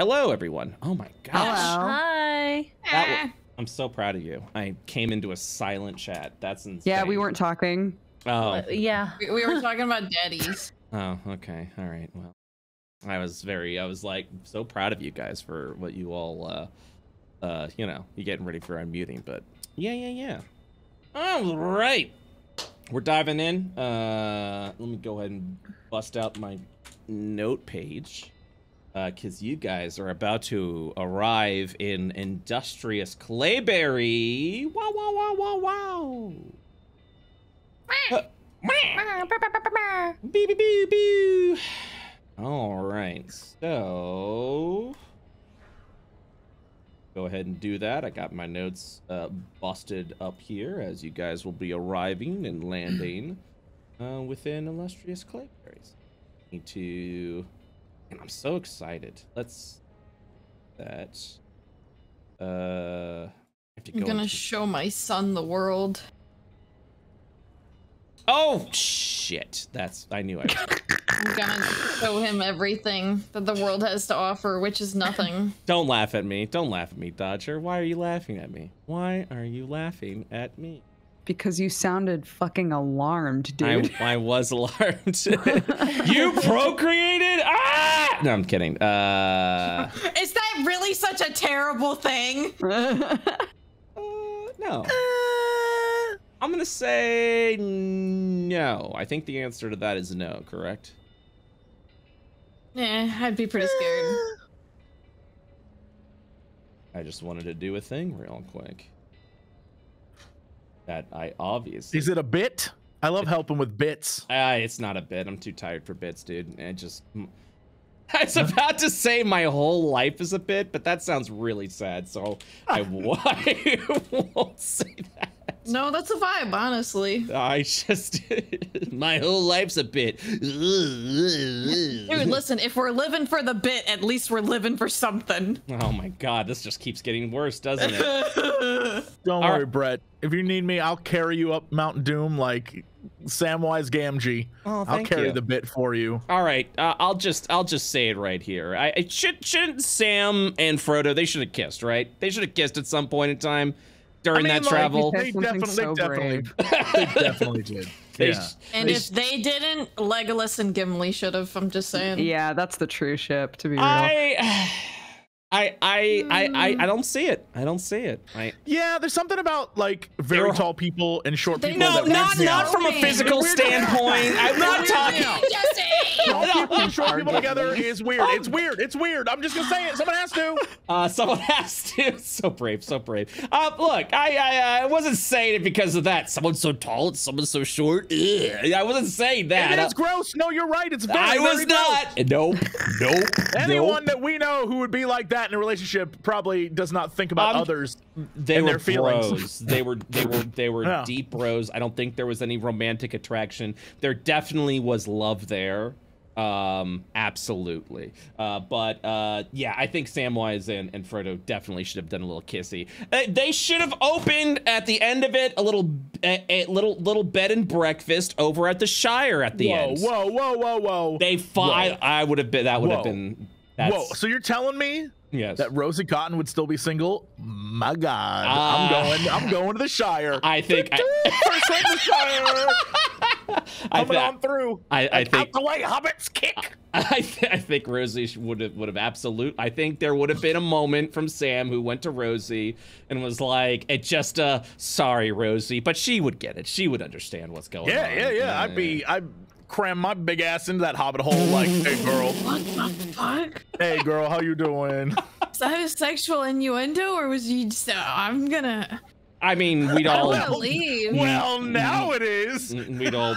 Hello, everyone. Oh my gosh. Hello. Hi. I'm so proud of you. I came into a silent chat. That's insane. Yeah, we weren't talking. Oh. Yeah. We were talking about daddies. Oh, okay. All right. Well, I was like so proud of you guys for what you all, you know, you getting ready for unmuting, but yeah. All right. We're diving in. Let me go ahead and bust out my note page. Because you guys are about to arrive in Industrious Clayberry. Wow, wow, wow, wow, wow. Bee, bee, bee, bee. All right, so go ahead and do that. I got my notes busted up here as you guys will be arriving and landing within Illustrious Clayberries. Need to... And I'm so excited. Let's that. I have to go I'm gonna show my son the world. Oh shit! I knew I was. I'm gonna show him everything that the world has to offer, which is nothing. Don't laugh at me. Don't laugh at me, Dodger. Why are you laughing at me? Why are you laughing at me? Because you sounded fucking alarmed, dude. I was alarmed. You procreated? Ah! No, I'm kidding. Is that really such a terrible thing? No. I'm gonna say no. I think the answer to that is no, correct? Yeah, I'd be pretty scared. I just wanted to do a thing real quick. That I obviously... Is it a bit? I love helping with bits. It's not a bit. I'm too tired for bits, dude. I was about to say my whole life is a bit, but that sounds really sad, so I won't say that. No, that's a vibe, honestly. I just... my whole life's a bit. Dude, listen, if we're living for the bit, at least we're living for something. Oh my god, this just keeps getting worse, doesn't it? Don't worry, Brett. If you need me, I'll carry you up Mount Doom like Samwise Gamgee. Oh, I'll carry the bit for you. All right, I'll just say it right here. Shouldn't Sam and Frodo, they should have kissed, right? They should have kissed at some point in time during that travel. They definitely did. If they didn't, Legolas and Gimli should have. I'm just saying. Yeah, that's the true ship, to be real. I don't see it. I don't see it. Yeah, there's something about like very tall people and short people. No, not from a physical standpoint. I'm not talking. Tall people and short people together is weird. It's weird. It's weird. I'm just gonna say it. Someone has to. Someone has to. So brave. So brave. Look, I wasn't saying it because of that. Someone's so tall and someone's so short. Ugh. I wasn't saying that. It's gross. No, you're right. It's very. I was not. Nope. Anyone that we know who would be like that in a relationship probably does not think about others and their feelings. They were yeah. Deep bros. I don't think there was any romantic attraction. There definitely was love there. Absolutely. Yeah, I think Samwise and Frodo definitely should have done a little kissy. They should have opened at the end of it a little bed and breakfast over at the Shire at the end. Whoa. I would have been. That would have been. Whoa. So you're telling me? Yes. That Rosie Cotton would still be single? My God, I'm going to the Shire. I think the Shire. Coming on through. I think out the way, hobbits, kick. I think Rosie would have absolute. I think there would have been a moment from Sam who went to Rosie and was like, "It just sorry, Rosie," but she would get it. She would understand what's going on. Yeah. I'd cram my big ass into that hobbit hole like, hey girl. What the fuck? Hey girl, how you doing? Is that a sexual innuendo, or was you just? I'm gonna. I mean, we'd all leave. Well, now it is. We'd all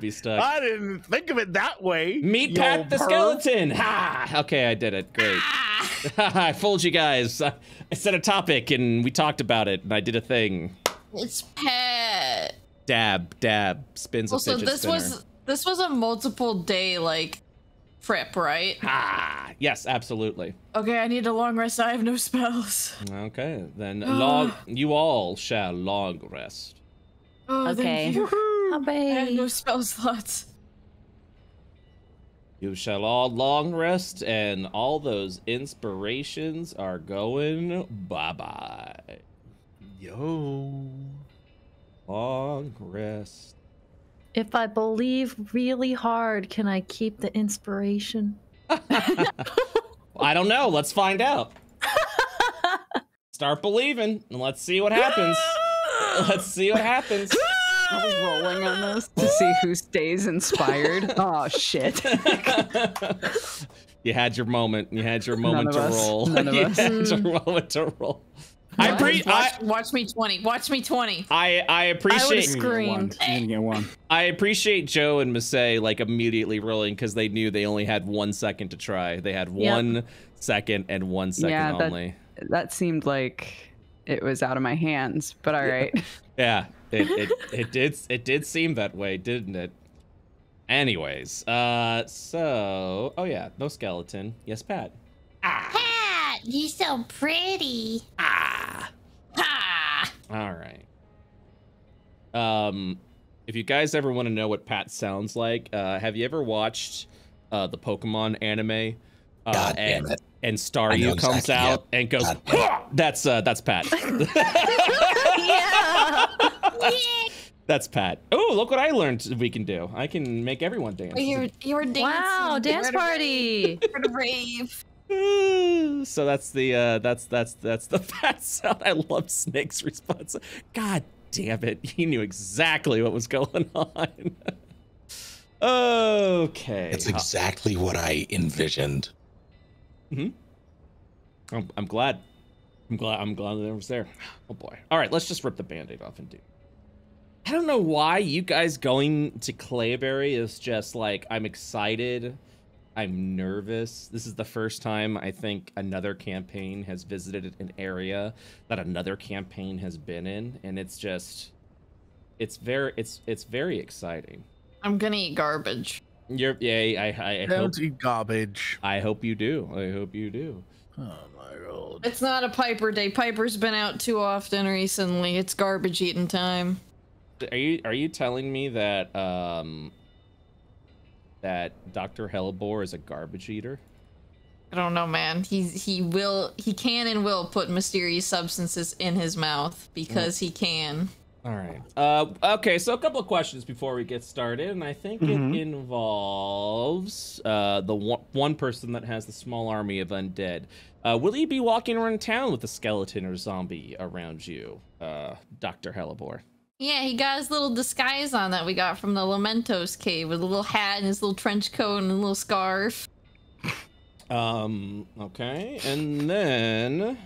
be stuck. I didn't think of it that way. Meet Pat the skeleton. Ha! Okay, I did it. Great. I fooled you guys. I set a topic and we talked about it, and I did a thing. It's Pat. Dab spins a fidget spinner. This was a multiple day like trip, right? Ah, yes, absolutely. Okay, I need a long rest. I have no spells. Okay, then you all shall long rest. Oh, okay. I have no spell slots. You shall all long rest, and all those inspirations are going bye-bye. Yo. Long rest. If I believe really hard, can I keep the inspiration? I don't know. Let's find out. Start believing, and let's see what happens. Let's see what happens. Are we rolling on this to see who stays inspired? Oh, shit. You had your moment. You had your moment to roll. None of You us. had your moment to roll. Watch me 20. Watch me 20. I appreciate. Screamed. You're gonna get one. I appreciate Joe and Masae like immediately rolling because they knew they only had 1 second to try. They had 1 second and 1 second Yeah, only. That seemed like it was out of my hands, but all right. Yeah, it did seem that way, didn't it? Anyways, so oh yeah, no skeleton. Yes, Pat. Pat, you're so pretty. Ah. All right. If you guys ever want to know what Pat sounds like, have you ever watched the Pokemon anime? God damn it. And Staryu comes out and goes, that's Pat. Yeah. That's Pat. Oh, look what I learned we can do. I can make everyone dance. You're dancing. Wow, dance party. For the rave. So that's the that's the Pat sound. I love Snake's response. God damn it. He knew exactly what was going on. Okay. It's exactly what I envisioned. I'm glad. I'm glad that it was there. Oh boy. All right, let's just rip the band-aid off and do. I don't know why you guys going to Clayberry is just like, I'm excited. I'm nervous. This is the first time I think another campaign has visited an area that another campaign has been in, and it's just, it's very exciting. I'm gonna eat garbage. I Don't hope, eat garbage. I hope you do. I hope you do. Oh my god. It's not a Piper day. Piper's been out too often recently. It's garbage eating time. Are you telling me that that Dr. Hellbore is a garbage eater? I don't know, man. He can and will put mysterious substances in his mouth because he can. All right. Okay, so a couple of questions before we get started, and I think it involves the one person that has the small army of undead. Will you be walking around town with a skeleton or zombie around you, Dr. Hellebore? Yeah, he got his little disguise on that we got from the Lamentos cave with a little hat and his little trench coat and a little scarf. Okay, and then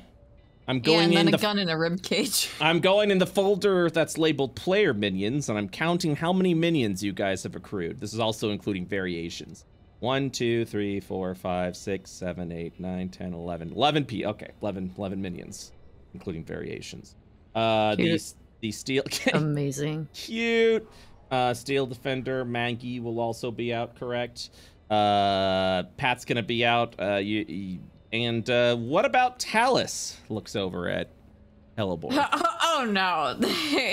I'm going and then a gun in a rib cage. I'm going in the folder that's labeled player minions, and I'm counting how many minions you guys have accrued. This is also including variations. 1, 2, 3, 4, 5, 6, 7, 8, 9, 10, 11. 11 minions, including variations. The steel... Amazing. Cute. Steel Defender, Maggie will also be out, correct? Pat's gonna be out. And what about Talus? Looks over at Hellebore. Oh no,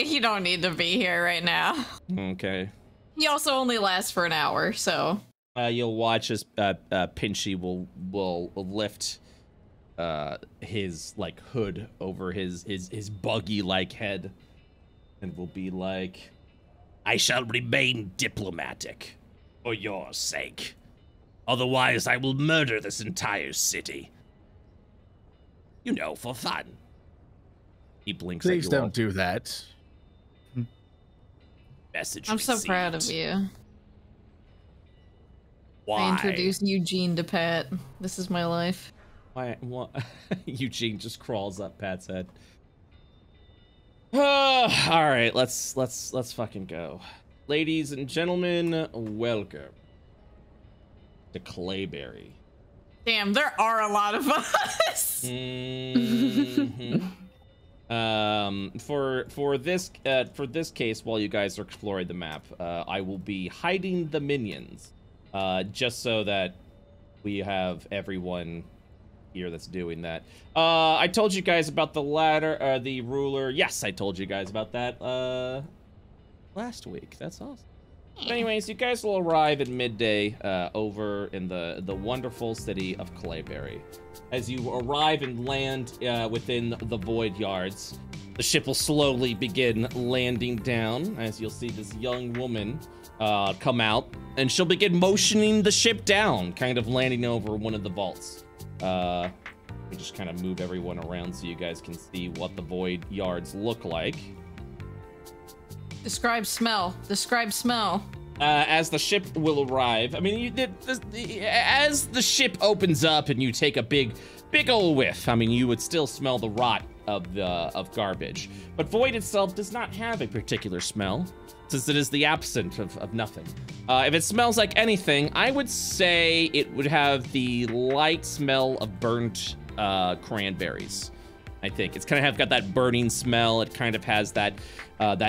you don't need to be here right now. Okay. He also only lasts for an hour, so. You'll watch as Pinchy will lift his like hood over his buggy like head, and will be like, "I shall remain diplomatic, for your sake. Otherwise, I will murder this entire city. You know, for fun." He blinks at you. Please don't do that. Message I'm so received. proud of you. Why? I introduced Eugene to Pat. This is my life. Why? What? Eugene just crawls up Pat's head. All right, let's fucking go, ladies and gentlemen. Welcome to Clayberry. Damn, there are a lot of us. For this case, while you guys are exploring the map, I will be hiding the minions, just so that we have everyone here that's doing that. I told you guys about the ladder, the ruler. Yes, I told you guys about that last week. That's awesome. But anyways, you guys will arrive at midday over in the wonderful city of Clayberry. As you arrive and land within the void yards, the ship will slowly begin landing down, as you'll see this young woman come out, and she'll begin motioning the ship down, kind of landing over one of the vaults. We just kind of move everyone around so you guys can see what the void yards look like. Describe smell. Describe smell. As the ship will arrive, I mean, as the ship opens up and you take a big ol' whiff, I mean, you would still smell the rot of garbage. But void itself does not have a particular smell, since it is the absence of nothing. If it smells like anything, I would say it would have the light smell of burnt cranberries. I think it's kind of got that burning smell. It kind of has that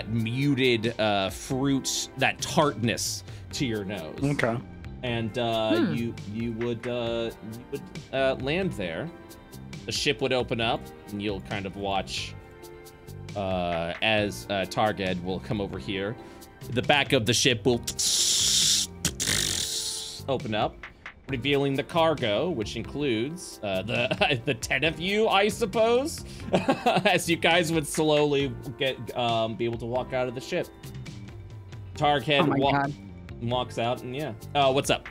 muted fruit, that tartness to your nose. Okay. And you would land there. The ship would open up, and you'll kind of watch as Targed will come over here. The back of the ship will open up, revealing the cargo, which includes the 10 of you, I suppose, as you guys would slowly be able to walk out of the ship. Targed walks out, and yeah. What's up?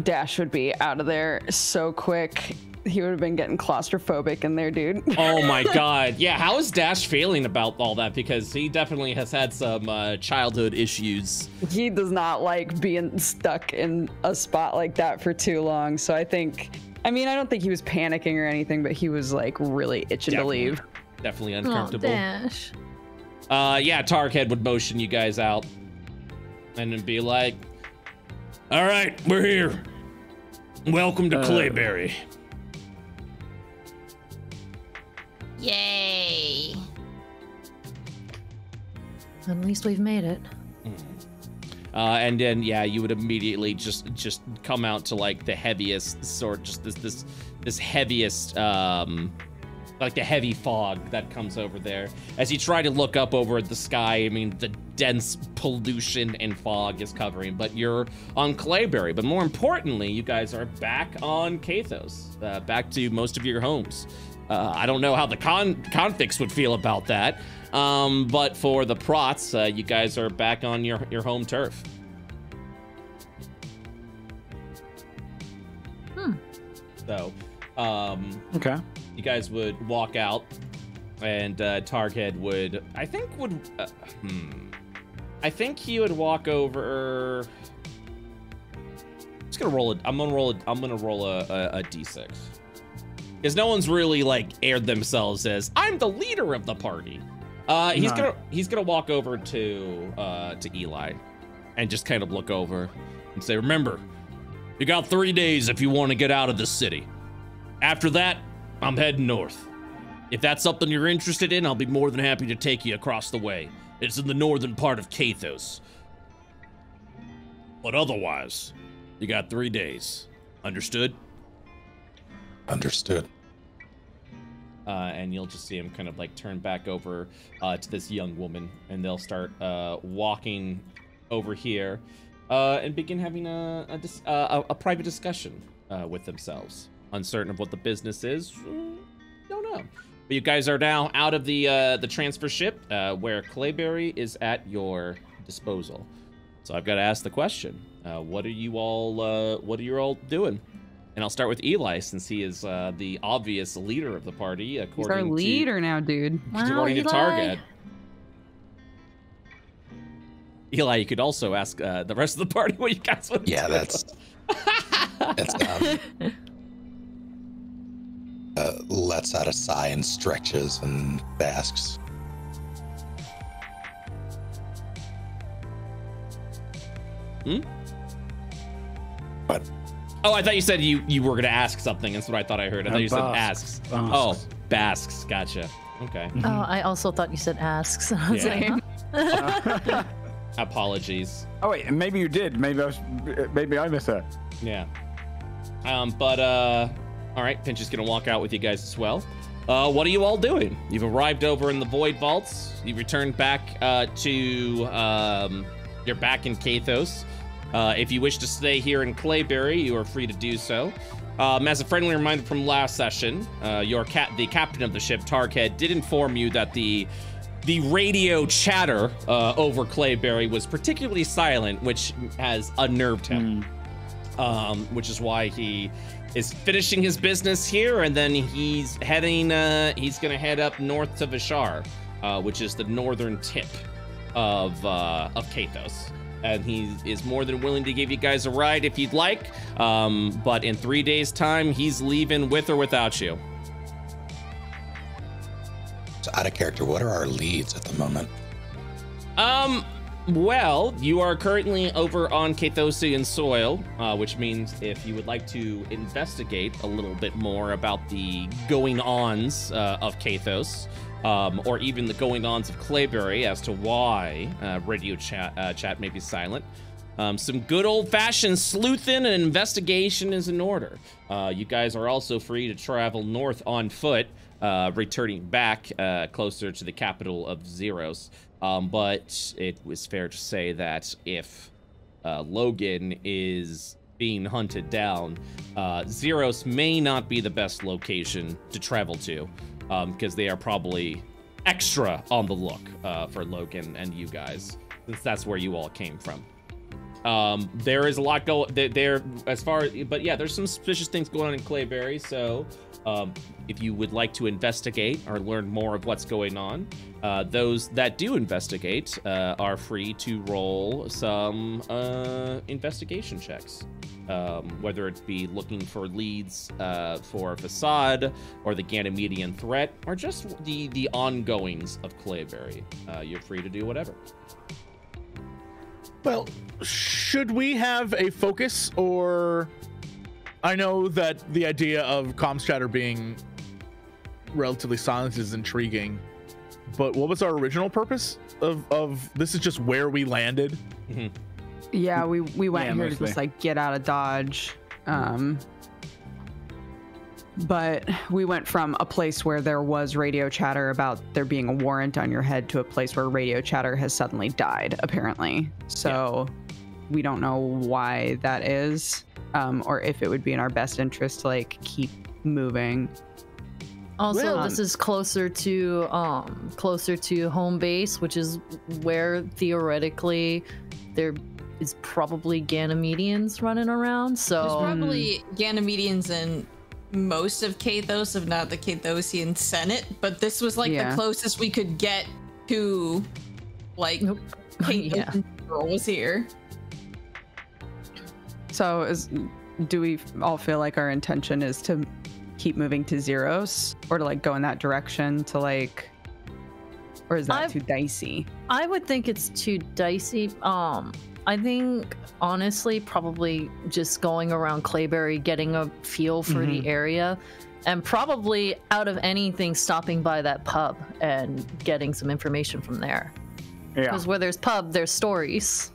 Dash would be out of there so quick. He would have been getting claustrophobic in there, dude. Oh my god. Yeah, how is Dash feeling about all that? Because he definitely has had some childhood issues. He does not like being stuck in a spot like that for too long. So I don't think he was panicking or anything, but he was like really itching to leave. Definitely uncomfortable. Oh, Dash. Yeah, Tarkhead would motion you guys out and then be like, all right, we're here. Welcome to Clayberry. Yay. At least we've made it. And then, yeah, you would immediately just come out to like the heaviest sort, just this heaviest, like the heavy fog that comes over there. As you try to look up over at the sky, I mean, the dense pollution and fog is covering, but you're on Clayberry. But more importantly, you guys are back on Kathos, back to most of your homes. I don't know how the convicts would feel about that, but for the prots, you guys are back on your home turf. So, okay. You guys would walk out, and Targhead would, I think he would walk over. I'm gonna roll a d6. Because no one's really like aired themselves as I'm the leader of the party. He's gonna walk over to Eli and just kind of look over and say, remember, you got 3 days if you want to get out of the city. After that, I'm heading north. If that's something you're interested in, I'll be more than happy to take you across the way. It's in the northern part of Kathos. But otherwise, you got 3 days. Understood? Understood. And you'll just see him kind of like turn back over to this young woman, and they'll start walking over here and begin having a private discussion with themselves. Uncertain of what the business is, don't know. But you guys are now out of the transfer ship, where Clayberry is at your disposal. So I've got to ask the question: what are you all doing? And I'll start with Eli, since he is the obvious leader of the party. He's our leader now, dude. According to Target. Eli, you could also ask the rest of the party what you guys want to do. Yeah, that's lets out a sigh and stretches and basks. What? Oh, I thought you said you were gonna ask something. That's what I thought I heard. I thought you said asks. Oh, basks. Gotcha. Okay. Oh, I also thought you said asks. I was like, Apologies. Oh wait, maybe you did. Maybe I missed that. Yeah. But all right, Pinch is gonna walk out with you guys as well. What are you all doing? You've arrived over in the Void Vaults. You returned back to You're back in Kathos. If you wish to stay here in Clayberry, you are free to do so. As a friendly reminder from last session, the captain of the ship, Tarkhead, did inform you that the radio chatter over Clayberry was particularly silent, which has unnerved him. Which is why he is finishing his business here, and then he's heading. He's gonna head up north to Vishar, which is the northern tip of Kathos. And he is more than willing to give you guys a ride if you'd like. But in 3 days' time, he's leaving with or without you. So out of character, what are our leads at the moment? Well, you are currently over on Kathosian soil, which means if you would like to investigate a little bit more about the going-ons of Kathos, or even the going-ons of Clayberry as to why radio chat may be silent. Some good old-fashioned sleuthing and investigation is in order. You guys are also free to travel north on foot, returning back closer to the capital of Zeros. But it was fair to say that if Logan is being hunted down, Zeros may not be the best location to travel to. Because they are probably extra on the look for Logan and you guys, since that's where you all came from. There is a lot there as far, but yeah, there's some suspicious things going on in Clayberry. So if you would like to investigate or learn more of what's going on, those that do investigate are free to roll some investigation checks. Whether it be looking for leads for Facade or the Ganymedian threat, or just the ongoings of Clayberry. You're free to do whatever. Well, should we have a focus, or I know that the idea of comms chatter being relatively silent is intriguing, but what was our original purpose of this? Is just where we landed? Mm-hmm. Yeah, we went here mostly to just like get out of Dodge. But we went from a place where there was radio chatter about there being a warrant on your head to a place where radio chatter has suddenly died, apparently. So we don't know why that is, or if it would be in our best interest to like keep moving. Also, this is closer to home base, which is where theoretically there is probably Ganymedians running around. So there's probably Ganymedians in most of Kathos, if not the Kathosian Senate. But this was like the closest we could get to, like, Kathos was here. So do we all feel like our intention is to keep moving to Zeros, or to like go in that direction to like, or is that too dicey? I would think it's too dicey. I think honestly probably just going around Clayberry, getting a feel for the area, and probably out of anything stopping by that pub and getting some information from there. Because where there's pub, there's stories.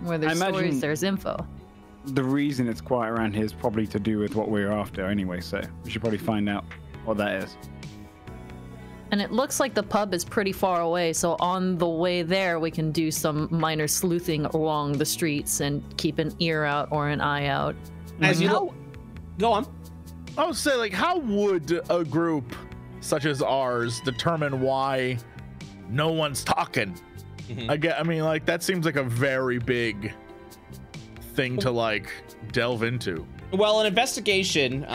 Where there's stories, there's info. The reason it's quiet around here is probably to do with what we're after anyway, so we should probably find out what that is. And it looks like the pub is pretty far away, so on the way there we can do some minor sleuthing along the streets and keep an ear out or an eye out. As you go on. I would say, like, how would a group such as ours determine why no one's talking? I mean, like, that seems like a very big thing to like delve into. Well, an investigation,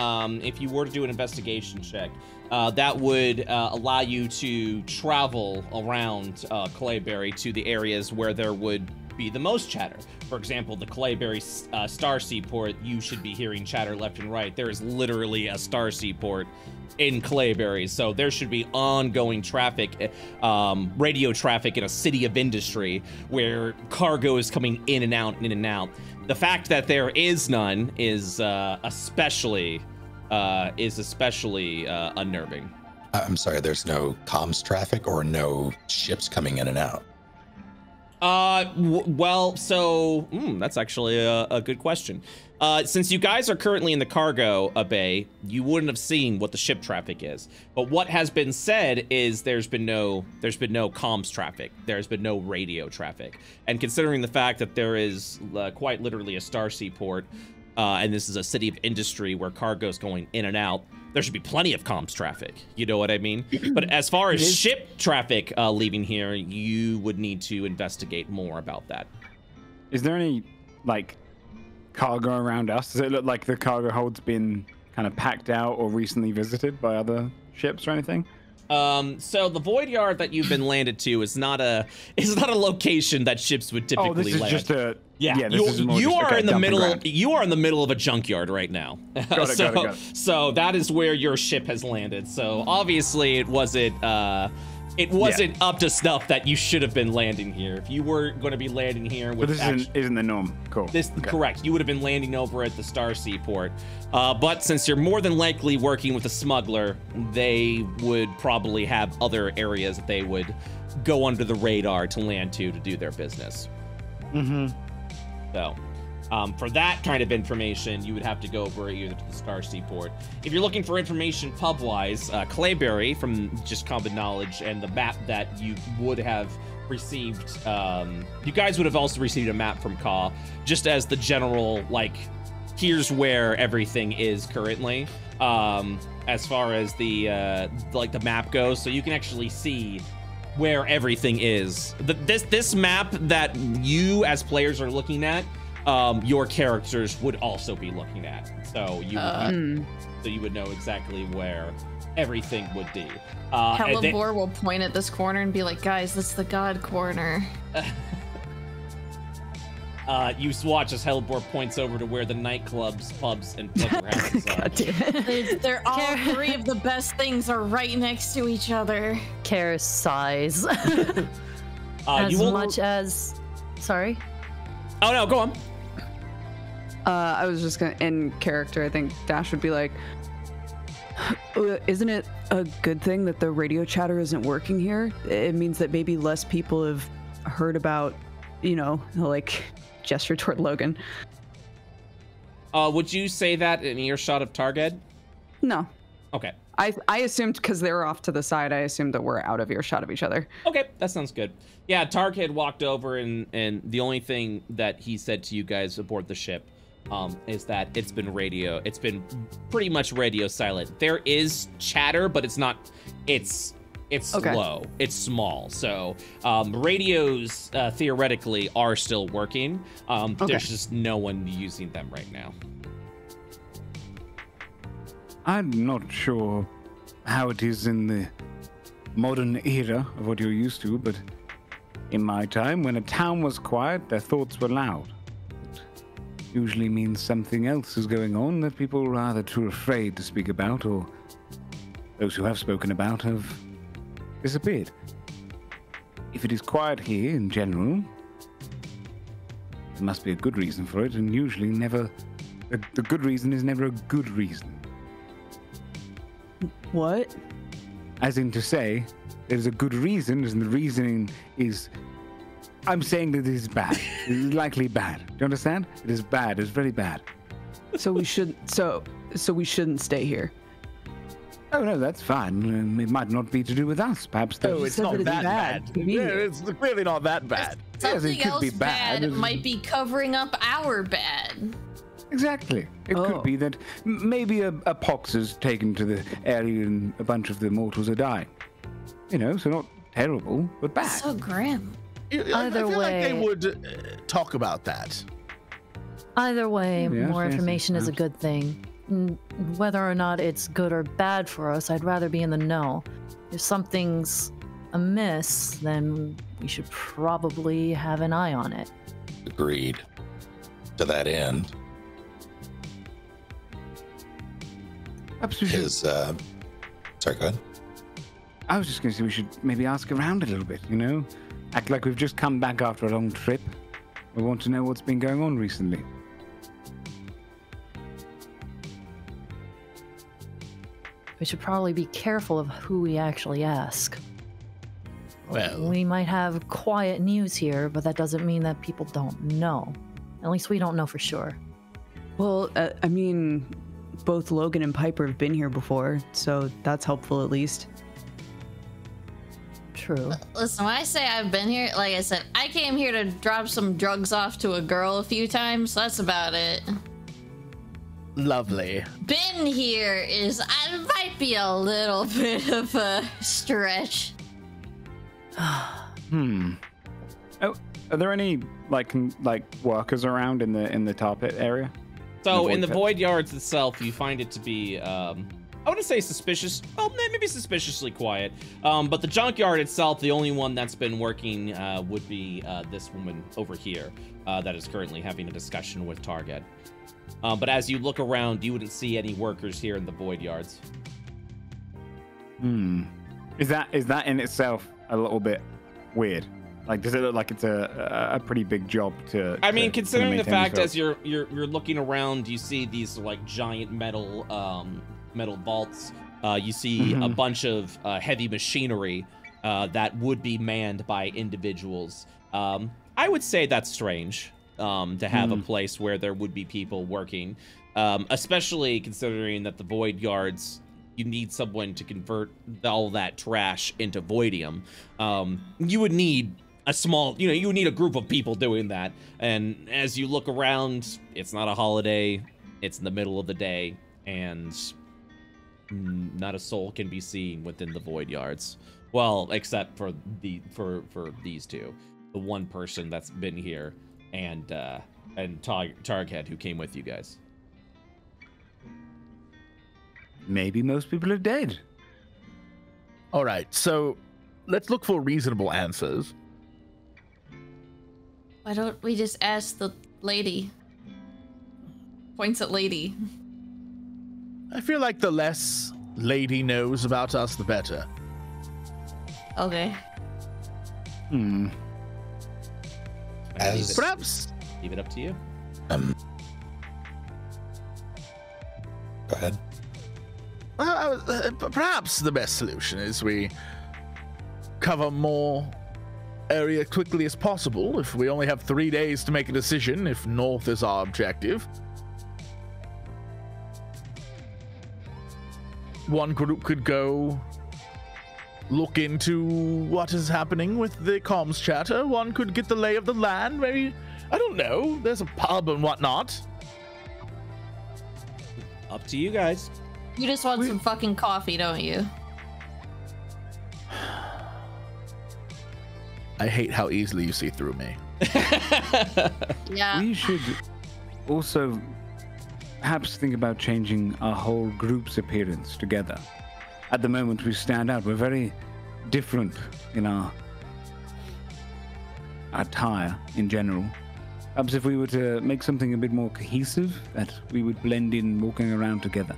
if you were to do an investigation check, that would allow you to travel around Clayberry to the areas where there would be the most chatter. For example, the Clayberry Star Seaport, you should be hearing chatter left and right. There is literally a Star Seaport in Clayberry, so there should be ongoing traffic, radio traffic in a city of industry where cargo is coming in and out, in and out. The fact that there is none is especially unnerving. I'm sorry, there's no comms traffic or no ships coming in and out? Well, so that's actually a good question. Since you guys are currently in the cargo bay, you wouldn't have seen what the ship traffic is. But what has been said is there's been no comms traffic. There's been no radio traffic. And considering the fact that there is quite literally a star seaport, and this is a city of industry where cargo's going in and out, there should be plenty of comms traffic. You know what I mean? But as far as ship traffic leaving here, you would need to investigate more about that. Is there any, like, cargo around us? Does it look like the cargo hold's been kind of packed out or recently visited by other ships or anything? So the void yard that you've been landed to is not a location that ships would typically land. Oh, this is just a you are in the middle of a junkyard right now. Got it. So that is where your ship has landed. So obviously it wasn't up to snuff that you should have been landing here. If you were going to be landing here with this isn't the norm. Cool. Correct. You would have been landing over at the Star Seaport. But since you're more than likely working with a smuggler, they would probably have other areas that they would go under the radar to land to do their business. Mm-hmm. So, for that kind of information, you would have to go over either to the Star Seaport. If you're looking for information pub-wise, Clayberry, from just common knowledge, and the map that you would have received, you guys would have also received a map from Ka, just as the general, like, here's where everything is currently, as far as the map goes, so you can actually see where everything is. This map that you as players are looking at, your characters would also be looking at. So you would know exactly where everything would be. Hellebore will point at this corner and be like, guys, that's the god corner. You watch as Hellebore points over to where the nightclubs, pubs, and pleasure houses are. They're all three of the best things are right next to each other. Care size. Sorry? Oh no, go on. I was just gonna, in character, I think Dash would be like, isn't it a good thing that the radio chatter isn't working here? It means that maybe less people have heard about, like, gesture toward Logan. Would you say that in earshot of Target? No. Okay. I assumed, because they were off to the side, I assumed that we're out of earshot of each other. Okay, that sounds good. Yeah, Targ had walked over, and the only thing that he said to you guys aboard the ship is that it's been pretty much radio silent. There is chatter, but it's not, it's okay. Low, it's small. So radios theoretically are still working. There's just no one using them right now. I'm not sure how it is in the modern era of what you're used to, but in my time, when a town was quiet, their thoughts were loud. It usually means something else is going on that people are either too afraid to speak about, or those who have spoken about have disappeared. If it is quiet here in general, there must be a good reason for it, and usually the good reason is never a good reason. What? As in to say, there's a good reason, and the reasoning is, I'm saying that it is bad. It is likely bad. Do you understand? It is bad. It's very bad. So we shouldn't stay here. Oh no, that's fine. It might not be to do with us. Perhaps. Oh, it's not that bad. Yeah, it's clearly not that bad. Something else be bad might be covering up our bad. Exactly. It could be that maybe a pox has taken to the area and a bunch of the mortals are dying. So not terrible, but bad. So grim. I feel like they would talk about that. Either way, more information is a good thing. Whether or not it's good or bad for us, I'd rather be in the know. If something's amiss, then we should probably have an eye on it. Agreed. To that end, sorry, go ahead. I was just going to say we should maybe ask around a little bit, Act like we've just come back after a long trip. We want to know what's been going on recently. We should probably be careful of who we actually ask. Well, we might have quiet news here, but that doesn't mean that people don't know. At least we don't know for sure. Well, I mean, both Logan and Piper have been here before, so that's helpful at least. True. Listen, when I say I've been here, like I said, I came here to drop some drugs off to a girl a few times. That's about it. lovely. Been here might be a little bit of a stretch. Oh, are there any like workers around in the tar pit area? So in the void yards itself, you find it to be I wouldn't say suspicious. Well, maybe suspiciously quiet. But the junkyard itself, the only one that's been working would be this woman over here that is currently having a discussion with Target. But as you look around, you wouldn't see any workers here in the void yards. Is that in itself a little bit weird? Like, does it look like it's a pretty big job to? I mean, to considering the maintain fact this as you're looking around, you see these like giant metal vaults. You see a bunch of heavy machinery that would be manned by individuals. I would say that's strange to have a place where there would be people working, especially considering that the void yards, you need someone to convert all that trash into voidium. You would need a small, you would need a group of people doing that. And as you look around, it's not a holiday, it's in the middle of the day, and not a soul can be seen within the void yards. Well, except for these two, the one person that's been here, and Target, who came with you guys. Maybe most people are dead. All right, so let's look for reasonable answers. Why don't we just ask the lady? Points at lady. I feel like the less lady knows about us, the better. Okay. Perhaps Leave it up to you. Go ahead. Perhaps the best solution is we cover more area quickly as possible. If we only have 3 days to make a decision, if north is our objective, one group could go look into what is happening with the comms chatter. One could get the lay of the land. Maybe, I don't know, there's a pub and whatnot. Up to you guys. You just want some fucking coffee, don't you? I hate how easily you see through me. Yeah. We should also perhaps think about changing our whole group's appearance together. At the moment, we stand out. We're very different in our attire in general. Perhaps if we were to make something a bit more cohesive, that we would blend in walking around together.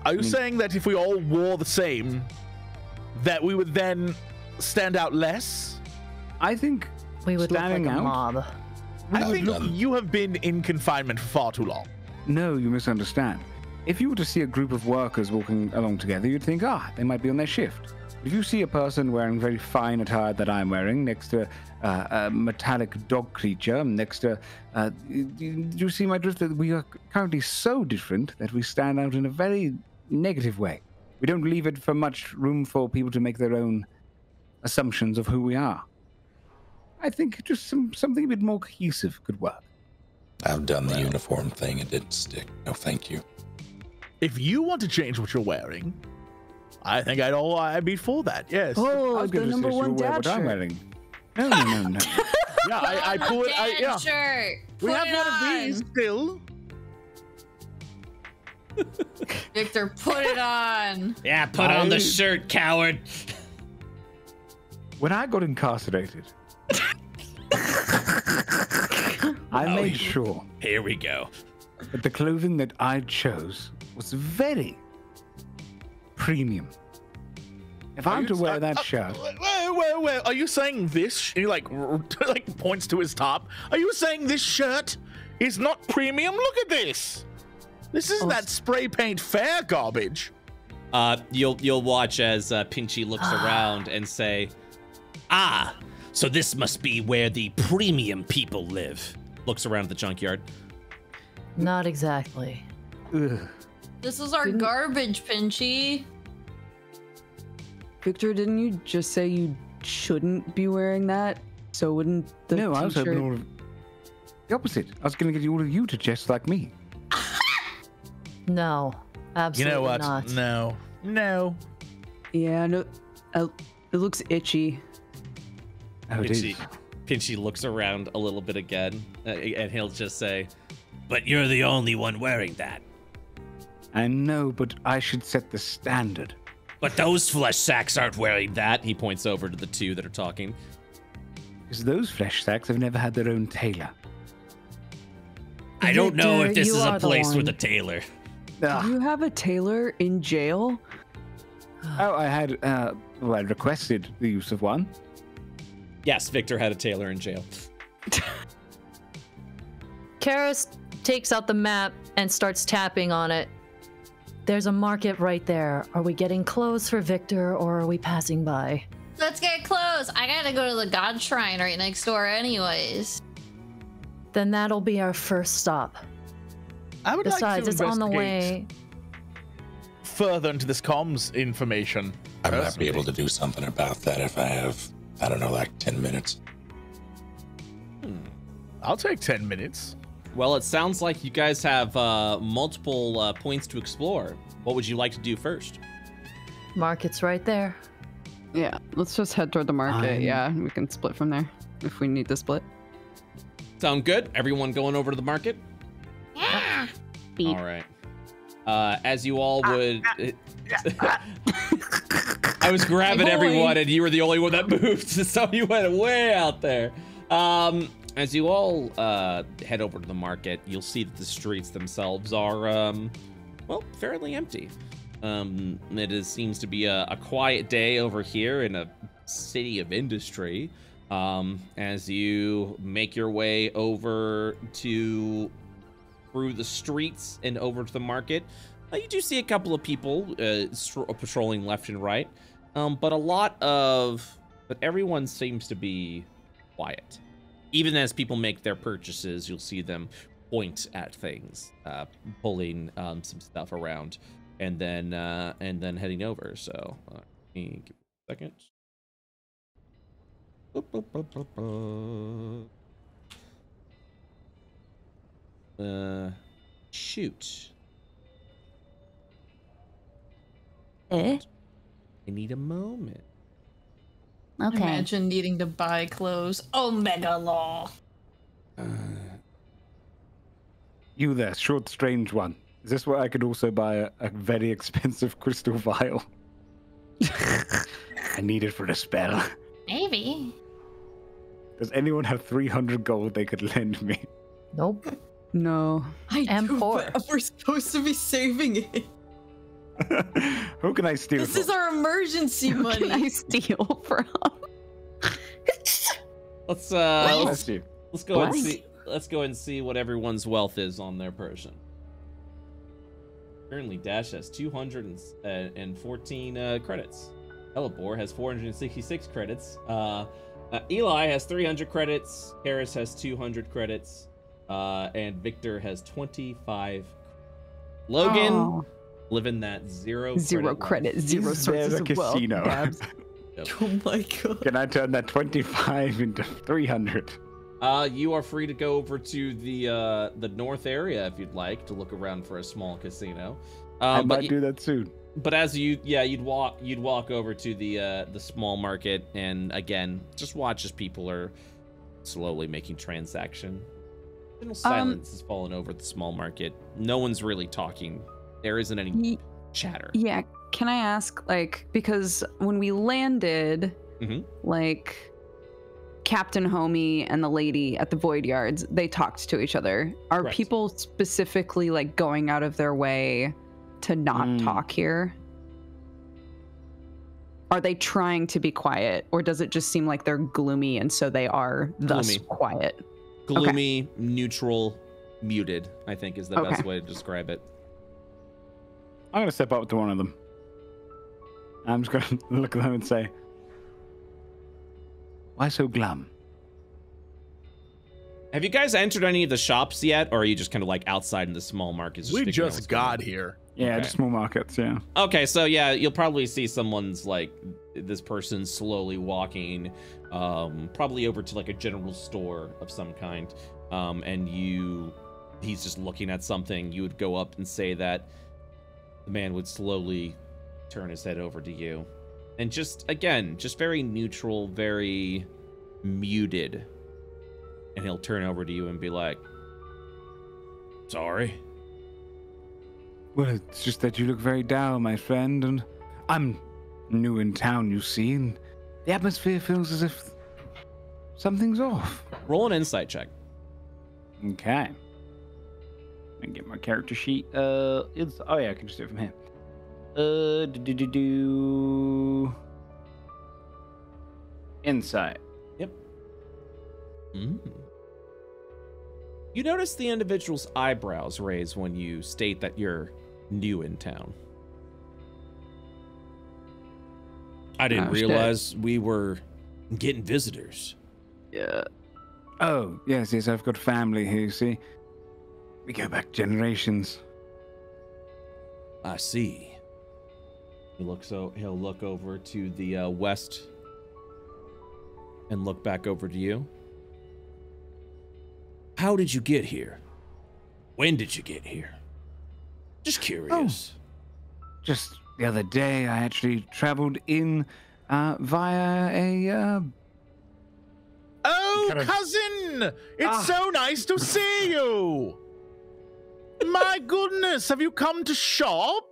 Are you saying that if we all wore the same, that we would then stand out less? I think We would look like standing a out. mob. I think you have been in confinement for far too long. No, you misunderstand. If you were to see a group of workers walking along together, you'd think, they might be on their shift. If you see a person wearing very fine attire that I'm wearing next to a metallic dog creature, next to... you see my drift? That we are currently so different that we stand out in a very negative way. We don't leave it for much room for people to make their own assumptions of who we are. I think just something a bit more cohesive could work. I've done the uniform thing. It didn't stick. No, thank you. If you want to change what you're wearing, I think I'd be for that. Yes. Oh, I was the going to number say one you wear dad what I'm shirt. wearing. No. Yeah, I pull it. Yeah. Shirt. We Put have it one of on. these still. Victor, put it on. Yeah, put on the shirt, coward. When I got incarcerated, I made sure Here we go. that the clothing that I chose was very premium. If I'm to wear that shirt, Wait. Are you saying this? He like points to his top. Are you saying this shirt is not premium? Look at this. This isn't that spray paint fair garbage. You'll watch as Pinchy looks around and say, Ah, so this must be where the premium people live. Looks around at the junkyard. Not exactly. Ugh. This is our garbage, Pinchy. Victor, didn't you just say you shouldn't be wearing that? So wouldn't the No, I was t-shirt... hoping all of the opposite. I was going to get all of you to dress like me. No, absolutely You know what? not. No. Yeah, no, it looks itchy. Oh, it is. Pinchy looks around a little bit again, and he'll just say, "But you're the only one wearing that." I know, but I should set the standard. But those flesh sacks aren't wearing that. He points over to the two that are talking. Because those flesh sacks have never had their own tailor. I don't know Victor, if this you is a are the place one. with a tailor. Ah. You have a tailor in jail? Oh, I had, I requested the use of one. Yes, Victor had a tailor in jail. Karis takes out the map and starts tapping on it. There's a market right there. Are we getting clothes for Victor or are we passing by? Let's get close. I gotta go to the god shrine right next door anyways. Then that'll be our first stop. I would Besides, like to it's on the investigate way. further into this comms information. I might be able to do something about that if I have, I don't know, like 10 minutes. I'll take 10 minutes. Well, it sounds like you guys have multiple points to explore. What would you like to do first? Market's right there. Yeah, let's just head toward the market. Yeah, we can split from there if we need to split. Sound good? Everyone going over to the market? Yeah. Beep. All right. As you all would... I was grabbing Hey, boy. everyone and you were the only one that moved, so you went way out there. As you all head over to the market, you'll see that the streets themselves are, well, fairly empty. Seems to be a quiet day over here in a city of industry. As you make your way over through the streets and over to the market, you do see a couple of people patrolling left and right, but everyone seems to be quiet. Even as people make their purchases, you'll see them point at things, pulling some stuff around, and then heading over. So let me give me a second. Shoot. Eh? I need a moment. Okay. Imagine needing to buy clothes. Omega Law. You there, short, strange one. Is this where I could also buy a very expensive crystal vial? I need it for a spell. Maybe. Does anyone have 300 gold they could lend me? Nope. No. I am do, poor. but we're supposed to be saving it. Who can I steal This from? is our emergency Who money. can I steal from? Let's Bless you. go and Bless. see. Let's go and see what everyone's wealth is on their person. Currently, Dash has 214 credits. Elabor has 466 credits. Eli has 300 credits. Harris has 200 credits. And Victor has 25. Logan, Oh. living that zero Credit, life. zero Is there sources a of wealth. casino? Dabs. Oh my god. Can I turn that 25 into 300? You are free to go over to the north area if you'd like to look around for a small casino. I But might do that soon. But as you'd walk over to the small market, and again, just watch as people are slowly making transaction. General silence has fallen over the small market. No one's really talking. There isn't any chatter. Yeah, can I ask, like, because when we landed, Mhm. like, Captain Homie and the lady at the Void Yards, they talked to each other. Are Correct. people specifically, like, going out of their way to not talk here? Are they trying to be quiet, or does it just seem like they're gloomy and so they are thus Gloomy. quiet? Gloomy, neutral, muted, I think is the Okay. best way to describe it. I'm gonna step up to one of them. I'm just gonna look at them and say, Why so glum? Have you guys entered any of the shops yet, or are you just kind of like outside in the small markets? We figuring out just what's going on? got here. Yeah, Okay. just small markets, yeah. Okay, so yeah, you'll probably see someone's like this person slowly walking, probably over to like a general store of some kind, and he's just looking at something. You would go up and say that. The man would slowly turn his head over to you, and just very neutral, very muted, and he'll turn over to you and be like, "Sorry." Well, it's just that you look very down, my friend, and I'm new in town, you see, and the atmosphere feels as if something's off. Roll an insight check. Okay. I get my character sheet. Oh yeah, I can just do it from here. Insight. Yep. You notice the individual's eyebrows raise when you state that you're new in town. I didn't realize we were getting visitors. Yeah. Oh, yes, I've got family here, you see. We go back generations. I see. He'll look over to the west and look back over to you. How did you get here? When did you get here? Just curious. Just the other day, I actually traveled in via a... Oh, cousin! It's so nice to see you! My goodness, have you come to shop?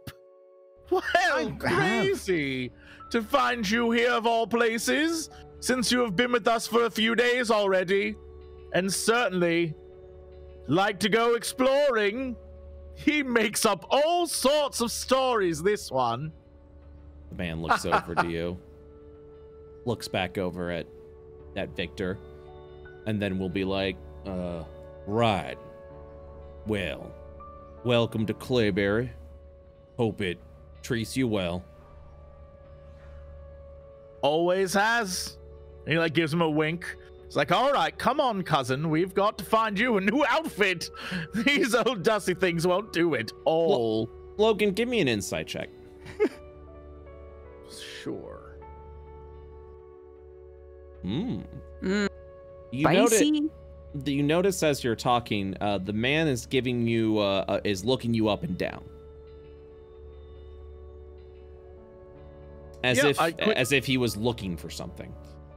Well, crazy to find you here of all places, since you have been with us for a few days already, and certainly like to go exploring. He makes up all sorts of stories, this one. The man looks over to you, looks back over at Victor, and then will be like, right. Well, welcome to Clayberry. Hope it treats you well. Always has. And he like gives him a wink. It's like, all right, come on, cousin. We've got to find you a new outfit. These old dusty things won't do it all. Logan, give me an insight check. Sure. Spicy? You notice as you're talking, the man is giving you, is looking you up and down. As if he was looking for something.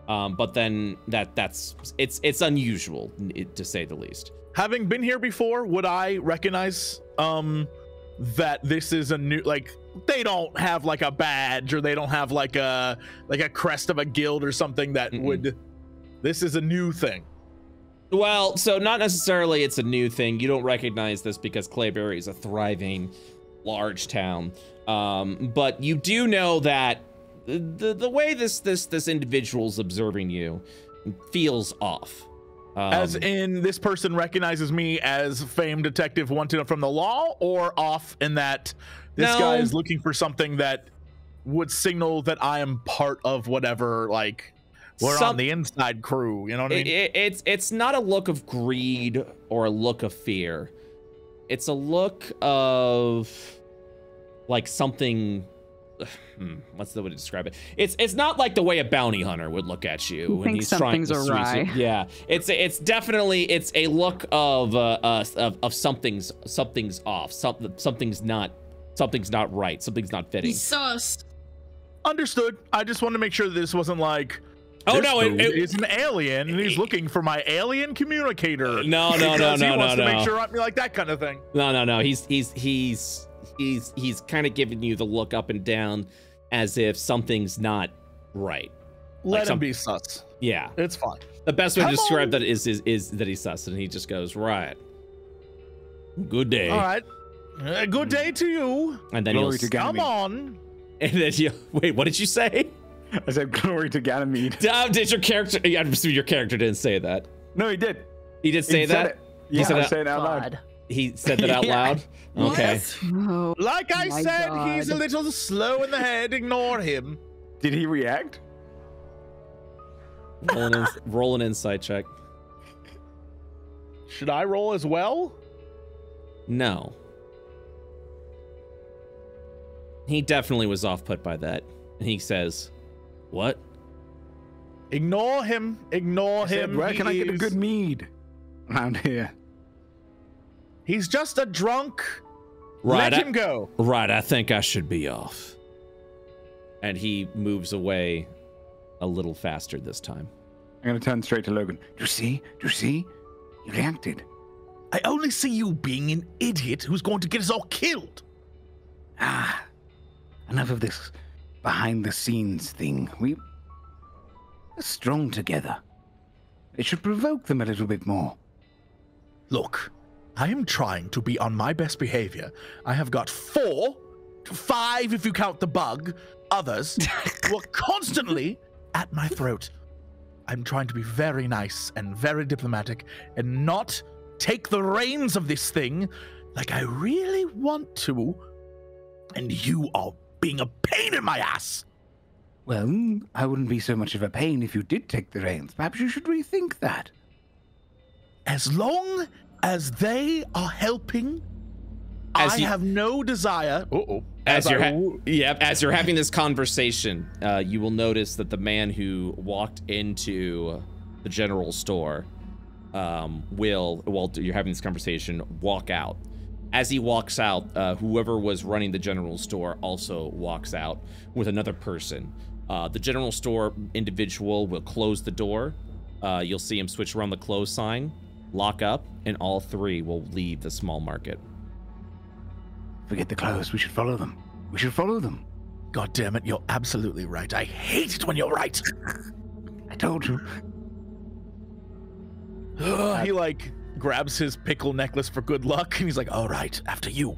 But then it's unusual, to say the least. Having been here before, would I recognize that this is a new, like, they don't have like a badge, or they don't have like a crest of a guild or something that would, this is a new thing? Well, so not necessarily it's a new thing. You don't recognize this because Clayberry is a thriving large town. But you do know that the way this individual's observing you feels off. As in, this person recognizes me as famed detective wanted from the law, or off in that this guy is looking for something that would signal that I am part of whatever, like, we're on the inside crew, you know what I mean? It's not a look of greed or a look of fear. It's a look of like something. What's the way to describe it? It's not like the way a bounty hunter would look at you when he's trying to awry. Yeah, it's definitely a look of something's off. Something's not right. Something's not fitting. He's sus. Understood. I just wanted to make sure that this wasn't like, oh this no, is an alien and he's looking for my alien communicator. No. He wants to make sure I'm like that kind of thing. No. He's kind of giving you the look up and down as if something's not right. Let him be sus. Yeah, it's fine. The best way to describe that is that he's sus, and he just goes, right. Good day. All right. Good day to you. And then he'll come on. And then you wait. What did you say? I said glory to Ganymede. Did your character? I'm assuming your character didn't say that. No, he did. He did say that. Yeah, I said it out loud. He said that out loud? Okay. Oh, like I said, he's a little slow in the head. Ignore him. Did he react? Roll an insight check. Should I roll as well? No. He definitely was off put by that. And he says, "What?" Ignore him. Ignore him. Where can I get a good mead around here? He's just a drunk. Right, Let him go. Right, I think I should be off. And he moves away a little faster this time. I'm going to turn straight to Logan. Do you see? Do you see? You reacted. I only see you being an idiot who's going to get us all killed. Ah, enough of this behind-the-scenes thing. We're strong together. It should provoke them a little bit more. Look, I am trying to be on my best behavior. I have got 4, 5 if you count the bug, others who are constantly at my throat. I'm trying to be very nice and very diplomatic and not take the reins of this thing like I really want to. And you are being a pain in my ass. Well, I wouldn't be so much of a pain if you did take the reins. Perhaps you should rethink that. As long as they are helping, I have no desire. As you're having this conversation, you will notice that the man who walked into the general store will, while you're having this conversation, walk out. As he walks out, whoever was running the general store also walks out with another person. The general store individual will close the door. You'll see him switch around the close sign, lock up, and all 3 will leave the small market. Forget the clothes. We should follow them. We should follow them. God damn it, you're absolutely right. I hate it when you're right. I told you. He like grabs his pickle necklace for good luck, and he's like, all right, after you.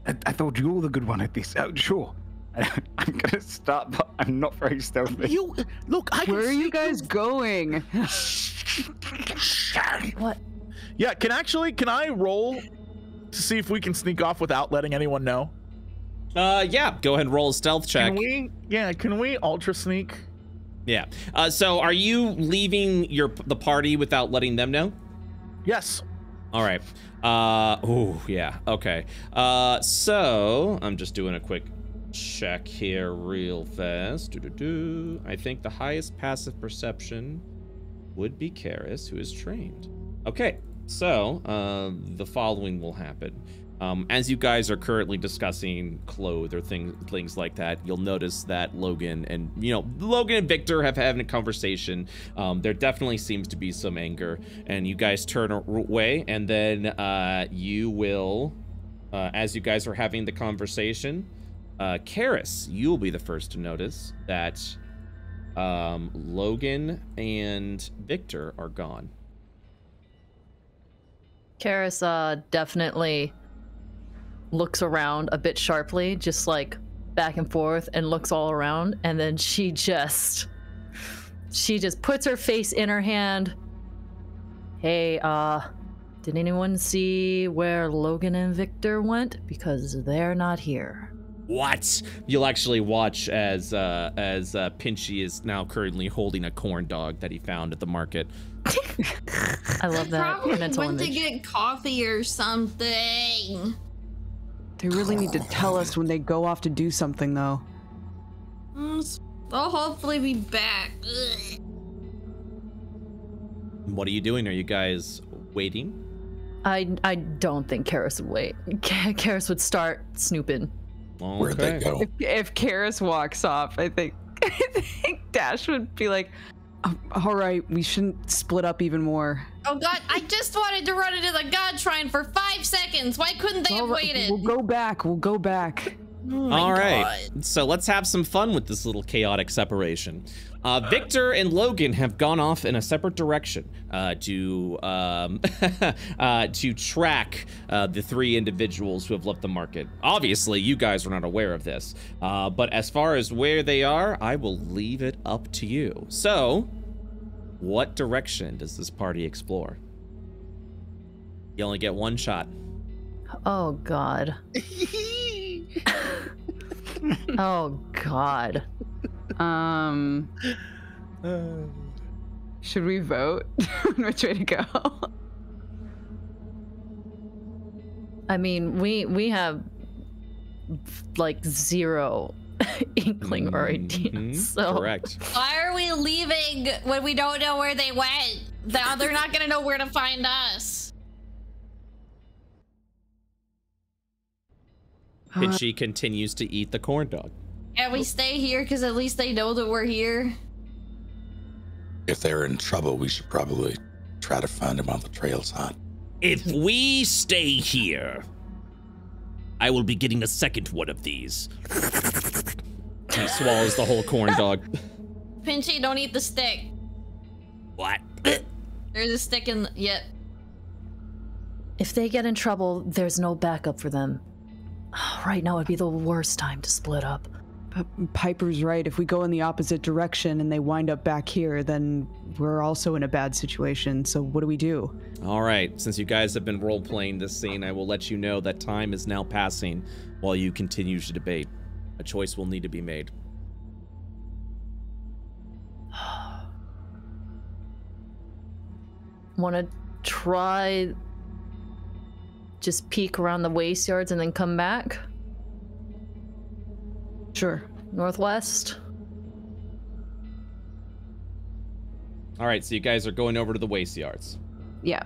I thought you were the good one at this. Sure. I'm gonna start, but I'm not very stealthy. You look. Where are you guys going? What? Yeah, can I roll to see if we can sneak off without letting anyone know? Yeah. Go ahead and roll a stealth check. Can we ultra sneak? Yeah. So are you leaving the party without letting them know? Yes. All right. Oh yeah. Okay. So I'm just doing a quick check here real fast. I think the highest passive perception would be Karis, who is trained. Okay, so the following will happen. As you guys are currently discussing clothes or things like that, you'll notice that Logan and Victor have having a conversation. There definitely seems to be some anger, and you guys turn away, and then you will, as you guys are having the conversation, Karis, you'll be the first to notice that Logan and Victor are gone. Karis definitely looks around a bit sharply, just like back and forth, and looks all around, and then she just puts her face in her hand. Hey, did anyone see where Logan and Victor went? Because they're not here. What? You'll actually watch as Pinchy is now currently holding a corn dog that he found at the market. I love that Probably mental went image. to get coffee or something. They really need to tell us when they go off to do something, though. They'll hopefully be back. Ugh. What are you doing? Are you guys waiting? I don't think Karis would wait. Karis would start snooping. Okay. Where'd they go? If Karis walks off, I think Dash would be like, all right, we shouldn't split up even more. Oh god, I just wanted to run into the god shrine for 5 seconds. Why couldn't they have waited? We'll go back. Oh my All right, God. so let's have some fun with this little chaotic separation. Victor and Logan have gone off in a separate direction to track the 3 individuals who have left the market. Obviously, you guys are not aware of this, but as far as where they are, I will leave it up to you. So, what direction does this party explore? You only get 1 shot. Oh God. Oh God. Should we vote? Which way to go? I mean, we have like zero inkling or idea. So Correct. Why are we leaving when we don't know where they went? Now they're not gonna know where to find us. And she continues to eat the corn dog. Can we stay here? Because at least they know that we're here. If they're in trouble, we should probably try to find them on the trail's hot. If we stay here, I will be getting a second one of these. He swallows the whole corn dog. Pinchy, don't eat the stick. What? There's a stick in. Yep. if they get in trouble, there's no backup for them. Right now would be the worst time to split up. But Piper's right. If we go in the opposite direction and they wind up back here, then we're also in a bad situation. So what do we do? All right. Since you guys have been role-playing this scene, I will let you know that time is now passing while you continue to debate. A choice will need to be made. Want to try just peek around the waste yards and then come back? Sure. Northwest? All right, so you guys are going over to the waste yards. Yeah.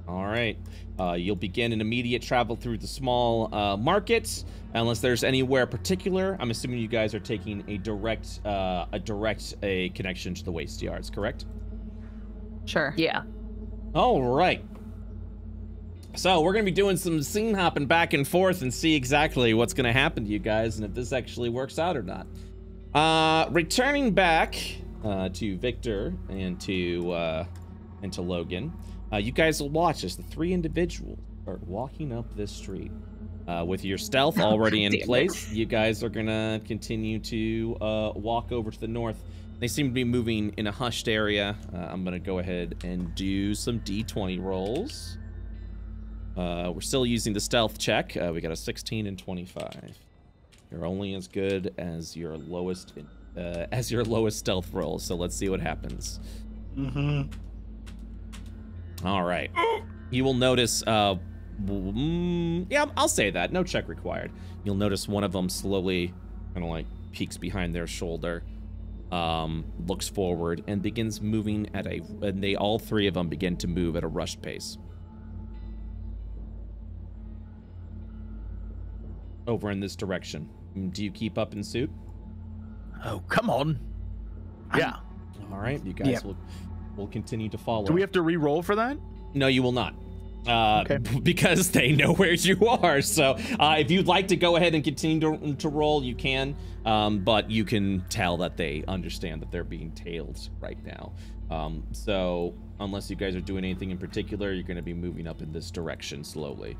All right. You'll begin an immediate travel through the small market, unless there's anywhere particular. I'm assuming you guys are taking a direct connection to the waste yards, correct? Sure. Yeah. All right. So we're going to be doing some scene hopping back and forth and see exactly what's going to happen to you guys and if this actually works out or not. Returning back to Victor and to Logan, you guys will watch as the three individuals are walking up this street. With your stealth already in place, you guys are going to continue to walk over to the north. They seem to be moving in a hushed area. I'm going to go ahead and do some D20 rolls. We're still using the stealth check. We got a 16 and 25. You're only as good as your lowest stealth roll. So let's see what happens. Mm-hmm. All right. You will notice. Yeah, I'll say that. No check required. You'll notice one of them slowly, kind of like peeks behind their shoulder, looks forward, and begins moving at a. And all three of them begin to move at a rushed pace. Over in this direction. Do you keep up in suit? Oh, come on. Yeah. All right, you guys will continue to follow. Do we have to re-roll for that? No, you will not. Okay. Because they know where you are. So if you'd like to go ahead and continue to roll, you can. But you can tell that they understand that they're being tailed right now. So unless you guys are doing anything in particular, you're going to be moving up in this direction slowly.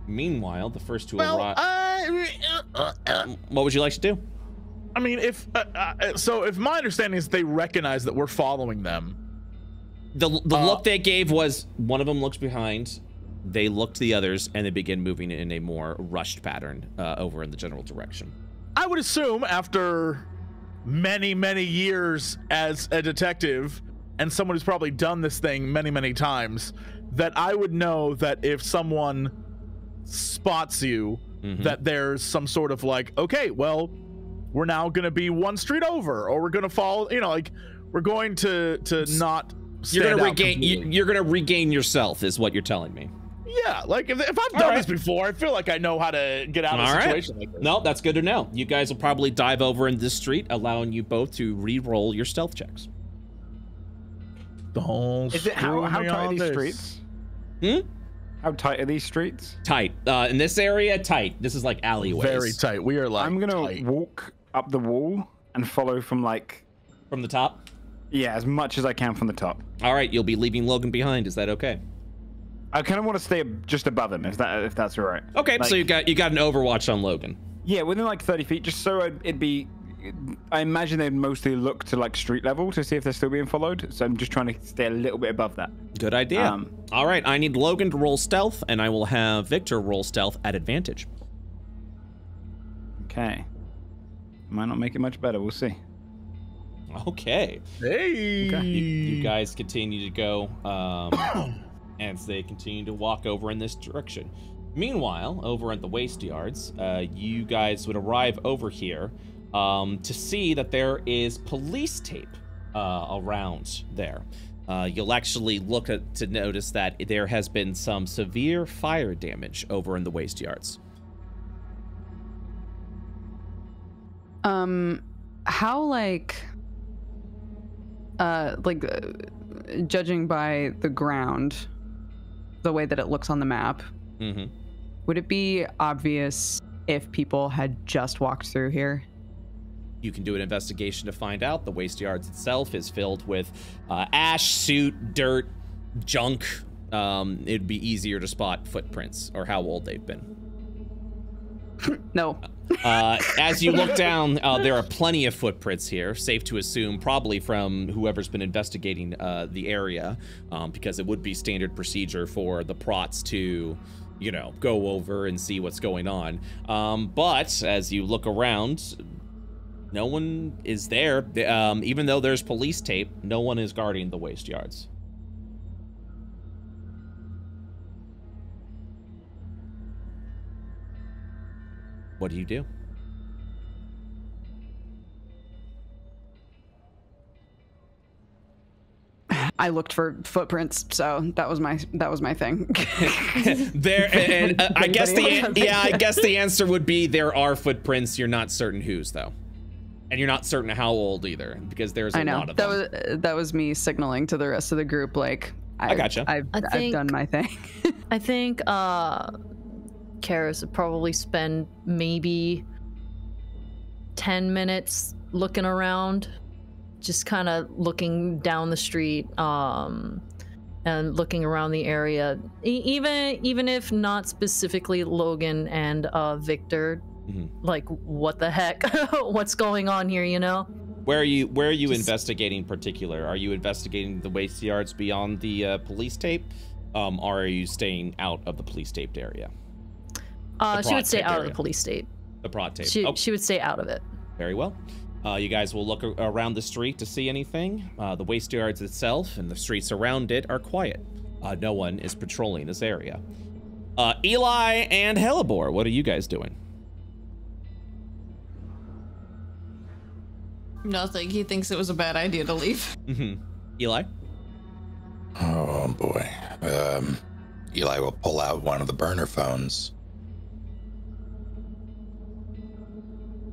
Meanwhile, the first to arrive. What would you like to do? I mean, if my understanding is they recognize that we're following them. The look they gave was one of them looks behind, they look to the others, and they begin moving in a more rushed pattern over in the general direction. I would assume after many, many years as a detective and someone who's probably done this thing many, many times, that I would know that if someone spots you, that there's some sort of like, okay, well, we're now going to be one street over, or we're going to fall, like we're going to not stand out. You're going to regain yourself is what you're telling me. Yeah, like if I've done this before, I feel like I know how to get out of a situation like this. No, that's good to know. You guys will probably dive over in this street, allowing you both to re-roll your stealth checks. How tight are these streets? How tight are these streets? Tight. In this area, tight. This is like alleyways. Very tight. We are like I'm gonna walk up the wall and follow from the top? Yeah, as much as I can from the top. All right, you'll be leaving Logan behind. Is that okay? I kind of want to stay just above him, if that's all right. Okay, so you got an overwatch on Logan. Yeah, within like 30 feet, just so it'd be. I imagine they'd mostly look to like street level to see if they're still being followed. So I'm just trying to stay a little bit above that. Good idea. All right, I need Logan to roll stealth, and I will have Victor roll stealth at advantage. Okay. Might not make it much better. We'll see. Okay. Hey. Okay. You guys continue to go, as they continue to walk over in this direction. Meanwhile, over at the waste yards, you guys would arrive over here to see that there is police tape around there. You'll actually look to notice that there has been some severe fire damage over in the waste yards. How judging by the ground, the way that it looks on the map, would it be obvious if people had just walked through here? You can do an investigation to find out. The waste yards itself is filled with ash, soot, dirt, junk. It'd be easier to spot footprints or how old they've been. No. As you look down, there are plenty of footprints here, safe to assume, probably from whoever's been investigating the area, because it would be standard procedure for the prots to, you know, go over and see what's going on. But as you look around, no one is there. Even though there's police tape, no one is guarding the waste yards. What do you do? I looked for footprints, so that was my thing. I guess the answer would be there are footprints. You're not certain whose though, and you're not certain how old either, because there's a lot of them. That was me signaling to the rest of the group, like I gotcha. I've done my thing. I think Karis would probably spend maybe 10 minutes looking around, just kind of looking down the street and looking around the area, even if not specifically Logan and Victor. Like, what the heck? What's going on here, you know? Where are you investigating in particular? Are you investigating the waste yards beyond the police tape? Or are you staying out of the police taped area? She would stay out of the police tape. The prot tape. She would stay out of it. Very well. You guys will look around the street to see anything. The waste yards itself and the streets around it are quiet. No one is patrolling this area. Eli and Hellebore, what are you guys doing? Nothing. He thinks it was a bad idea to leave. Eli? Oh boy. Eli will pull out one of the burner phones.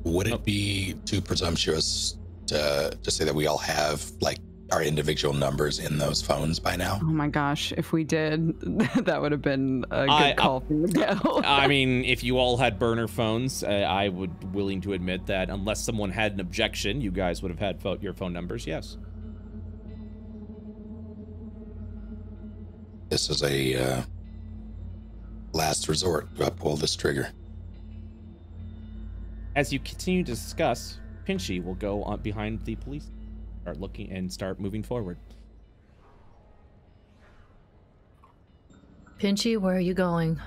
Would it be too presumptuous to say that we all have like our individual numbers in those phones by now? Oh my gosh, if we did, that would have been a good call from the go. I mean, if you all had burner phones, I would willing to admit that unless someone had an objection, you guys would have had your phone numbers, yes. This is a last resort. Do I pull this trigger? As you continue to discuss, Pinchy will go on behind the police, start looking and start moving forward. Pinchy, where are you going?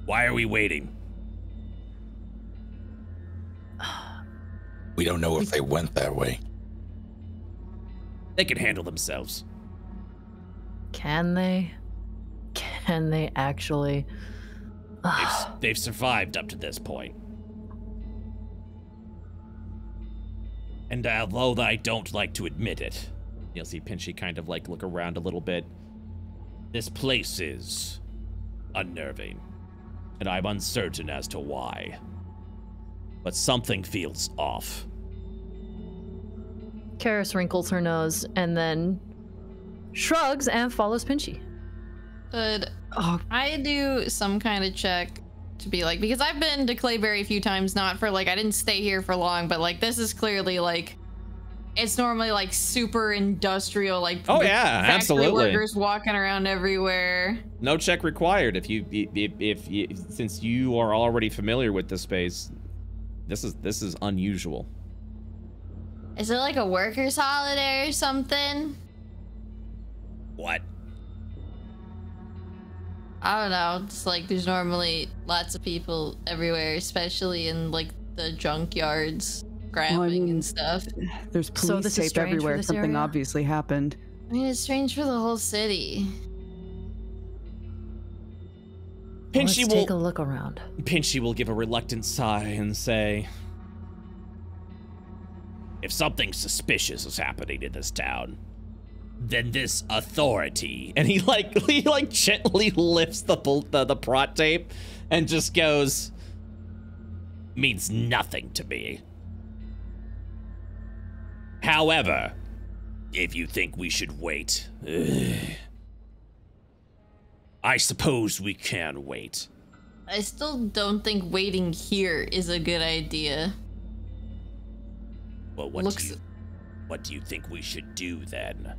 Why are we waiting? We don't know if they went that way. They can handle themselves. Can they? Can they actually? They've survived up to this point. And although I don't like to admit it, you'll see Pinchy kind of like look around a little bit. This place is unnerving, and I'm uncertain as to why. But something feels off. Karis wrinkles her nose and then shrugs and follows Pinchy. Could I do some kind of check to be like, because I've been to Clayberry a few times, not for like, I didn't stay here for long, but like, this is clearly like, it's normally like super industrial, like, oh yeah, absolutely, workers walking around everywhere. No check required if you since you are already familiar with the space. This is unusual. Is it like a workers' holiday or something? What? I don't know. It's like there's normally lots of people everywhere, especially in like the junkyards. grabbing and stuff. There's police this is tape strange for everywhere. this Something area? obviously happened. I mean, it's strange for the whole city. Pinchy Let's take a look around. Pinchy will give a reluctant sigh and say, "If something suspicious is happening in this town, then this authority," and he gently lifts the prot tape and just goes, "means nothing to me. However, if you think we should wait, I suppose we can wait." I still don't think waiting here is a good idea. Well, what do you think we should do then?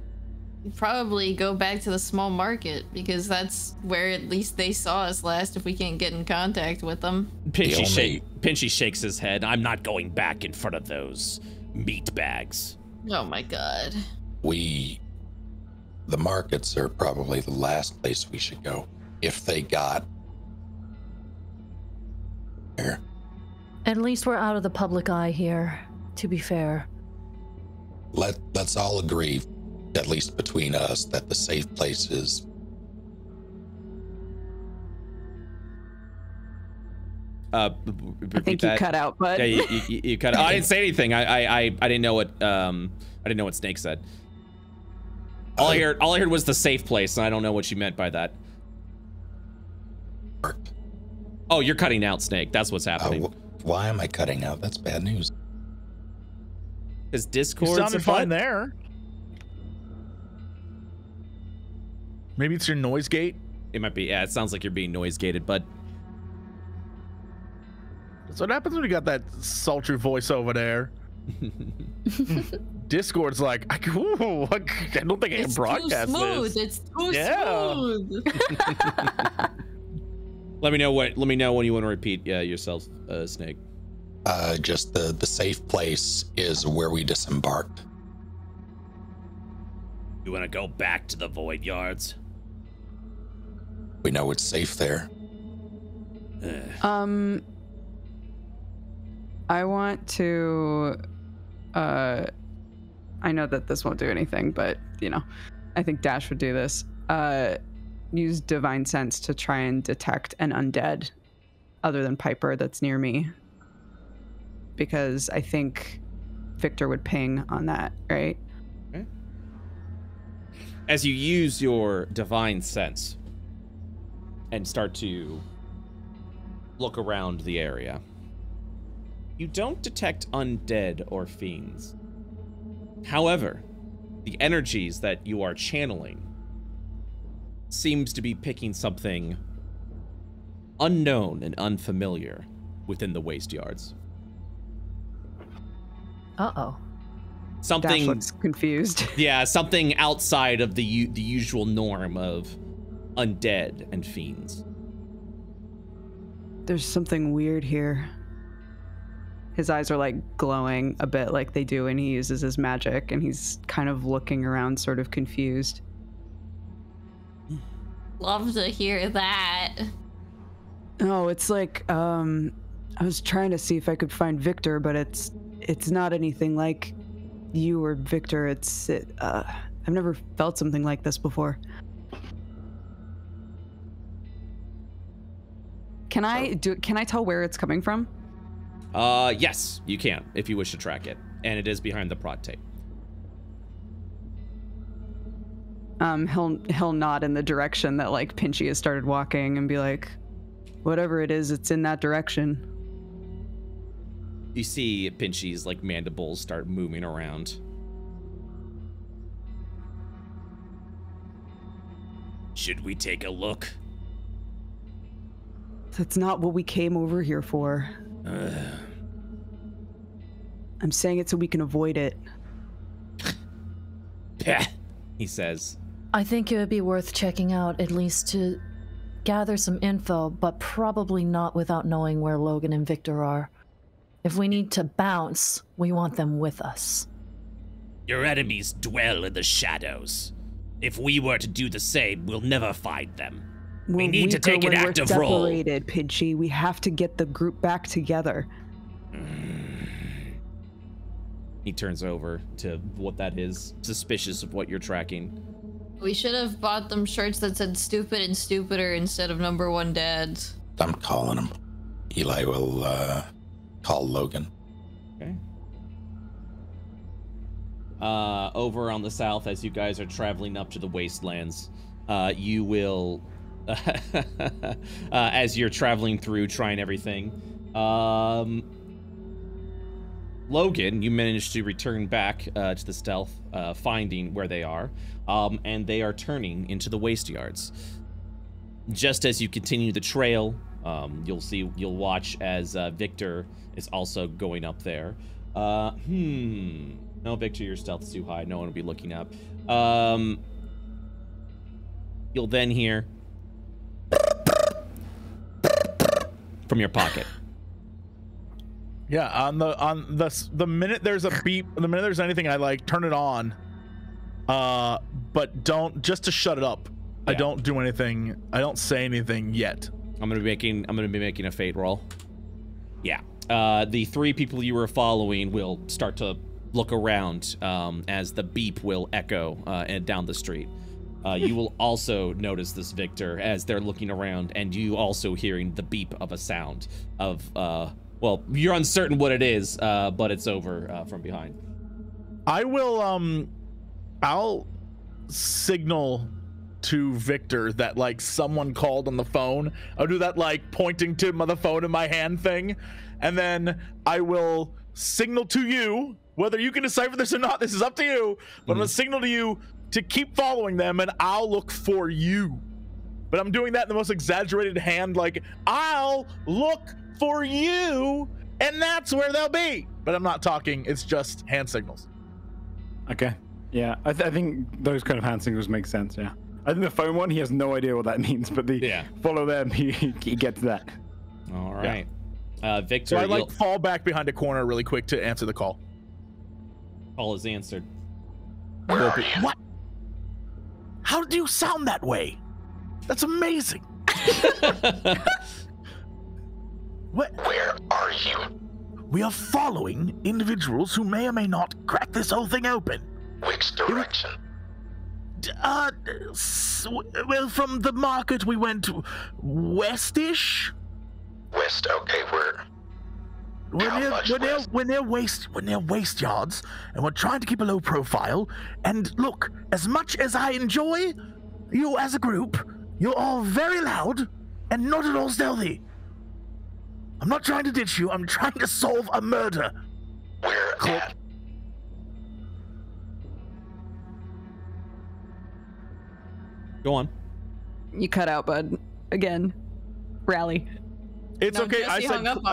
Probably go back to the small market, because that's where at least they saw us last if we can't get in contact with them. Pinchy shakes his head. "I'm not going back in front of those meat bags." Oh my god. The markets are probably the last place we should go. If they got there. At least we're out of the public eye here, to be fair. Let's all agree, at least between us, that the safe place is. I think you cut out, bud. Yeah, you cut out. I didn't say anything. I didn't know what Snake said. All I heard was the safe place, and I don't know what you meant by that. Oh, you're cutting out, Snake. That's what's happening. Why am I cutting out? That's bad news. Because Discord sounded fine there. Maybe it's your noise gate. It might be. Yeah, it sounds like you're being noise gated, bud. That's what happens when you got that sultry voice over there. Discord's like, I don't think I can broadcast this. It's too smooth. Let me know when you want to repeat yourself, Snake. Just the safe place is where we disembarked. You want to go back to the Void Yards? We know it's safe there. I want to, I know that this won't do anything, but, I think Dash would do this. Use Divine Sense to try and detect an undead other than Piper that's near me. Because I think Victor would ping on that, right? Okay. As you use your Divine Sense and start to look around the area, you don't detect undead or fiends. However, the energies that you are channeling seems to be picking something unknown and unfamiliar within the Waste Yards. Uh-oh. Something Dash looks confused. Yeah, something outside of the usual norm of undead and fiends. There's something weird here. His eyes are like glowing a bit like they do when he uses his magic, and he's kind of looking around sort of confused. Love to hear that. Oh, it's like, I was trying to see if I could find Victor, but it's not anything like you or Victor. I've never felt something like this before. Can I tell where it's coming from? Yes, you can, if you wish to track it. And it is behind the prod tape. He'll nod in the direction that like Pinchy has started walking and be like, whatever it is, it's in that direction. You see Pinchy's like mandibles start moving around. Should we take a look? That's not what we came over here for. I'm saying it so we can avoid it. Peh, he says. I think it would be worth checking out, at least to gather some info, but probably not without knowing where Logan and Victor are. If we need to bounce, we want them with us. Your enemies dwell in the shadows. If we were to do the same, we'll never find them. We need to take an active role. We're separated, Pinchy. We have to get the group back together. He turns over to what that is, suspicious of what you're tracking. We should have bought them shirts that said stupid and stupider instead of #1 dads. I'm calling him. Eli will call Logan. Okay. Over on the south, as you guys are traveling up to the wastelands, you will, as you're traveling through, trying everything, Logan, you managed to return back to the stealth, finding where they are, and they are turning into the waste yards. Just as you continue the trail, you'll watch as Victor is also going up there. No, Victor, your stealth is too high. No one will be looking up. You'll then hear from your pocket. Yeah, on the minute there's a beep, the minute there's anything, I like turn it on. But don't, just to shut it up. Yeah. I don't do anything. I don't say anything yet. I'm gonna be making a fate roll. Yeah. The 3 people you were following will start to look around as the beep will echo and down the street. You will also notice this, Victor, as they're looking around, and you also hearing the beep of a sound of well, you're uncertain what it is, but it's over from behind. I will I'll signal to Victor that like someone called on the phone. I'll do that like pointing to the phone in my hand thing, and then I will signal to you. Whether you can decipher this or not, this is up to you. But I'm gonna signal to you to keep following them, and I'll look for you. But I'm doing that in the most exaggerated hand, like I'll look for you, and that's where they'll be. But I'm not talking. It's just hand signals. Okay. Yeah, I think those kind of hand signals make sense. Yeah. I think the phone one, he has no idea what that means, but the follow them, he gets that. All right. Yeah. Victor, so I like fall back behind a corner really quick to answer the call. Call is answered. Where are you? What? How do you sound that way? That's amazing. Where are you? We are following individuals who may or may not crack this whole thing open. Which direction? Well, from the market we went westish. West, okay, We're near waste yards, and we're trying to keep a low profile. And look, as much as I enjoy you as a group, you're all very loud and not at all stealthy. I'm not trying to ditch you. I'm trying to solve a murder. Where at? Go on. You cut out, bud. Again. Rally. It's no, okay. I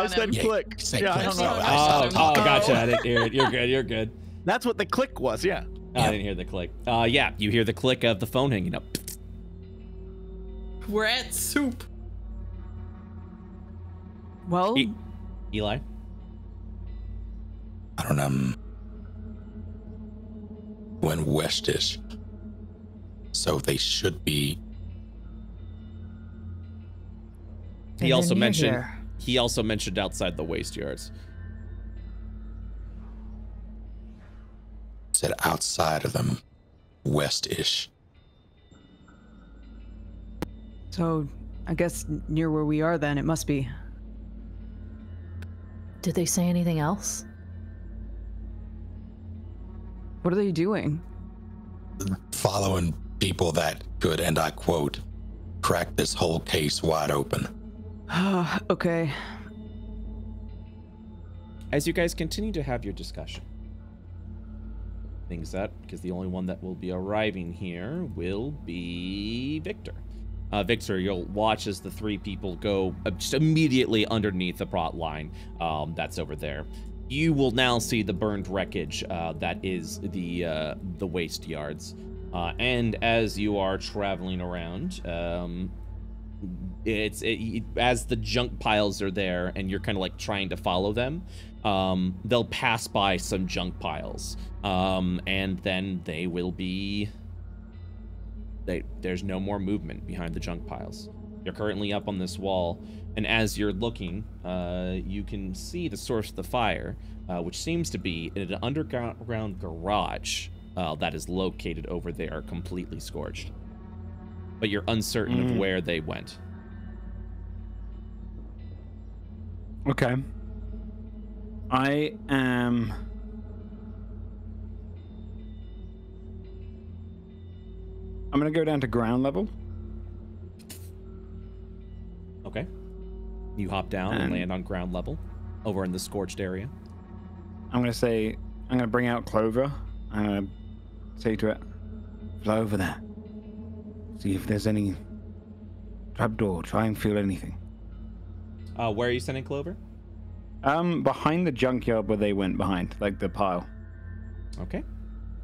said click. Yeah, I hung up. Oh, gotcha. I didn't hear it. You're good. You're good. That's what the click was. Yeah. I didn't hear the click. Yeah, you hear the click of the phone hanging up. We're at soup. Well, Eli? I don't know. When westish. So they should be. He also mentioned outside the waste yards. Said outside of them, west-ish. so I guess near where we are then, it must be. Did they say anything else? What are they doing? Following people that could, and I quote, crack this whole case wide open. Okay. As you guys continue to have your discussion, things that, because the only one that will be arriving here will be Victor. Victor, you'll watch as the 3 people go just immediately underneath the prot line that's over there. You will now see the burned wreckage that is the waste yards. And as you are traveling around, as the junk piles are there and you're kind of like trying to follow them, they'll pass by some junk piles, and then they will be there's no more movement behind the junk piles. You're currently up on this wall, And as you're looking, you can see the source of the fire, which seems to be in an underground garage that is located over there, completely scorched. But you're uncertain of where they went. Okay. I'm gonna go down to ground level. Okay. You hop down and land on ground level, over in the scorched area. I'm gonna bring out Clover. I'm gonna say to it, fly over there. See if there's any trapdoor. Try and feel anything. Where are you sending Clover? Behind the junkyard where they went behind, like the pile. Okay.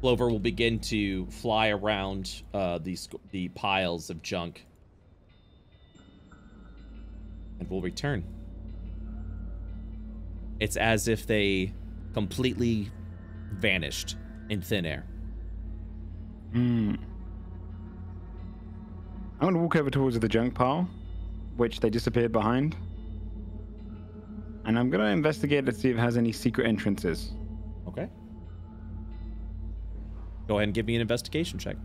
Clover will begin to fly around the piles of junk. And will return. It's as if they completely vanished in thin air. I'm going to walk over towards the junk pile, which they disappeared behind. And I'm going to investigate to see if it has any secret entrances. Okay. Go ahead and give me an investigation check.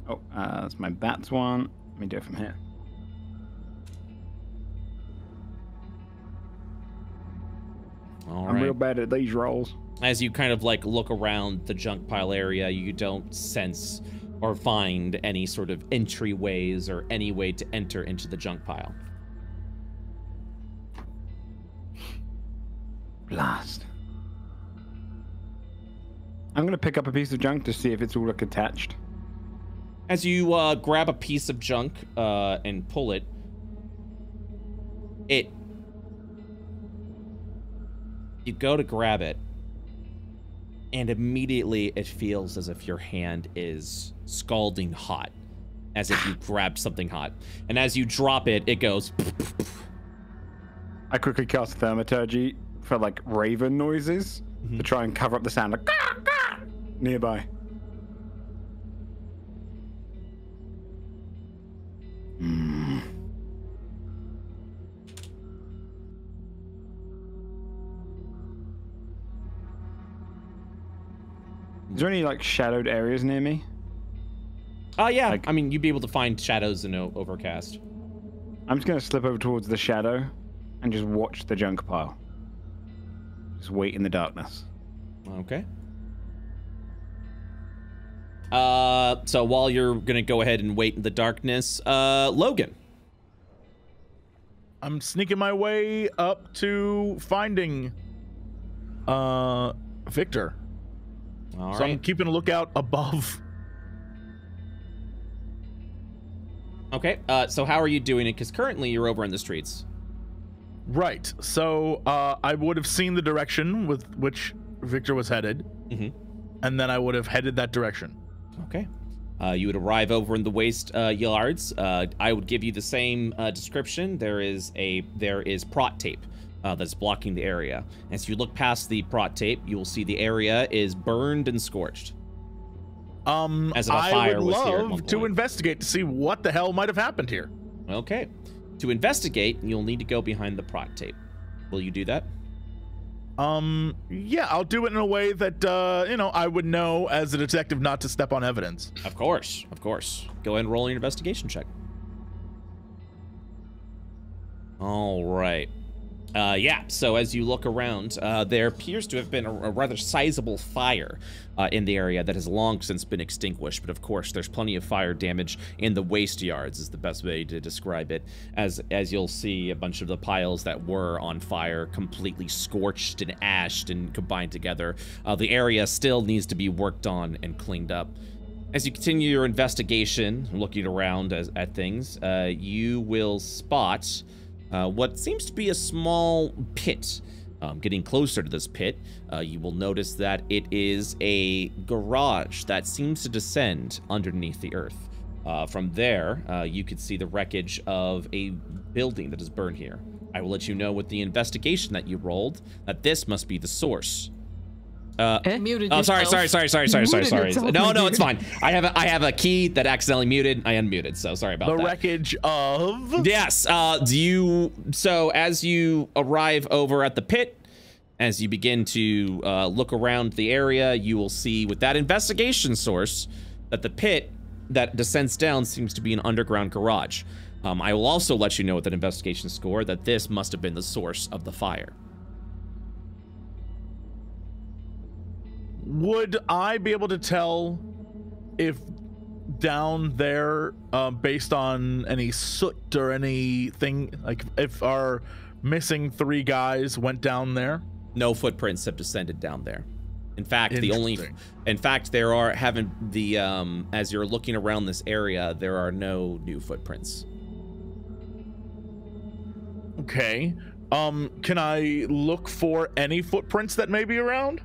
Oh, that's my bats one. Let me do it from here. All I'm right. real bad at these rolls. As you kind of like look around the junk pile area, you don't sense or find any sort of entryways or any way to enter into the junk pile. Blast. I'm going to pick up a piece of junk to see if it's all like attached. As you grab a piece of junk and pull it, you go to grab it, and immediately it feels as if your hand is scalding hot, as if you grabbed something hot. And as you drop it, it goes... I quickly cast Thaumaturgy for like raven noises to try and cover up the sound, like nearby. Is there any like shadowed areas near me? Yeah. Like, I mean, you'd be able to find shadows in Overcast. I'm just gonna slip over towards the shadow and just watch the junk pile. Just wait in the darkness. Okay. So while you're gonna go ahead and wait in the darkness, Logan. I'm sneaking my way up to finding Victor. All So right. I'm keeping a lookout above. Okay. So how are you doing it? Because currently you're over in the streets. Right. So I would have seen the direction with which Victor was headed, and then I would have headed that direction. Okay. You would arrive over in the waste yards. I would give you the same description. There is prot tape that's blocking the area. As you look past the prot tape, you will see the area is burned and scorched. As if a fire I would was here at one love to point. investigate to see what the hell might have happened here. Okay. To investigate, you'll need to go behind the prot tape. Will you do that? Yeah, I'll do it in a way that, I would know as a detective not to step on evidence. Of course, of course. Go ahead and roll your investigation check. All right. Yeah, so as you look around, there appears to have been a rather sizable fire in the area that has long since been extinguished. But of course, there's plenty of fire damage in the waste yards is the best way to describe it. As you'll see, a bunch of the piles that were on fire completely scorched and ashed and combined together. The area still needs to be worked on and cleaned up. As you continue your investigation, looking around at things, you will spot what seems to be a small pit. Getting closer to this pit, you will notice that it is a garage that seems to descend underneath the earth. From there, you can see the wreckage of a building that is burned here. I will let you know with the investigation that you rolled that this must be the source. Muted Oh, sorry. yourself. yourself, No, my it's fine. I have a key that accidentally muted. I unmuted, so sorry about The that. wreckage of. Yes. So as you arrive over at the pit, as you begin to look around the area, you will see with that investigation source that the pit that descends down seems to be an underground garage. I will also let you know with an investigation score that this must have been the source of the fire. Would I be able to tell if down there, based on any soot or anything, like if our missing 3 guys went down there? No footprints have descended down there. In fact, there are as you're looking around this area, there are no new footprints. Okay. Can I look for any footprints that may be around?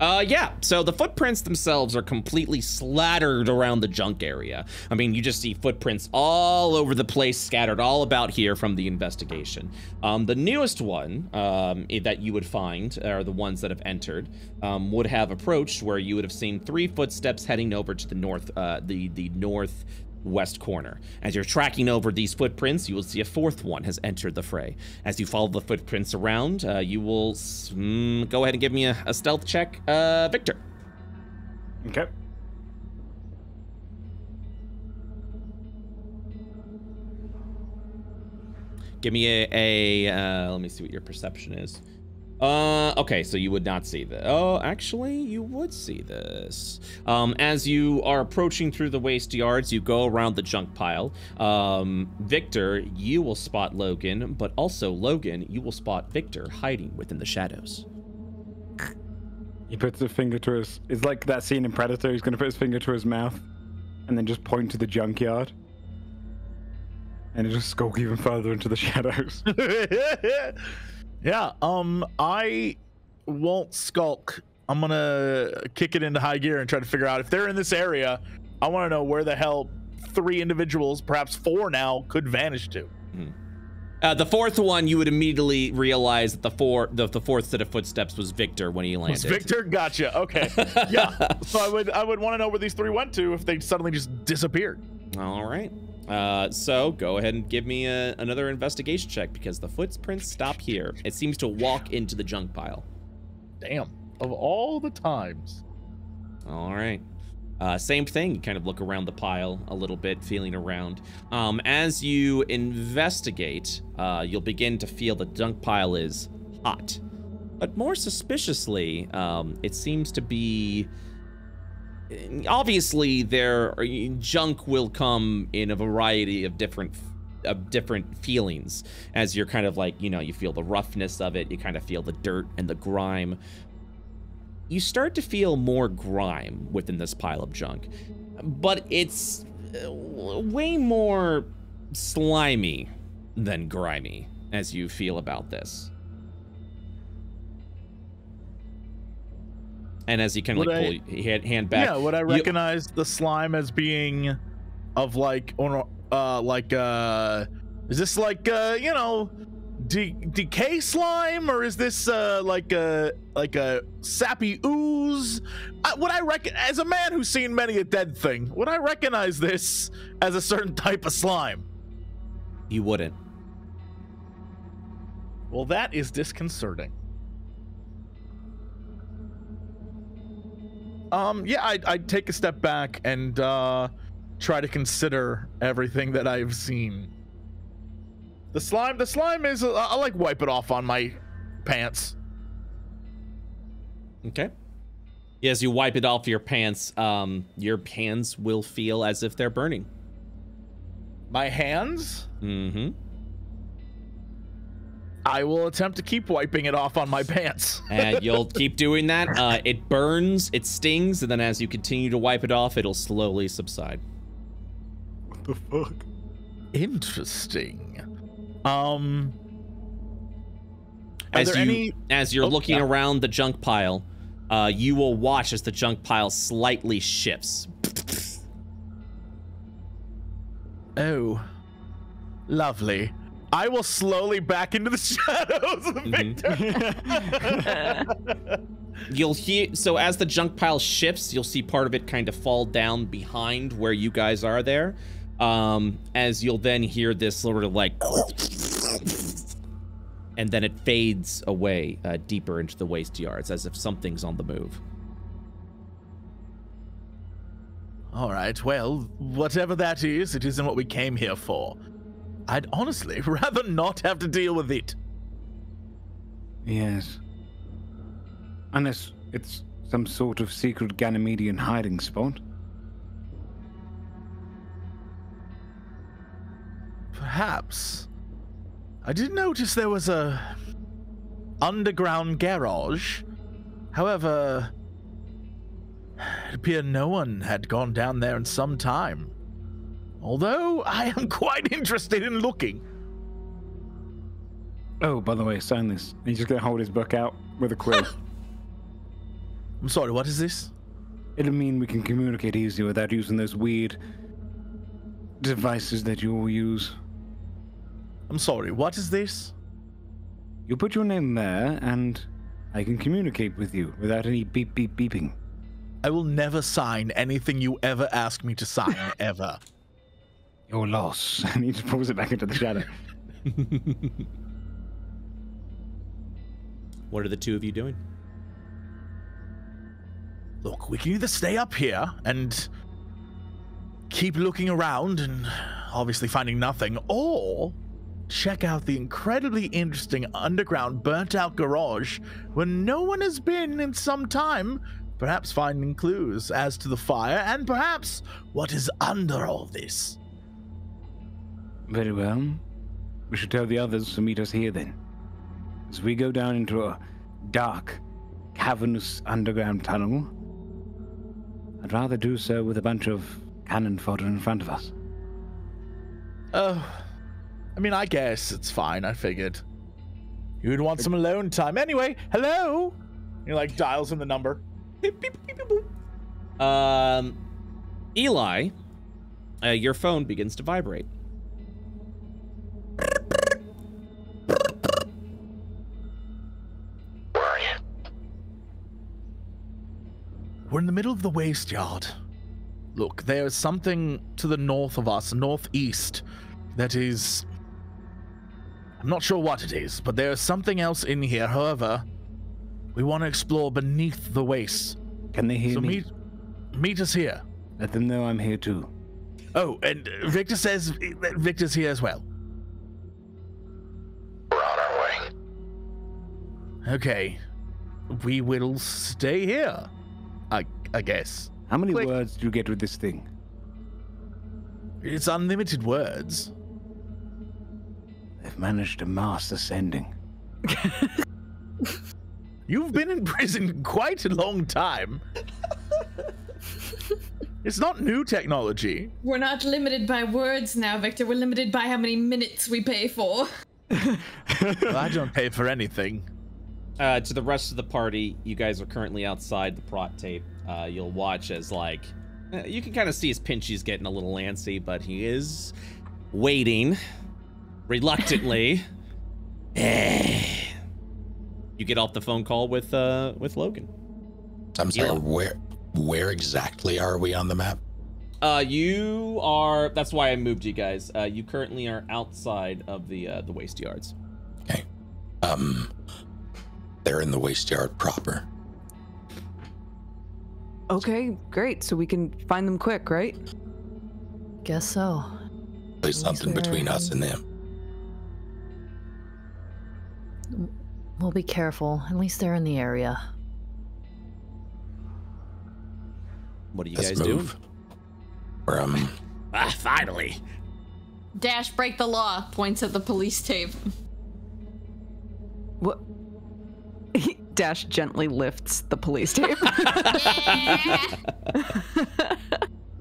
Yeah, so the footprints themselves are completely slattered around the junk area. I mean, you just see footprints all over the place, scattered all about here from the investigation. The newest one that you would find, are the ones that have entered, would have approached where you would have seen 3 footsteps heading over to the north, the northwest corner. As you're tracking over these footprints, you will see a 4th one has entered the fray. As you follow the footprints around, you will go ahead and give me a stealth check, Victor. Okay. Give me a let me see what your perception is. Okay, so you would not see this. Oh, actually, you would see this. As you are approaching through the waste yards, you go around the junk pile. Victor, you will spot Logan, but also Logan, you will spot Victor hiding within the shadows. He puts a finger to his... It's like that scene in Predator. He's going to put his finger to his mouth and then just point to the junkyard. And just skulk even further into the shadows. Yeah, I won't skulk. I'm gonna kick it into high gear and try to figure out if they're in this area. I want to know where the hell 3 individuals, perhaps 4 now, could vanish to. The 4th one, you would immediately realize that the 4th set of footsteps was Victor when he landed. Was Victor? Gotcha. Okay. Yeah. So I would want to know where these 3 went to if they suddenly just disappeared. All right. So go ahead and give me another investigation check because the footprints stop here. It seems to walk into the junk pile. Damn. Of all the times. All right. Same thing. You kind of look around the pile a little bit, feeling around. As you investigate, you'll begin to feel the junk pile is hot. But more suspiciously, it seems to be... Obviously, junk will come in a variety of different feelings. As you're kind of like, you feel the roughness of it. You kind of feel the dirt and the grime. You start to feel more grime within this pile of junk, but it's way more slimy than grimy as you feel about this. And as you kind of pull your hand back, yeah, would I recognize the slime as being of like, is this like decay slime, or is this like a sappy ooze? Would I as a man who's seen many a dead thing, would I recognize this as a certain type of slime? You wouldn't. Well, that is disconcerting. Yeah, I'd take a step back and try to consider everything that I've seen. The slime is, I'll like wipe it off on my pants. Okay. As you wipe it off your hands will feel as if they're burning. My hands? Mm-hmm. I will attempt to keep wiping it off on my pants. And you'll keep doing that. It burns, it stings, and then as you continue to wipe it off, it'll slowly subside. What the fuck? Interesting. As you're looking around the junk pile, you will watch as the junk pile slightly shifts. Oh, lovely. I will slowly back into the shadows of Victor. You'll hear, so as the junk pile shifts, you'll see part of it kind of fall down behind where you guys are there. As you'll then hear this sort of like, and then it fades away deeper into the waste yards as if something's on the move. All right, well, whatever that is, it isn't what we came here for. I'd honestly rather not have to deal with it. Yes. Unless it's some sort of secret Ganymedian hiding spot. Perhaps. I did notice there was a underground garage. However, it appeared no one had gone down there in some time. Although I am quite interested in looking. Oh, by the way, sign this. He's just gonna hold his book out with a quill. I'm sorry, what is this? It'll mean we can communicate easier without using those weird devices that you all use. I'm sorry, what is this? You put your name there, and I can communicate with you without any beep beep beeping. I will never sign anything you ever ask me to sign, ever. Your loss. And he just pulls it back into the shadow. What are the two of you doing? Look, we can either stay up here and keep looking around and obviously finding nothing, or check out the incredibly interesting underground burnt-out garage where no one has been in some time, perhaps finding clues as to the fire and perhaps what is under all this. Very well. We should tell the others to meet us here then. As we go down into a dark, cavernous underground tunnel, I'd rather do so with a bunch of cannon fodder in front of us. Oh, I mean, I guess it's fine. I figured you'd want some alone time. Anyway, hello? He like dials in the number. Beep, beep, beep, beep, boop. Eli, your phone begins to vibrate. We're in the middle of the waste yard. Look, there's something to the north of us, northeast, that is... I'm not sure what it is, but there's something else in here. However, we want to explore beneath the waste. Can they hear me? Meet us here. Let them know I'm here too. Oh, and Victor says that Victor's here as well. We're on our way. Okay. We will stay here. I guess. How many words do you get with this thing? It's unlimited words. They've managed to master sending. You've been in prison quite a long time. It's not new technology. We're not limited by words now, Victor. We're limited by how many minutes we pay for. Well, I don't pay for anything. To the rest of the party, you guys are currently outside the prot tape. You'll watch as, like, you can kind of see his Pinchy's getting a little antsy, but he is waiting reluctantly. You get off the phone call with Logan. I'm sorry, where exactly are we on the map? You are, that's why I moved you guys. You currently are outside of the waste yards. Okay. They're in the waste yard proper. Okay, great. So we can find them quick, right? Guess so. There's something between us and them. We'll be careful. At least they're in the area. What are you Let's guys move. doing? We're finally. Dash, break the law. Points at the police tape. What? Dash gently lifts the police tape. Okay,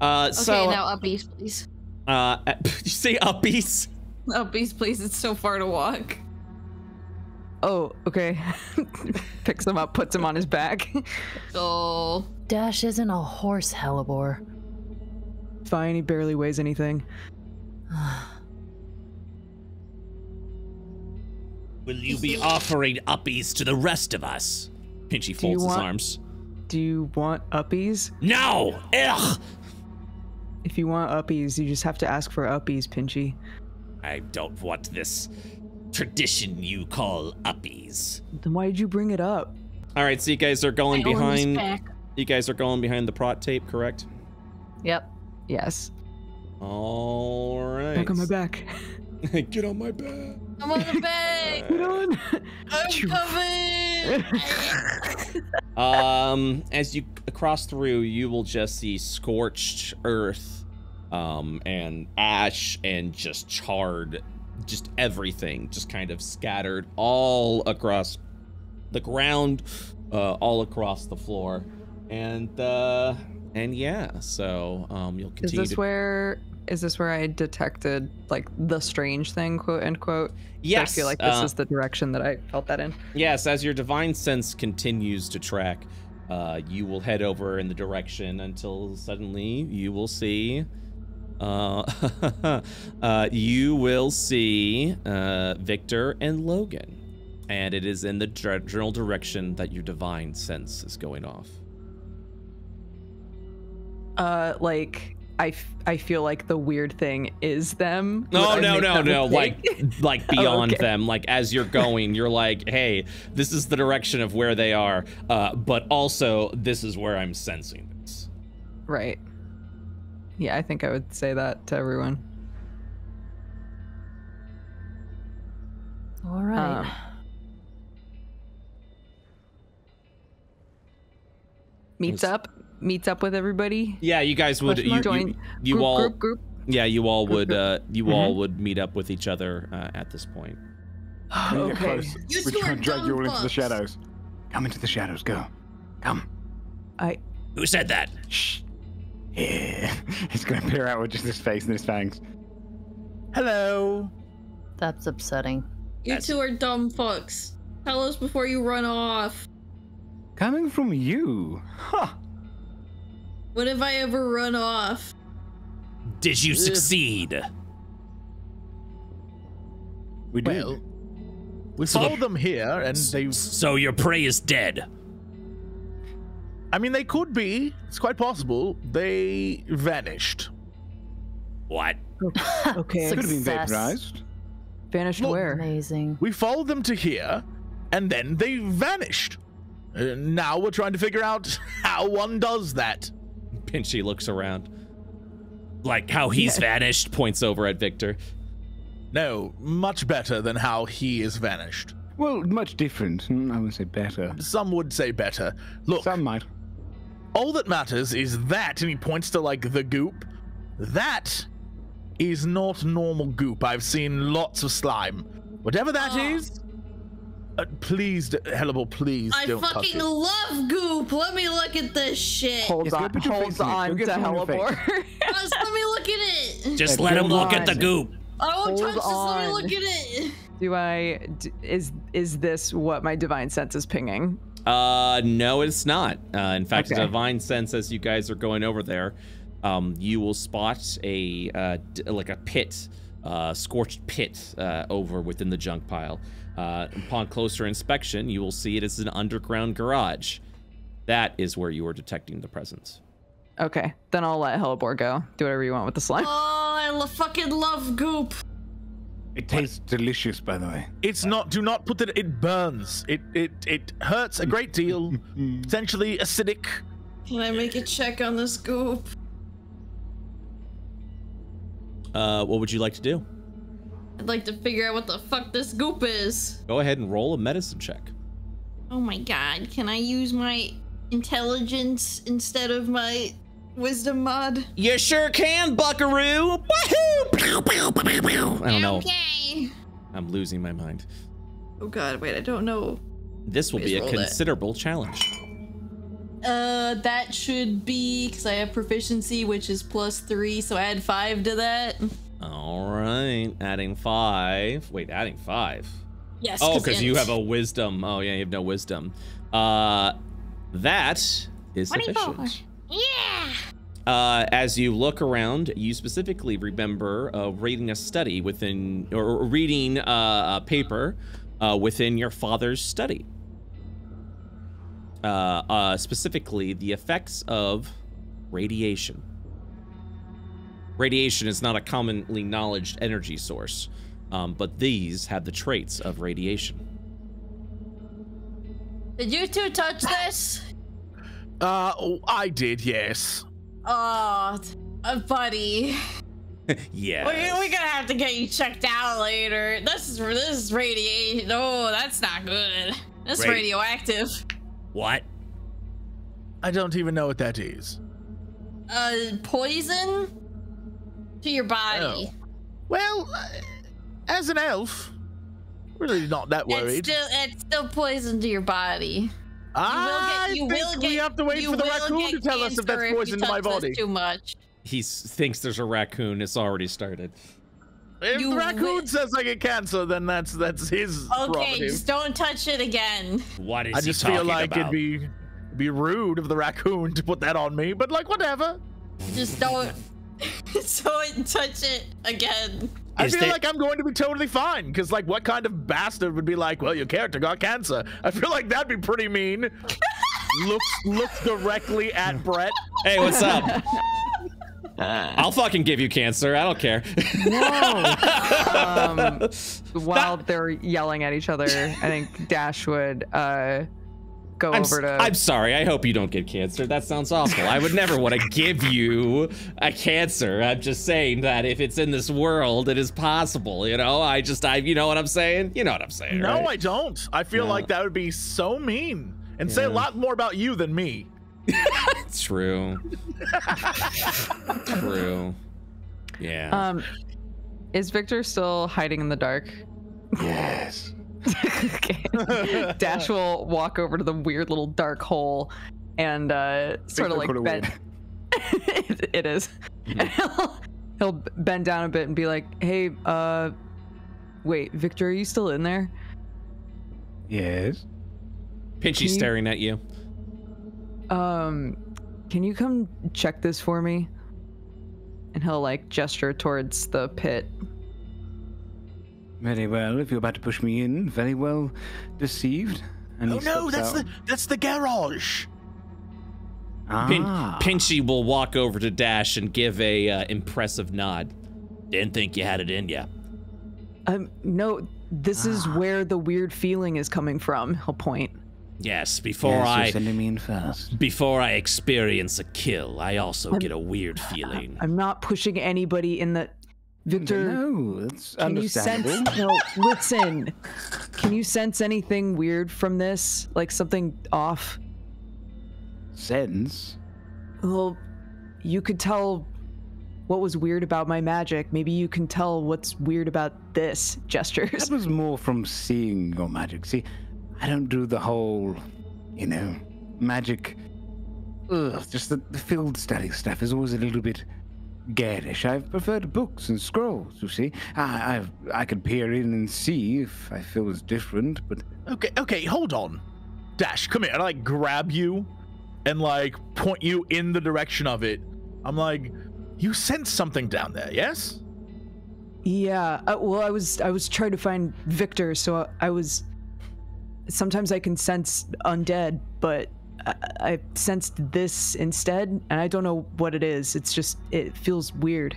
now uppies, please. You say uppies? Uppies, please. It's so far to walk. Oh, okay. Picks him up, puts him on his back. So Dash isn't a horse, Hellebore. Fine, he barely weighs anything. Will you be offering uppies to the rest of us? Pinchy folds his arms. Do you want uppies? No! Ugh! If you want uppies, you just have to ask for uppies, Pinchy. I don't want this tradition you call uppies. Then why did you bring it up? All right, so you guys are going behind. Back. You guys are going behind the prot tape, correct? Yep. Yes. All right. Back on my back. Get on my back. I'm on the bag. Get on. I'm coming. As you cross through, you will just see scorched earth, and ash and just charred, just everything, just kind of scattered all across the ground, all across the floor, and yeah. So you'll continue. Is this where I detected like the strange thing, quote unquote? Yes. I feel like this is the direction that I felt that in. Yes, as your divine sense continues to track, you will head over in the direction until suddenly you will see Victor and Logan, and it is in the general direction that your divine sense is going off. Like I feel like the weird thing is them. No, Would I make that no, mistake? like beyond okay. them. Like as you're going, you're like, hey, this is the direction of where they are, but also this is where I'm sensing this. Right. Yeah, I think I would say that to everyone. All right. Meets up with everybody. Yeah, you guys would Join you group, all group. Yeah, you all Group, would all would meet up with each other at this point. Come Okay. close. You We're two trying are to drag you all dumb into the fucks. shadows. Come into the shadows. Go. Come. Who said that? Shh. Yeah. He's going to peer out with just his face and his fangs. Hello. That's upsetting. You two are dumb fucks. Tell us before you run off. Coming from you. Huh. When have I ever run off? Did you succeed? We did. Well, we followed them here, and they. So your prey is dead. I mean, they could be. It's quite possible. They vanished. What? Okay. Could have been Success. vaporized. Vanished Look, where? Amazing. We followed them to here, and then they vanished. Now we're trying to figure out how one does that. Pinchy looks around. Like how he's vanished, points over at Victor. No, much better than how he is vanished. Well, much different. I wouldn't say better. Some would say better. Look, Some might. all that matters is that, and he points to like the goop. That is not normal goop. I've seen lots of slime. Whatever that is, please, Hellable, please I don't touch fucking it. love goop. Let me look at this shit. Holds Yes, go on, put your face holds in it. Go on to get some in your face. Hellebore. Just let me look at it. Just Hey, let him hold look at the on. goop. I won't Hold touch this. Let me on. look at it. Is this what my divine sense is pinging? No, it's not. In fact, Okay. divine sense, as you guys are going over there, you will spot a like a pit, scorched pit over within the junk pile. Upon closer inspection, you will see it is an underground garage. That is where you are detecting the presence. Okay, then I'll let Hellebore go. Do whatever you want with the slime. Oh, I fucking love goop. It tastes delicious, by the way. It's not. Do not put it. It burns. It hurts a great deal. Potentially acidic. Can I make a check on this goop? What would you like to do? I'd like to figure out what the fuck this goop is. Go ahead and roll a medicine check. Oh my god, can I use my intelligence instead of my wisdom mod? You sure can, buckaroo! Woohoo! I don't know. Okay. I'm losing my mind. Oh god, wait, I don't know. This will Please be a roll that. considerable challenge. That should be, because I have proficiency, which is +3, so add 5 to that. All right, adding 5. Wait, adding 5. Yes, Oh, because you int. have a wisdom. Oh, yeah, you have no wisdom. That is 24. sufficient. Yeah. As you look around, you specifically remember reading a study within, or reading a paper within your father's study. specifically the effects of radiation. Radiation is not a commonly acknowledged energy source, but these have the traits of radiation. Did you two touch this? I did, yes. Oh, buddy. Yeah. We're gonna have to get you checked out later. This is radiation. Oh, that's not good. That's radioactive. What? I don't even know what that is. Poison to your body. Oh. Well, as an elf, really not that worried. It's still poison to your body. I think we have to wait for the raccoon to tell us if that's poison to my body. Too much. He thinks there's a raccoon. It's already started. If the raccoon says I get cancer, then that's his prerogative. Just don't touch it again. What is I just he feel like about? it'd be rude of the raccoon to put that on me, but like whatever. Just don't touch it again. I feel like I'm going to be totally fine, because like what kind of bastard would be like, well, your character got cancer? I feel like that'd be pretty mean. looks directly at Brett. Hey, what's up? I'll fucking give you cancer. I don't care. Whoa. While they're yelling at each other, I think Dash would go over to... I'm sorry. I hope you don't get cancer. That sounds awful. I would never want to give you a cancer. I'm just saying that if it's in this world, it is possible. You know, you know what I'm saying? You know what I'm saying, No, right? I don't. I feel like that would be so mean and say a lot more about you than me. True. True. Yeah. Is Victor still hiding in the dark? Yes. Okay. Dash will walk over to the weird little dark hole and sort of like bend. It is. Mm-hmm. He'll bend down a bit and be like, "Hey, wait, Victor, are you still in there?" Yes. Pinchy's staring at you. Can you come check this for me? And he'll like gesture towards the pit. Very well. If you're about to push me in, very well deceived. And Oh no, that's the garage. Pinchy will walk over to Dash and give a impressive nod. Didn't think you had it in ya. No, this is where the weird feeling is coming from. He'll point. Yes, You're sending me in first. before I experience a kill, I also get a weird feeling. I'm not pushing anybody in the... Victor, No, that's can you understandable. sense... No, listen. Can you sense anything weird from this? Like something off? Sense? Well, you could tell what was weird about my magic. Maybe you can tell what's weird about this. Gestures. That was more from seeing your magic. See, I don't do the whole, magic. Just the field study stuff is always a little bit garish. I've preferred books and scrolls, you see. I could peer in and see if I feel it's different, but... Okay, hold on. Dash, come here. I like grab you and like point you in the direction of it. I'm like, you sense something down there, yes? Yeah. Well, I was trying to find Victor, so I was... Sometimes I can sense undead, but I sensed this instead, and I don't know what it is. It's just, it feels weird.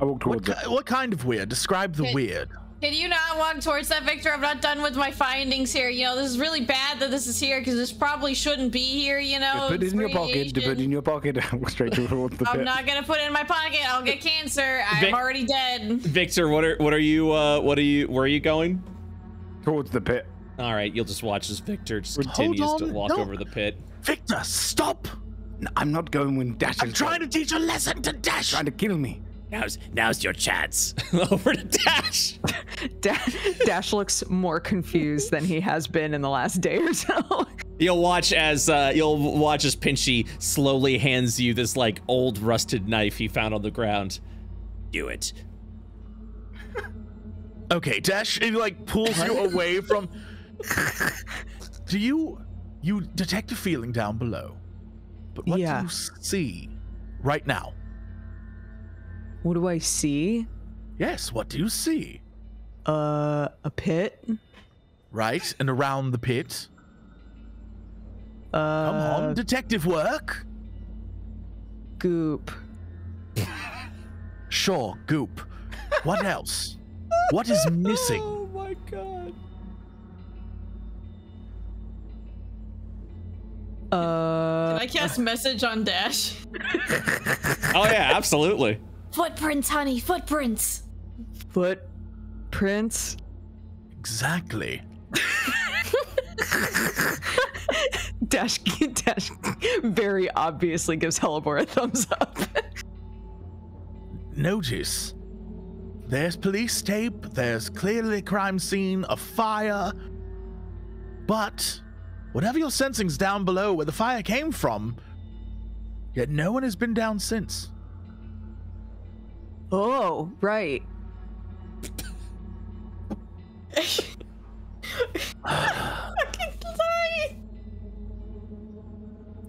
I walk towards it. What kind of weird? Describe the weird. Can you not walk towards that, Victor? I'm not done with my findings here. This is really bad that this is here, because this probably shouldn't be here, Put it in your pocket. Put it in your pocket. Walk straight towards the pit. I'm not gonna put it in my pocket. I'll get cancer. I'm already dead. Victor, where are you going? Towards the pit. All right, you'll just watch as Victor just continues to walk over the pit. Victor, stop! No, I'm not going when Dash is... I'm trying to teach a lesson to Dash! Trying to kill me. Now's your chance. Over to Dash. Dash looks more confused than he has been in the last day or so. You'll watch as Pinchy slowly hands you this like old rusted knife he found on the ground. Do it. Okay, Dash, it like pulls you away from... Do you detect a feeling down below? But what do you see right now? What do I see? Yes, what do you see? A pit. Right, and around the pit? Come on, detective work. Goop. Sure, goop. What else? What is missing? Oh my god. Can I cast message on Dash? Oh yeah, absolutely. Footprints, honey, footprints. Footprints. Exactly. Dash very obviously gives Hellebore a thumbs up. Notice, there's police tape, there's clearly a crime scene, a fire, but whatever you're sensing's down below where the fire came from, yet no one has been down since. Oh, right.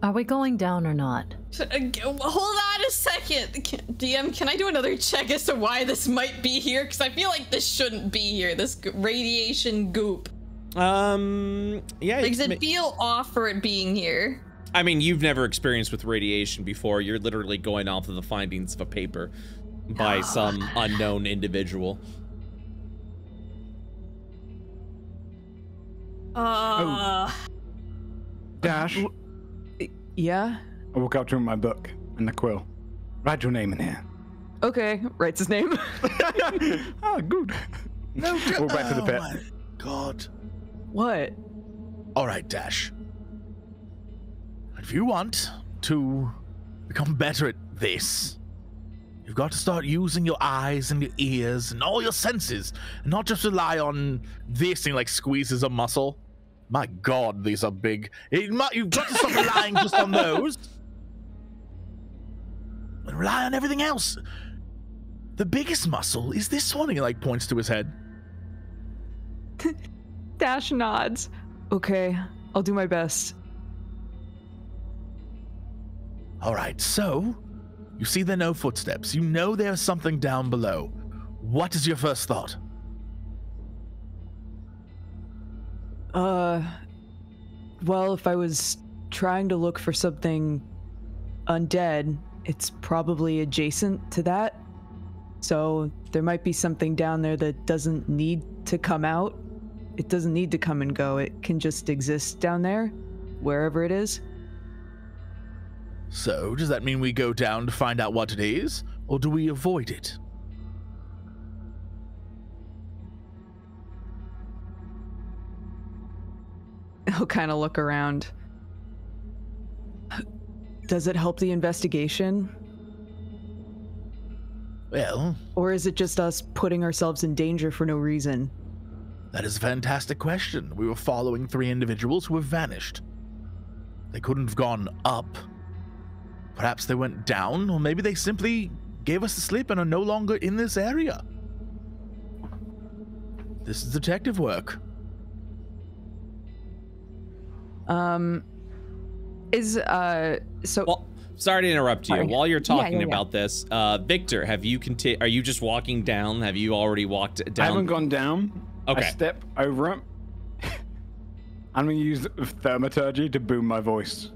Are we going down or not? Hold on a second. DM, can I do another check as to why this might be here? Because I feel like this shouldn't be here, this radiation goop. Yeah. Like, does it feel off for it being here? I mean, you've never experienced with radiation before. You're literally going off of the findings of a paper by some unknown individual. Dash. Yeah? I walk up to him with my book and the quill. Write your name in here. Okay, writes his name. Oh, good. No, Walk back to the pit. my God. What? All right, Dash. If you want to become better at this, you've got to start using your eyes and your ears and all your senses, and not just rely on this thing like squeezes a muscle. My God, these are big. You've got to stop relying just on those and rely on everything else. The biggest muscle is this one. He like points to his head. Dash nods. Okay, I'll do my best. All right, so you see there are no footsteps. You know there's something down below. What is your first thought? Well, if I was trying to look for something undead, it's probably adjacent to that. So there might be something down there that doesn't need to come out. It doesn't need to come and go. It can just exist down there, wherever it is. So, does that mean we go down to find out what it is, or do we avoid it? He'll kind of look around. Does it help the investigation? Well, Or is it just us putting ourselves in danger for no reason? that is a fantastic question. We were following 3 individuals who have vanished. They couldn't have gone up. Perhaps they went down, or maybe they simply gave us the slip and are no longer in this area. This is detective work. So Well, sorry to interrupt you. Sorry. While you're talking Yeah. about this, Victor, have you are you just walking down? Have you already walked down? I haven't gone down. Okay. I step over it. I'm going to use thaumaturgy to boom my voice.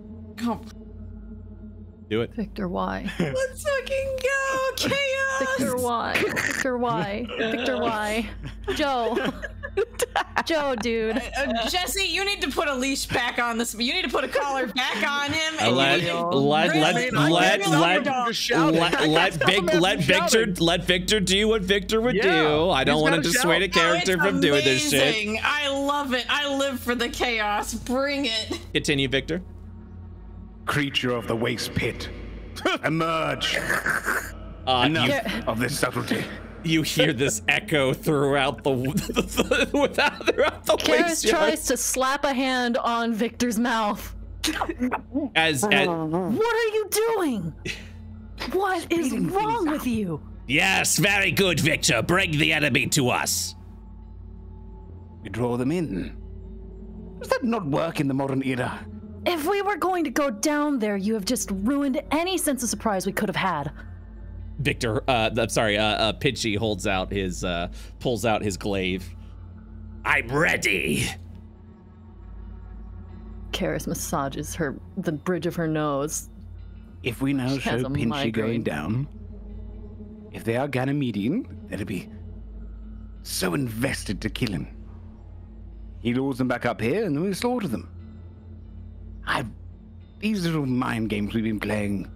Do it. Victor, why? Let's fucking go! Chaos! Victor, why? Victor, why? Victor, why? Joe. Joe, dude. Jesse, you need to put a leash back on this. You need to put a collar back on him. And Let Victor do what Victor would do. I don't want to dissuade a character from doing this shit. I love it. I live for the chaos. Bring it. Continue, Victor. Creature of the waste pit, emerge. Enough of this subtlety. You hear this echo throughout the Karis tries to slap a hand on Victor's mouth. as What are you doing? What is wrong with you? Yes, very good, Victor. Bring the enemy to us. We draw them in. Does that not work in the modern era? If we were going to go down there, you have just ruined any sense of surprise we could have had. Victor, I'm sorry, Pidgey pulls out his glaive. I'm ready. Karis massages the bridge of her nose. If we now She has show a Pinchy migraine. going down, if they are Ganymedian, they'll be so invested to kill him. He lures them back up here, and then we slaughter them. These little mind games we've been playing.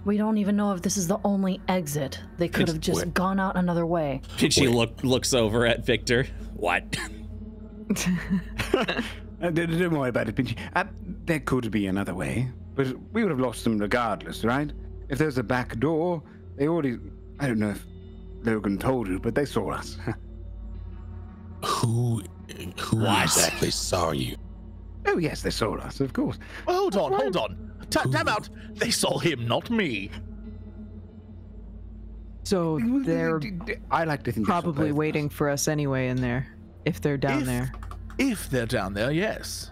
We don't even know if this is the only exit. They could have just gone out another way. Pinchy looks over at Victor. What? Don't worry about it, Pinchy. There could be another way, but we would have lost them regardless, right? If there's a back door, they already... I don't know if Logan told you, but they saw us. Who exactly saw you? Oh, yes, they saw us, of course. Oh, hold on. Time out. They saw him, not me. So they're I like to think probably waiting for us anyway in there, if they're down there. If they're down there, yes.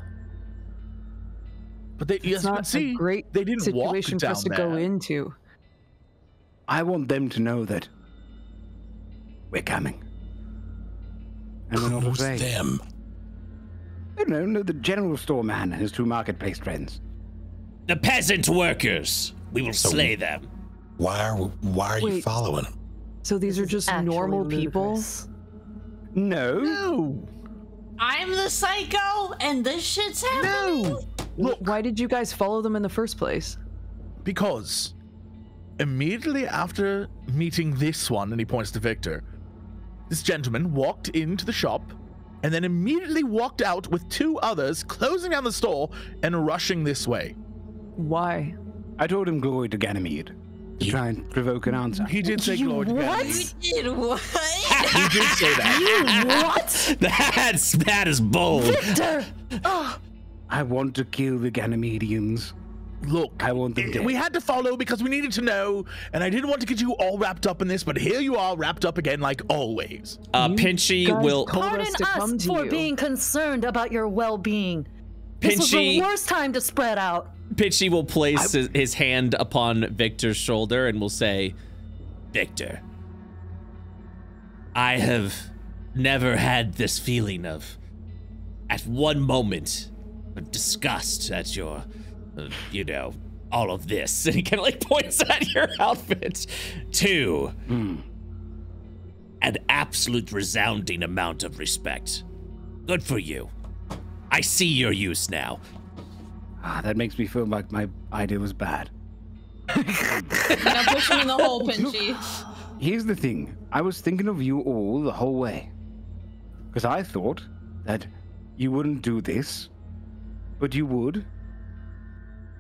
But It's not a great they didn't situation walk for down us to there. go into. I want them to know that we're coming. And we're not Who's afraid. them? I don't know, the general store man and his 2 marketplace friends. The peasant workers. We will slay them. Why are you Wait. following them? So these are just Actually normal people? ludicrous. No. I'm the psycho, and this shit's happening. No. Look, Why did you guys follow them in the first place? because immediately after meeting this one, and he points to Victor, this gentleman walked into the shop and then immediately walked out with 2 others, closing down the store and rushing this way. Why? I told him glory to Ganymede to try and provoke an answer. He did say glory to Ganymede. You did what? He did say that. What? That is bold. Victor! I want to kill the Ganymedians. Look, I want them dead. we had to follow because we needed to know, and I didn't want to get you all wrapped up in this, but here you are wrapped up again like always. Pinchy guys will... told Pardon us to come us to for you. being concerned about your well-being. This was the Pinchy... worst time to spread out. Pinchy will place his hand upon Victor's shoulder and will say, Victor, I have never had this feeling of, at one moment, disgust at your, all of this. And he kind of like points at your outfit. 2, an absolute resounding amount of respect. Good for you. I see your use now. That makes me feel like my idea was bad. Now push him in the hole, Pinchy. Here's the thing. I was thinking of you all the whole way. Because I thought that you wouldn't do this, but you would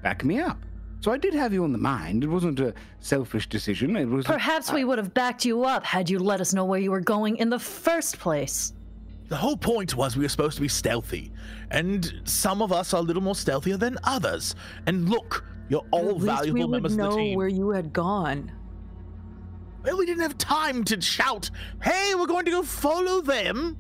back me up. So I did have you on the mind. It wasn't a selfish decision. It was... Perhaps we would have backed you up had you let us know where you were going in the first place. The whole point was we were supposed to be stealthy, and some of us are a little more stealthier than others. And look, you're all At least valuable we would members of the know team. where you had gone. Well, we didn't have time to shout, hey, we're going to go follow them.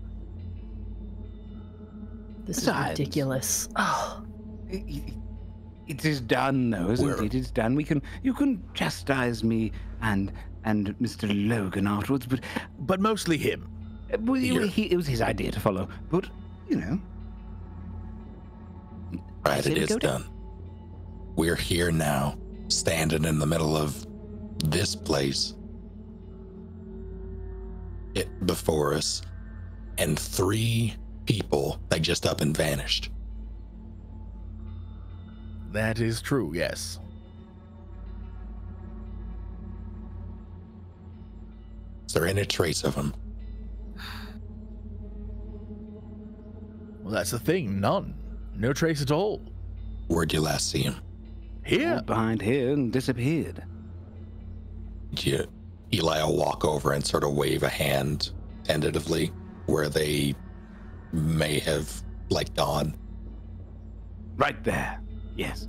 This is Besides- ridiculous. Oh, It is done, though, isn't it? It's done. You can chastise me and Mr. Logan afterwards, But mostly him. well, it was his idea to follow. But Right, said it to is go down. done. We're here now, standing in the middle of this place. It before us, and 3 people that just up and vanished. That is true, yes. Is there any trace of them? Well, that's the thing. None. No trace at all. Where'd you last see him? Here. behind here and disappeared. Eli will walk over and sort of wave a hand tentatively where they may have gone. Right there. Yes.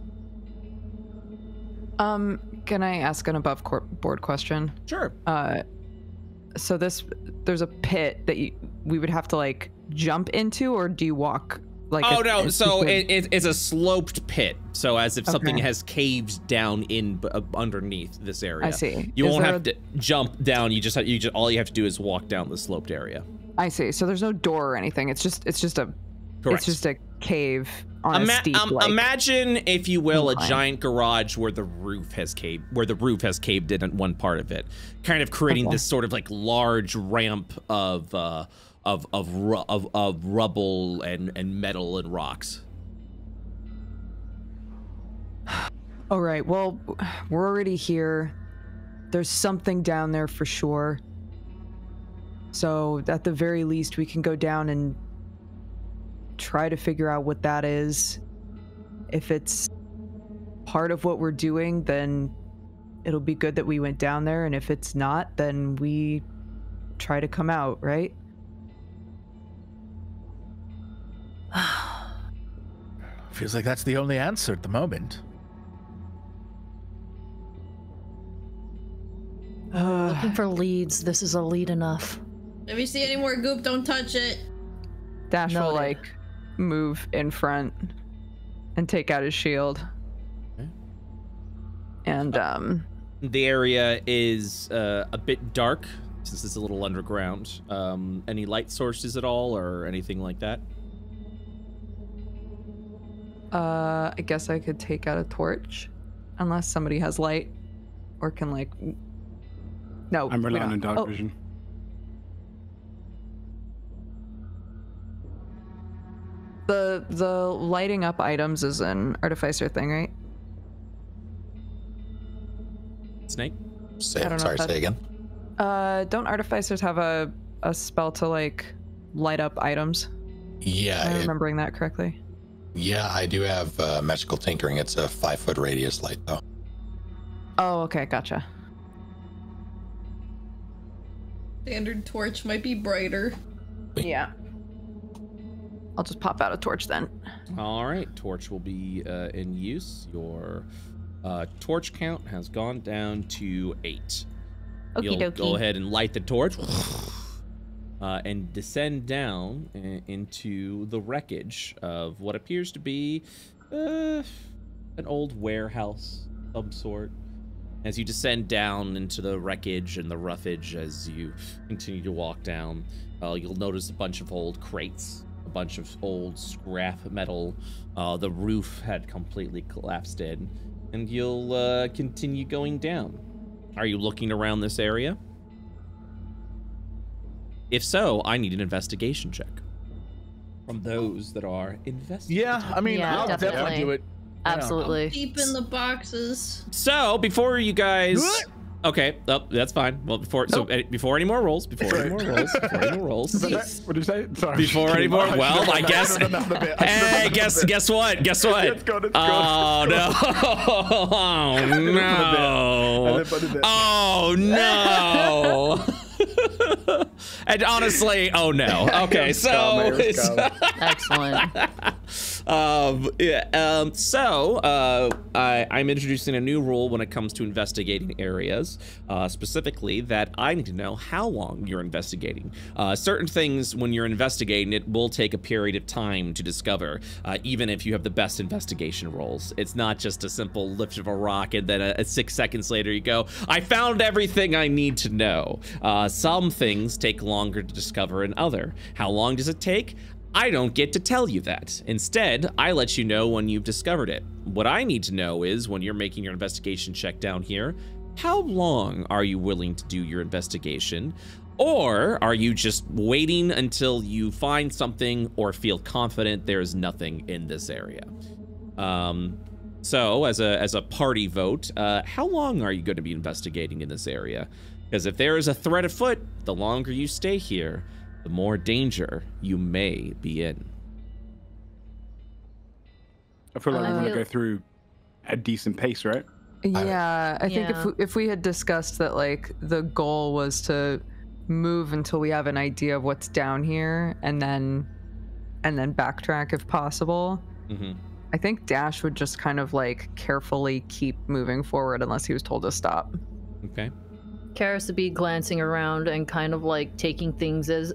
Can I ask an above board question? Sure. So there's a pit that we would have to jump into, or do you walk Oh no! So it's a sloped pit. So as if something Okay. has caved down in underneath this area. I see. You Is won't there have to jump down. You just all you have to do is walk down the sloped area. I see. So there's no door or anything. It's just a Correct. it's just a cave on a steep, like, imagine, if you will, incline. a giant garage where the roof has caved in at one part of it, kind of creating this sort of like large ramp of rubble and metal and rocks. All right, well, we're already here. There's something down there for sure. So at the very least, we can go down and try to figure out what that is. If it's part of what we're doing, then it'll be good that we went down there. And if it's not, then we try to come out, right? Feels like that's the only answer at the moment. Looking for leads. This is a lead enough. If you see any more goop, don't touch it. Dash will like move in front and take out his shield. Okay. And the area is a bit dark since it's a little underground. Any light sources at all or anything like that? I guess I could take out a torch unless somebody has light or can like. No, I'm relying on dark vision. The lighting up items is an artificer thing, right? Snake? Say again. Don't artificers have a spell to like light up items? Yeah. Am I remembering that correctly? Yeah, I do have magical tinkering. It's a 5-foot radius light though. Oh, okay, gotcha. Standard torch might be brighter. Yeah. I'll just pop out a torch then. All right, torch will be in use. Your torch count has gone down to 8. Okie You'll dokie. go ahead and light the torch and descend down into the wreckage of what appears to be an old warehouse of some sort. As you descend down into the wreckage and the roughage, as you continue to walk down, you'll notice a bunch of old crates, a bunch of old scrap metal. The roof had completely collapsed in, and you'll continue going down. Are you looking around this area? If so, I need an investigation check from those that are investigating. Yeah, I mean, Yeah, I'll definitely do it. Absolutely. Deep in the boxes. So before you guys, okay, that's fine. Well, before any more rolls, before any more rolls. What did you say? Sorry. Before any more, well, I guess. Hey, guess what? Guess what? Let's go. Oh no! Oh no! Oh no! And honestly, oh no. Okay, so Excellent. I'm introducing a new rule when it comes to investigating areas, specifically that I need to know how long you're investigating. Certain things, when you're investigating, it will take a period of time to discover, even if you have the best investigation rolls. It's not just a simple lift of a rock and then 6 seconds later you go, I found everything I need to know. Some things take longer to discover than other. How long does it take? I don't get to tell you that. Instead, I let you know when you've discovered it. What I need to know is, when you're making your investigation check down here, how long are you willing to do your investigation? Or are you just waiting until you find something or feel confident there is nothing in this area? So as a party vote, how long are you going to be investigating in this area? Because if there is a threat afoot, the longer you stay here, the more danger you may be in. I feel like we want to go through at a decent pace, right? Yeah, I think if we had discussed that, like, the goal was to move until we have an idea of what's down here, and then backtrack if possible. Mm-hmm. I think Dash would just kind of like carefully keep moving forward unless he was told to stop. Okay. Karis would be glancing around and kind of like taking things as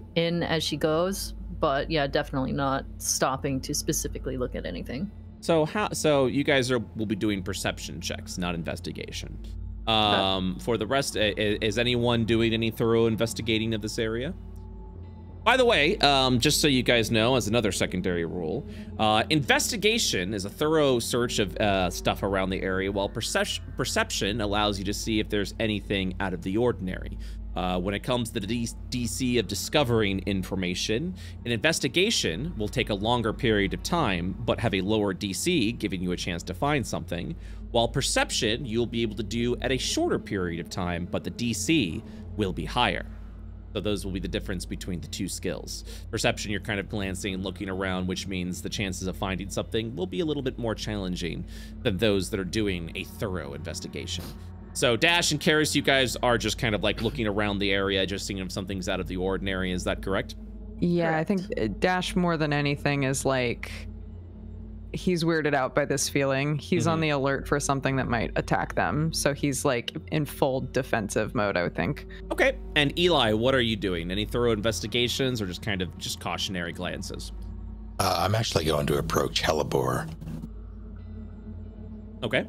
she goes, but yeah, definitely not stopping to specifically look at anything. So you guys will be doing perception checks, not investigation. For the rest, is anyone doing any thorough investigating of this area? By the way, just so you guys know, as another secondary rule, investigation is a thorough search of stuff around the area, while perception allows you to see if there's anything out of the ordinary. When it comes to the DC of discovering information, an investigation will take a longer period of time, but have a lower DC, giving you a chance to find something, while perception you'll be able to do at a shorter period of time, but the DC will be higher. So those will be the difference between the two skills. Perception, you're kind of glancing and looking around, which means the chances of finding something will be a little bit more challenging than those that are doing a thorough investigation. So Dash and Karis, you guys are just kind of like looking around the area, just seeing if something's out of the ordinary. Is that correct? Yeah, I think Dash more than anything is like, he's weirded out by this feeling. He's on the alert for something that might attack them. So he's like in full defensive mode, I would think. Okay. And Eli, what are you doing? Any thorough investigations or just kind of just cautionary glances? I'm actually going to approach Hellebore. Okay.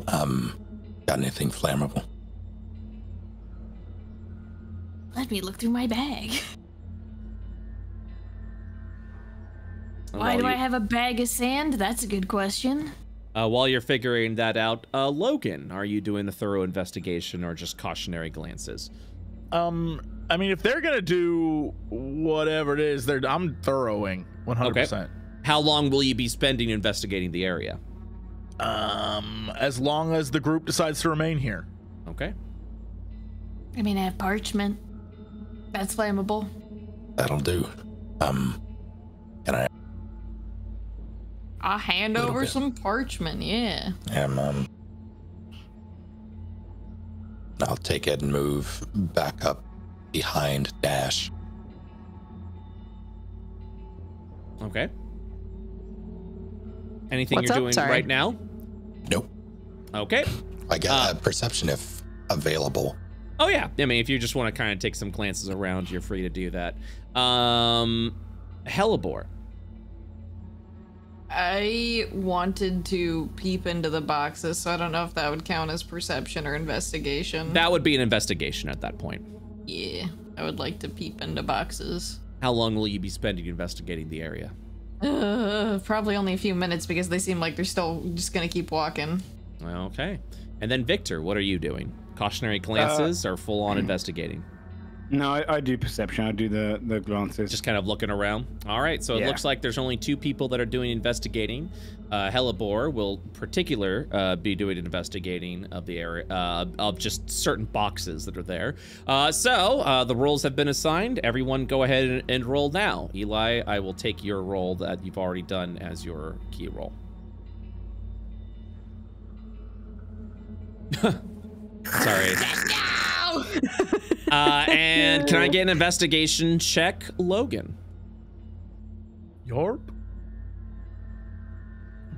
Got anything flammable? Let me look through my bag. Why do I have a bag of sand? That's a good question. While you're figuring that out, Logan, are you doing a thorough investigation or just cautionary glances? I mean, if they're gonna do whatever it is, I'm throwing 100%. Okay. How long will you be spending investigating the area? As long as the group decides to remain here. Okay. I mean, I have parchment. That's flammable. That'll do. Can I? I'll hand over some parchment, yeah. I'll take it and move back up behind Dash. Okay. Anything What's you're up? doing Sorry. right now? Nope. Okay. I got a perception if available. Oh yeah. I mean, if you just want to kind of take some glances around, you're free to do that. Hellebore. I wanted to peep into the boxes, so I don't know if that would count as perception or investigation. That would be an investigation at that point. Yeah, I would like to peep into boxes. How long will you be spending investigating the area? Probably only a few minutes because they seem like they're still just gonna keep walking. Okay. And then Victor, what are you doing? Cautionary glances or full-on investigating? No, I do perception. I do the glances. Just kind of looking around. All right, so it looks like there's only 2 people that are doing investigating. Hellebore will be doing investigating of the area, of just certain boxes that are there. So the roles have been assigned. Everyone go ahead and roll now. Eli, I will take your roll that you've already done as your key roll. Sorry. And can I get an investigation check, Logan? Yorp?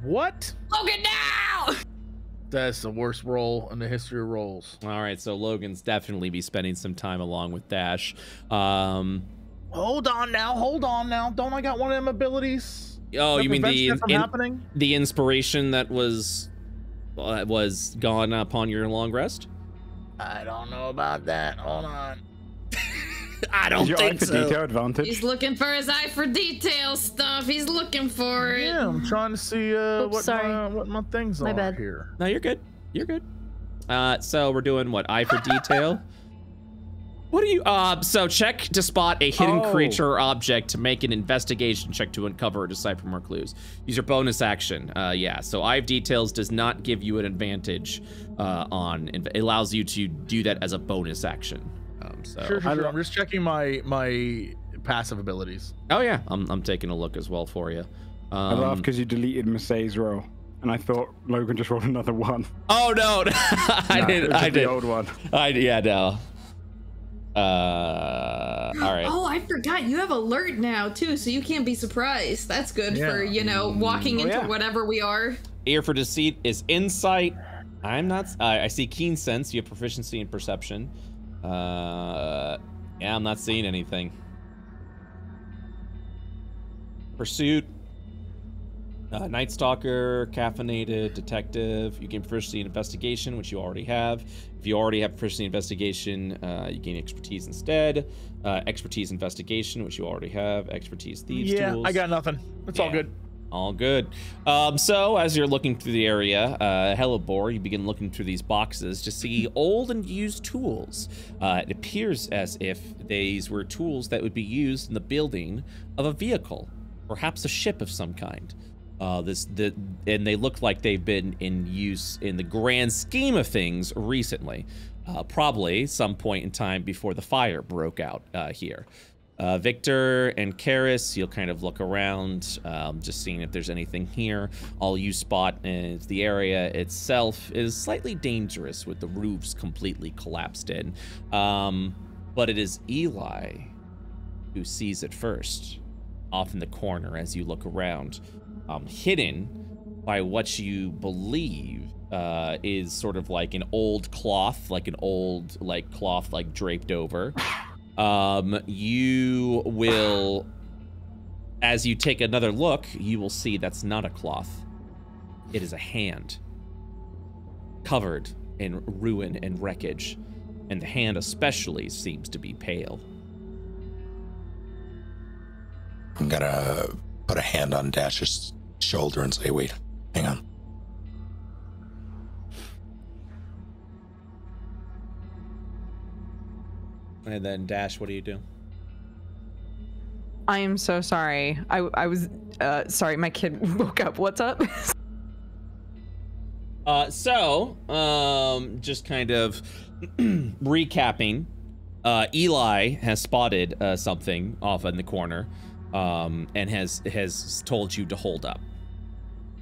What? Logan, now! That's the worst roll in the history of rolls. All right, so Logan's definitely be spending some time along with Dash. Hold on now. Don't I got one of them abilities? Oh, you mean happening? The inspiration that was gone upon your long rest? I don't know about that. Hold on. I don't think so. Detail advantage. He's looking for his eye for detail stuff. He's looking for it. Yeah, I'm trying to see what my things My are bad. here. No, you're good. You're good. So we're doing what? Eye for detail? What do you so check to spot a hidden creature or object to make an investigation check to uncover or decipher more clues. Use your bonus action. Yeah, so Eye of Details does not give you an advantage it allows you to do that as a bonus action. Sure. I'm just checking my passive abilities. Oh yeah, I'm taking a look as well for you. I laughed because you deleted Masae's roll, and I thought Logan just rolled another one. Oh no, I did. The old one. Yeah, no. All right. Oh, I forgot. You have alert now too, so you can't be surprised. That's good for, walking into whatever we are. Ear for deceit is insight. I'm not. I see keen sense. You have proficiency in perception. Yeah, I'm not seeing anything. Pursuit. Night Stalker, Caffeinated, Detective. You gain proficiency in Investigation, which you already have. If you already have proficiency in Investigation, you gain Expertise instead. Expertise Investigation, which you already have. Expertise Thieves Tools. I got nothing. It's all good. All good. So as you're looking through the area, Hellebore, you begin looking through these boxes to see old and used tools. It appears as if these were tools that would be used in the building of a vehicle, perhaps a ship of some kind. And they look like they've been in use in the grand scheme of things recently, probably some point in time before the fire broke out here. Victor and Karis, you'll kind of look around, just seeing if there's anything here. All you spot is the area itself is slightly dangerous with the roofs completely collapsed in. But it is Eli who sees it first, off in the corner as you look around. Hidden by what you believe is sort of like an old cloth, like an old cloth draped over. You will, as you take another look, you will see that's not a cloth. It is a hand covered in ruin and wreckage, and the hand especially seems to be pale. I'm gonna put a hand on Dash's shoulder and say, wait, hang on. And then Dash, what do you do? I am so sorry. I was sorry, my kid woke up. What's up? Just kind of recapping, Eli has spotted something off in the corner, and has told you to hold up.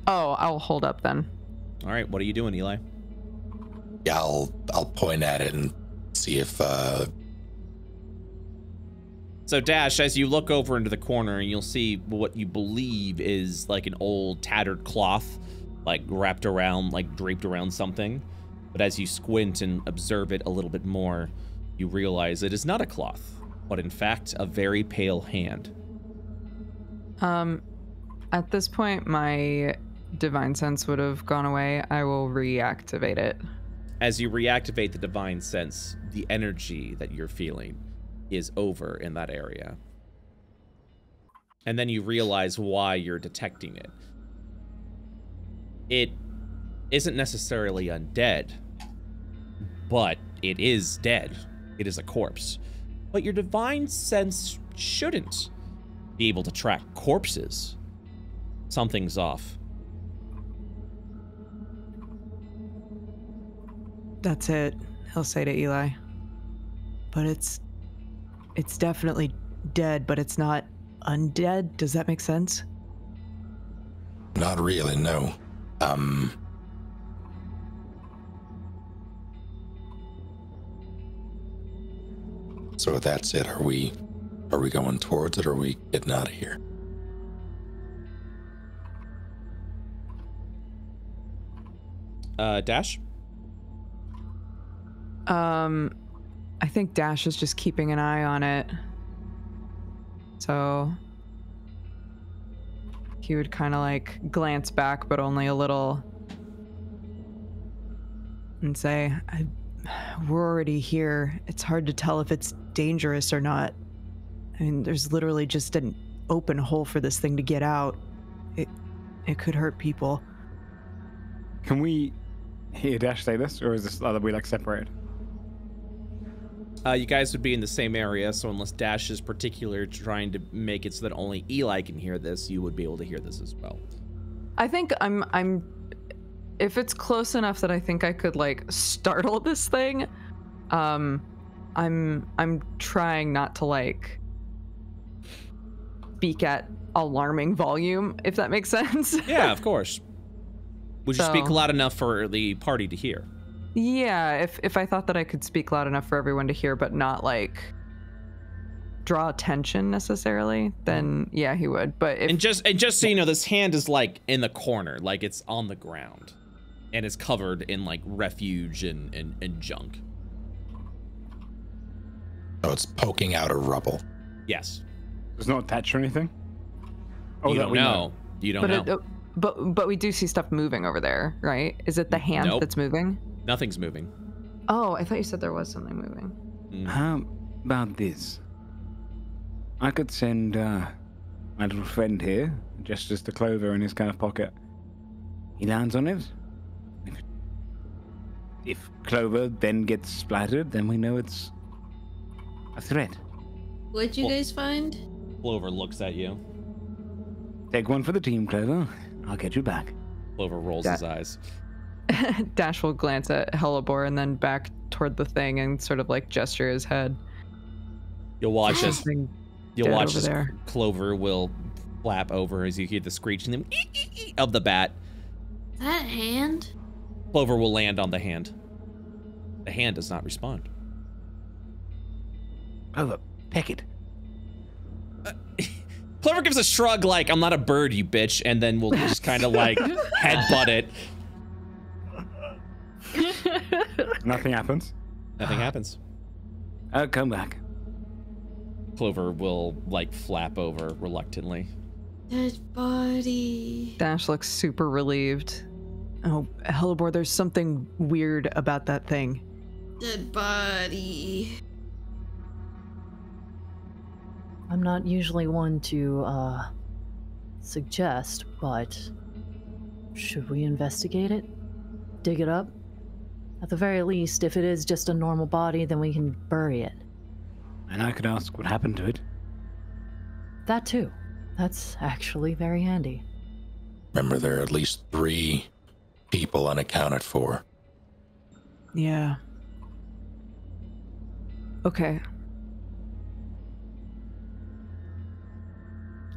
Oh, I'll hold up then. All right, what are you doing, Eli? Yeah, I'll point at it and see if. So Dash, as you look over into the corner, you'll see what you believe is like an old tattered cloth, like wrapped around, like draped around something. But as you squint and observe it a little bit more, you realize it is not a cloth, but in fact a very pale hand. At this point, my divine sense would have gone away. I will reactivate it. As you reactivate the divine sense, the energy that you're feeling is over in that area. And then you realize why you're detecting it. It isn't necessarily undead, but it is dead. It is a corpse. But your divine sense shouldn't be able to track corpses. Something's off. That's it, he'll say to Eli. But it's definitely dead, but it's not undead. Does that make sense? Not really, no. So that's it. Are we going towards it, or are we getting out of here? Dash? I think Dash is just keeping an eye on it. So he would kind of like glance back, but only a little, and say, we're already here. It's hard to tell if it's dangerous or not. I mean, there's literally just an open hole for this thing to get out. It could hurt people. Can we hear Dash say this, or is this are we like separated? You guys would be in the same area, so unless Dash is particular trying to make it so that only Eli can hear this, you would be able to hear this as well. I think I'm if it's close enough that I think I could like startle this thing, I'm trying not to like speak at alarming volume, if that makes sense. Yeah, of course. Would you speak loud enough for the party to hear? Yeah, if I thought that I could speak loud enough for everyone to hear, but not like draw attention necessarily, then yeah, he would. But if, and just so you know, this hand is like in the corner, like it's on the ground, and it's covered in like refuge and junk. So it's poking out of rubble. Yes. There's no attach or anything. Oh, you don't know. You don't know. But we do see stuff moving over there, right? Is it the hand that's moving? Nothing's moving. Oh, I thought you said there was something moving. How about this? I could send my little friend here, gestures to Clover in his kind of pocket. He lands on it. If Clover then gets splattered, then we know it's a threat. What'd you guys find? Clover looks at you. Take one for the team, Clover. I'll get you back. Clover rolls his eyes. Dash will glance at Hellebore and then back toward the thing and sort of like gesture his head. You'll watch as there. Clover will flap over as you hear the screeching of the bat. That hand? Clover will land on the hand. The hand does not respond. Clover, peck it. Clover gives a shrug like, I'm not a bird, you bitch, and then we'll just kind of like headbutt it. Nothing happens. Nothing happens. Come back. Clover will like flap over reluctantly. Dead body. Dash looks super relieved. Oh, Hellebore, there's something weird about that thing. Dead body. I'm not usually one to suggest, but should we investigate it? Dig it up? At the very least, if it is just a normal body, then we can bury it. And I could ask what happened to it. That too. That's actually very handy. Remember, there are at least 3 people unaccounted for. Yeah. Okay.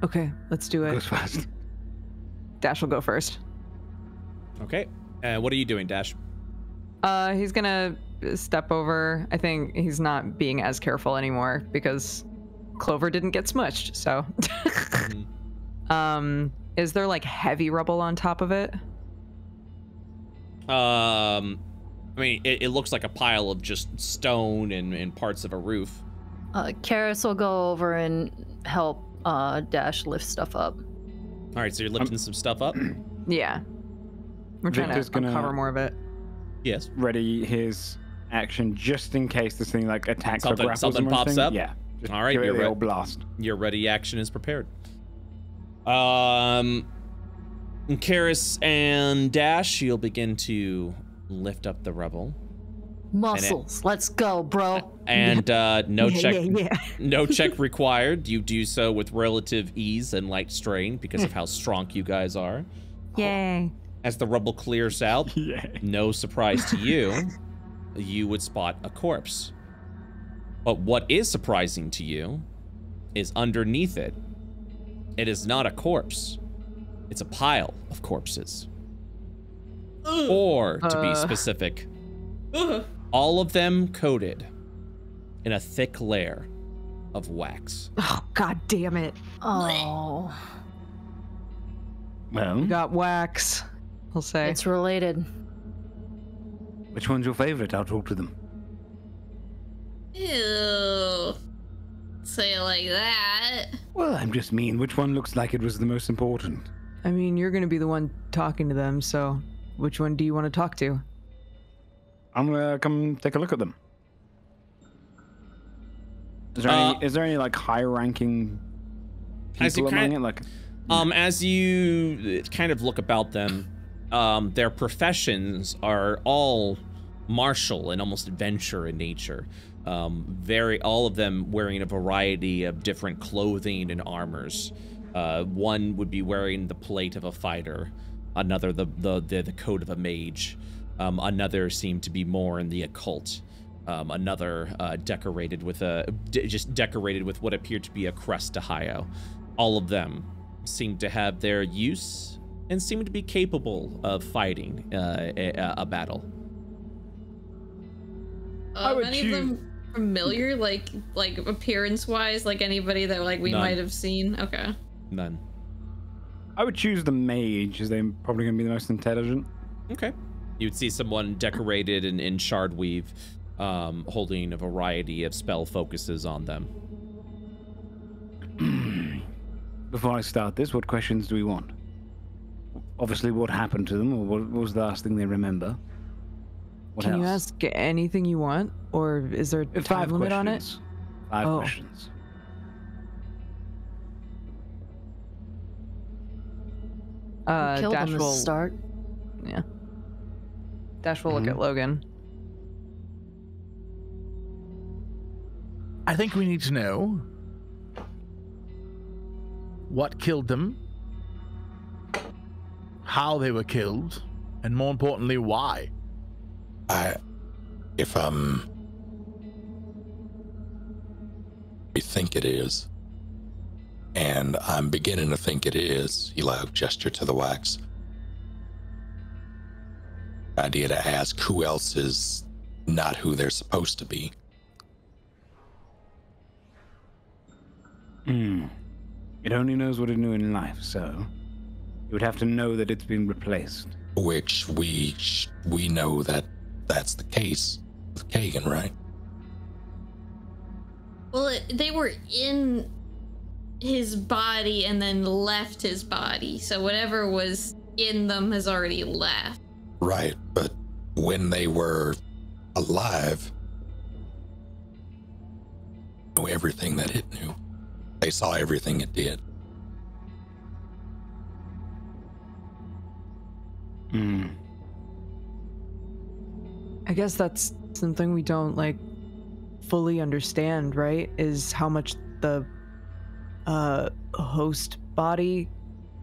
Okay, let's do it. Goes fast. Dash will go first. Okay. What are you doing, Dash? He's gonna step over. I think he's not being as careful anymore because Clover didn't get smushed, so. Is there like heavy rubble on top of it? I mean, it looks like a pile of just stone and parts of a roof. Karis will go over and help Dash lift stuff up. All right, so you're lifting some stuff up? Yeah. We're trying Victor's to uncover more of it. Yes. Ready his action just in case this thing like attacks or grapples something or pops anything. up? Yeah. Just all right, give it you're the ready. old blast. Your ready action is prepared. Karis and Dash, you'll begin to lift up the rubble. Muscles, let's go, bro. And no check required. You do so with relative ease and light strain because of how strong you guys are. Yay. As the rubble clears out, no surprise to you, you would spot a corpse. But what is surprising to you is underneath it, it is not a corpse. It's a pile of corpses. Or, to be specific, all of them coated in a thick layer of wax. Oh, god damn it. Oh. Well, You got wax, I'll say. It's related. which one's your favorite? I'll talk to them. Ew. Say it like that. Well, I'm just mean. Which one looks like it was the most important? I mean, you're gonna be the one talking to them, so which one do you want to talk to? I'm gonna come take a look at them. Is there any like high-ranking people among it? Like, as you kind of look about them, their professions are all martial and almost adventure in nature. All of them wearing a variety of different clothing and armors. One would be wearing the plate of a fighter, another the coat of a mage, another seemed to be more in the occult, another decorated with what appeared to be a crest to Hio. All of them seem to have their use and seem to be capable of fighting a battle. Any of them familiar, like appearance-wise, like anybody that like we might have seen? Okay. None. I would choose the mage, as they're probably going to be the most intelligent. Okay. You'd see someone decorated in shard weave, holding a variety of spell focuses on them. Before I start this, what questions do we want? obviously what happened to them, or what was the last thing they remember? What Can else? you ask anything you want, or is there a time limit on it? 5 Oh. questions. Killed Dash him to will start. Yeah. Dash will look at Logan. I think we need to know what killed them, how they were killed, and more importantly, why. If we think it is, and I'm beginning to think it is, he like gesture to the wax. Idea to ask who else is not who they're supposed to be. It only knows what it knew in life, so it would have to know that it's been replaced. Which we know that that's the case with Kagan, right? Well, they were in his body and then left his body, so whatever was in them has already left. Right, but when they were alive, knew everything that it knew. They saw everything it did. I guess that's something we don't like fully understand, right? Is how much the host body,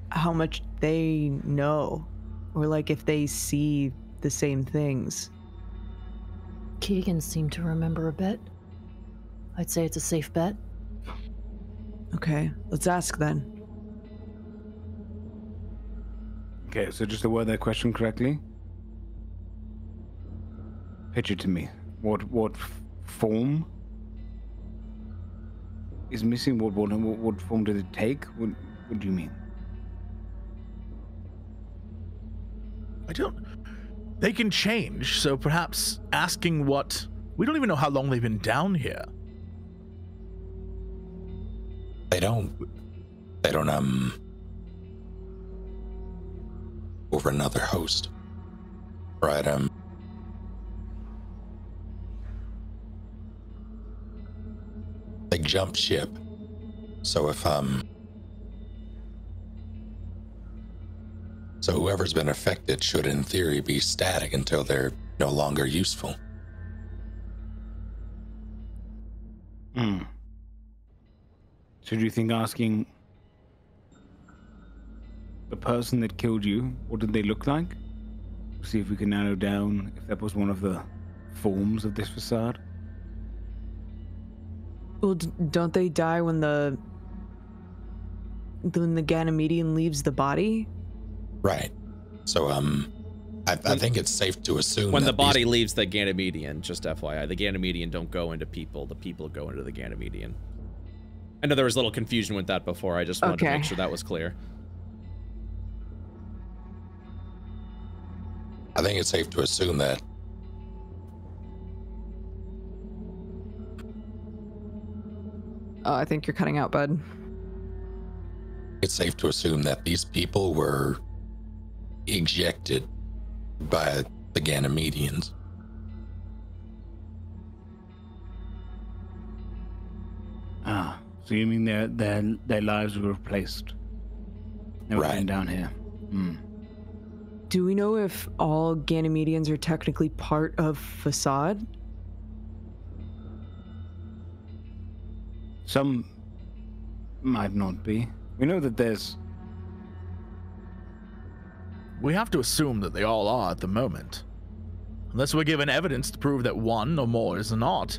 how much they know, or like if they see the same things. Keegan seemed to remember a bit. I'd say it's a safe bet. Okay, let's ask then. Okay, so just to word that question correctly. Pitch it to me. What form is missing? What form did it take? What do you mean? I don't... They can change, so perhaps asking what... We don't even know how long they've been down here. They don't over another host. Right, they jump ship. So if so whoever's been affected should in theory be static until they're no longer useful. So do you think asking the person that killed you, what did they look like? See if we can narrow down if that was one of the forms of this facade. Well, don't they die when the Ganymedian leaves the body? Right. So I think it's safe to assume when that the body leaves the Ganymedian, just FYI, the Ganymedian don't go into people, the people go into the Ganymedian. I know there was a little confusion with that before, I just wanted to make sure that was clear. I think it's safe to assume that I think you're cutting out, bud. it's safe to assume that these people were ejected by the Ganymedians. Ah, so you mean their lives were replaced? They were Right. down here. Do we know if all Ganymedians are technically part of Facade? Some might not be. We know that there's... We have to assume that they all are at the moment. Unless we're given evidence to prove that one or more is not.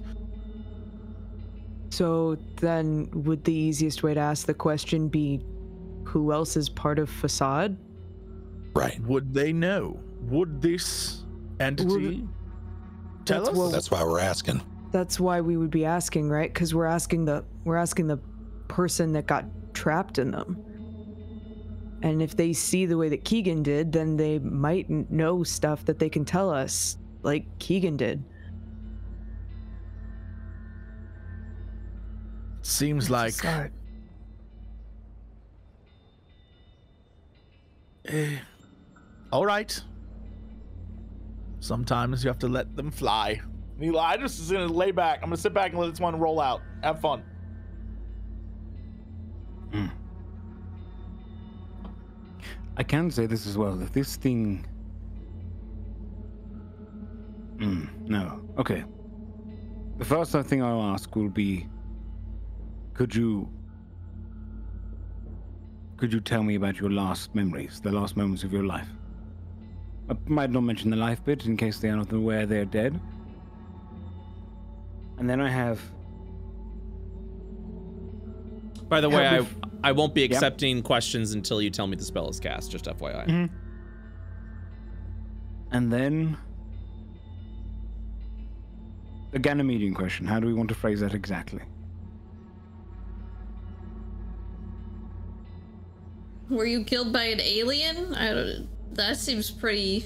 So then would the easiest way to ask the question be who else is part of Facade? Right. Would they know? Would this entity tell us? That's why we're asking. That's why we would be asking, right? Because we're asking the person that got trapped in them. And if they see the way that Keegan did, then they might know stuff that they can tell us, like Keegan did. Seems like Start. All right. Sometimes you have to let them fly. I just is gonna lay back. I'm gonna sit back and let this one roll out. Have fun. I can say this as well, that this thing... no. Okay. The first thing I'll ask will be, could you tell me about your last memories, the last moments of your life? I might not mention the life bit in case they are not aware they're dead. And then I have... By the way, I won't be accepting questions until you tell me the spell is cast, just FYI. And then... the Ganymedian question. How do we want to phrase that exactly? Were you killed by an alien? That seems pretty...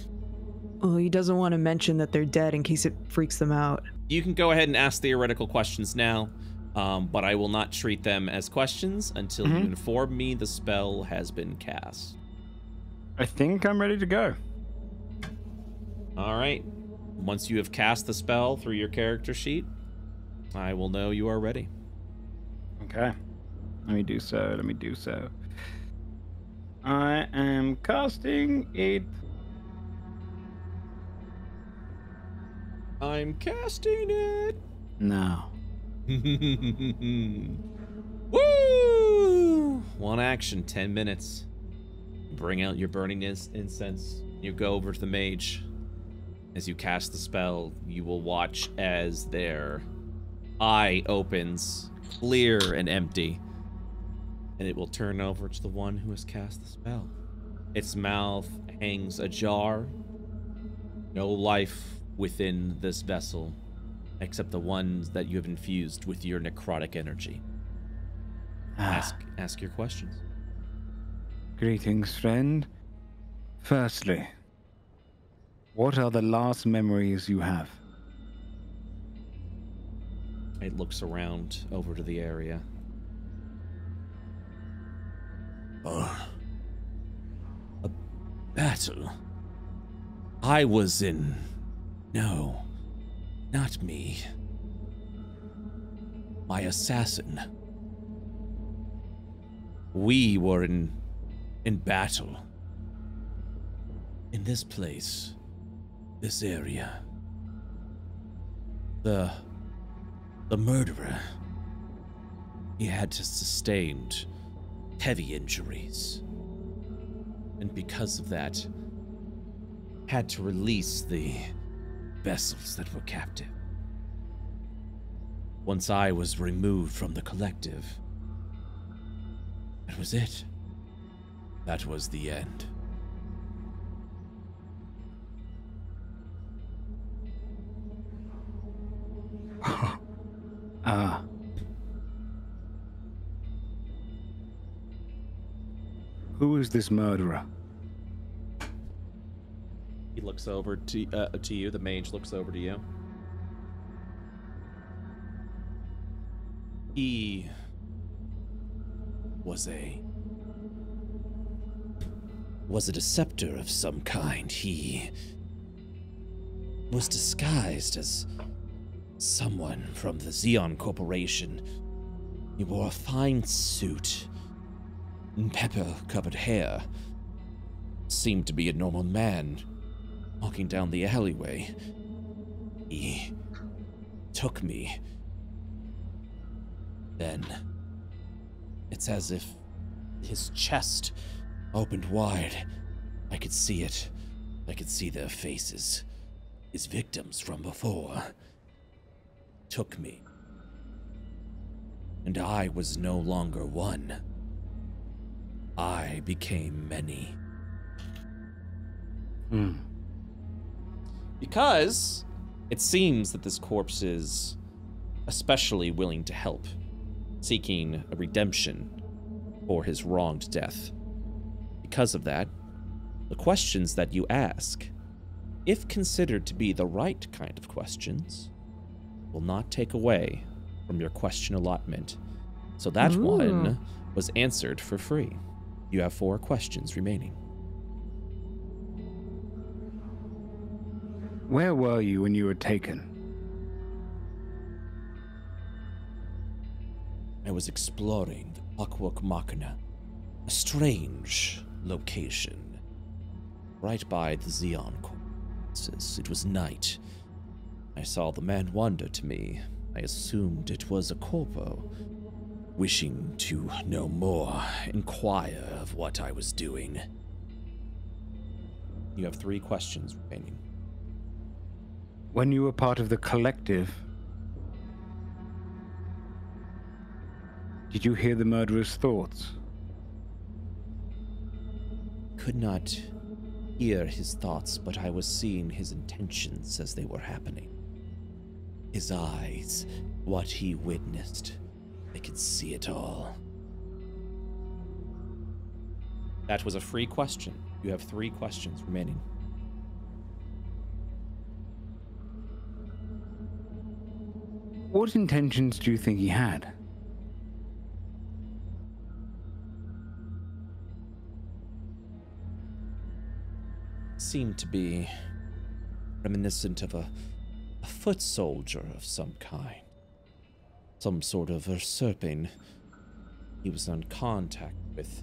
Well, he doesn't want to mention that they're dead in case it freaks them out. You can go ahead and ask theoretical questions now, but I will not treat them as questions until you inform me the spell has been cast. I think I'm ready to go. All right. Once you have cast the spell through your character sheet, I will know you are ready. Okay. Let me do so. I am casting it. I'm casting it. Now. Woo! One action, 10 minutes. Bring out your burning incense. You go over to the mage. As you cast the spell, you will watch as their eye opens, clear and empty, and it will turn over to the one who has cast the spell. Its mouth hangs ajar. No life within this vessel, except the ones that you have infused with your necrotic energy. Ask your questions. Greetings, friend. Firstly, what are the last memories you have? It looks around over to the area. A battle. I was in... No, not me. My assassin. We were in battle. In this place. This area. The murderer. He had sustained heavy injuries. And because of that, had to release the vessels that were captive. Once I was removed from the collective, that was it. That was the end. Who is this murderer? He looks over to you. The mage looks over to you. He was a deceptor of some kind. He was disguised as someone from the Xeon Corporation. He wore a fine suit and pepper-covered hair. Seemed to be a normal man walking down the alleyway. He took me. Then it's as if his chest opened wide. I could see it. I could see their faces. His victims from before. Took me. And I was no longer one. I became many. Because it seems that this corpse is especially willing to help, seeking a redemption for his wronged death. Because of that, the questions that you ask, if considered to be the right kind of questions, will not take away from your question allotment. So that one was answered for free. You have 4 questions remaining. Where were you when you were taken? I was exploring the Clockwork Machina, a strange location, right by the Xeon corpses. It was night. I saw the man wander to me. I assumed it was a corpo. Wishing to know more, inquire of what I was doing. You have 3 questions remaining. When you were part of the collective, did you hear the murderer's thoughts? Could not hear his thoughts, but I was seeing his intentions as they were happening. His eyes, what he witnessed. I could see it all. That was a free question. You have 3 questions remaining. What intentions do you think he had? Seemed to be reminiscent of a foot soldier of some kind. Some sort of usurping. He was in contact with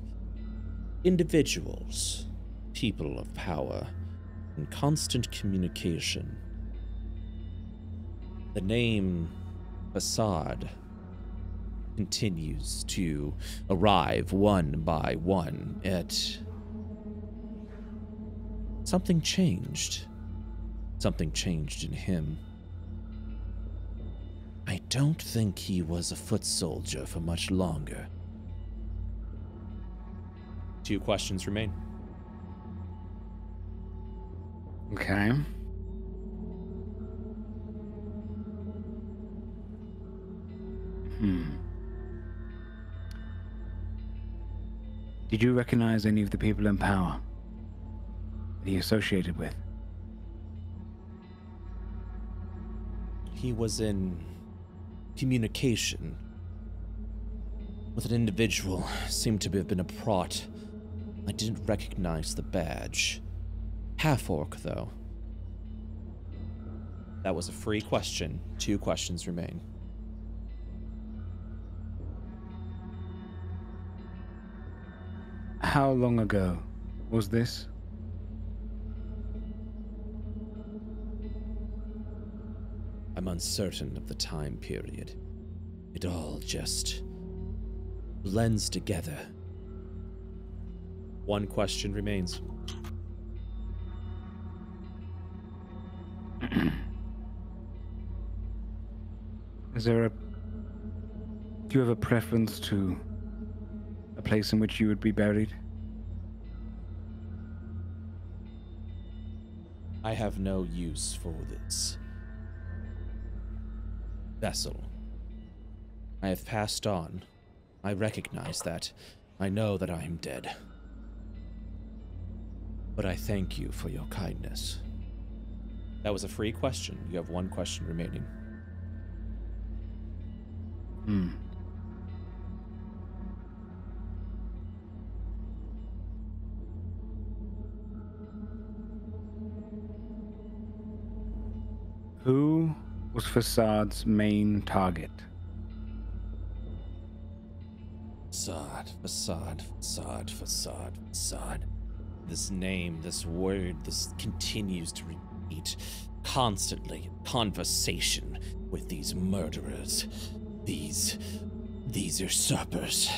individuals, people of power, in constant communication. The name Facade continues to arrive one by one. Something changed. Something changed in him. I don't think he was a foot soldier for much longer. 2 questions remain. Okay. Did you recognize any of the people in power that he associated with? He was in communication with an individual. Seemed to have been a prot. I didn't recognize the badge. Half-orc, though. That was a free question. 2 questions remain. How long ago was this? I'm uncertain of the time period. It all just blends together. 1 question remains. Do you have a preference to a place in which you would be buried? I have no use for this vessel. I have passed on. I recognize that. I know that I am dead. But I thank you for your kindness. That was a free question. You have 1 question remaining. Who was Facade's main target? Facade. This name, this word, this continues to repeat constantly. Conversation with these murderers, these usurpers.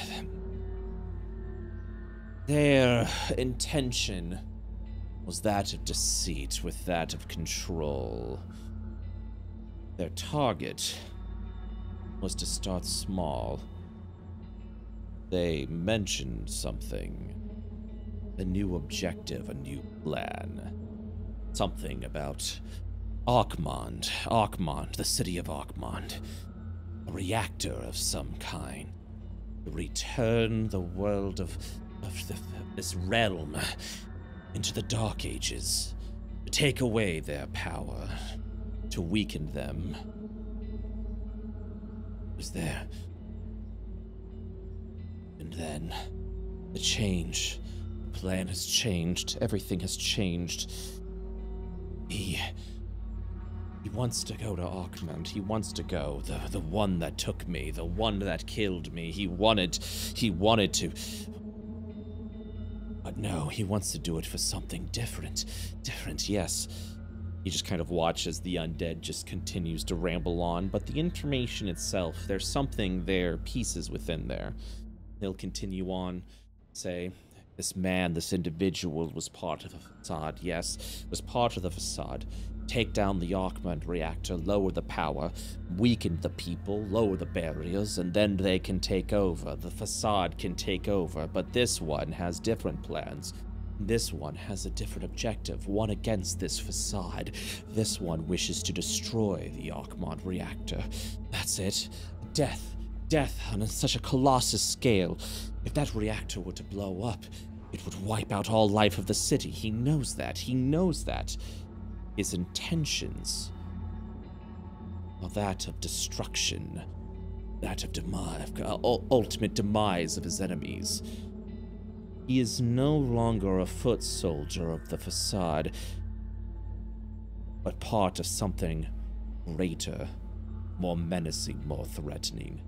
Their intention was that of deceit with that of control. Their target was to start small. They mentioned something. A new objective, a new plan. Something about Arkmond, the city of Arkmond. A reactor of some kind. To return the world of this realm into the Dark Ages. To take away their power. To weaken them. It was there. And then, the change. The plan has changed. Everything has changed. He wants to go to Arkmund. He wants to go. The one that took me, the one that killed me. He wanted to. But no, he wants to do it for something different. Different, yes. You just kind of watch as the undead just continues to ramble on, but the information itself, there's something there, pieces within there. They'll continue on, say, this man, this individual was part of the facade, yes, was part of the facade. Take down the Arkmund reactor, lower the power, weaken the people, lower the barriers, and then they can take over. The facade can take over, but this one has different plans. This one has a different objective, one against this facade. This one wishes to destroy the Arkmund reactor. That's it. Death. Death on such a colossal scale. If that reactor were to blow up, it would wipe out all life of the city. He knows that. He knows that. His intentions are that of destruction, that of ultimate demise of his enemies. He is no longer a foot soldier of the facade, but part of something greater, more menacing, more threatening.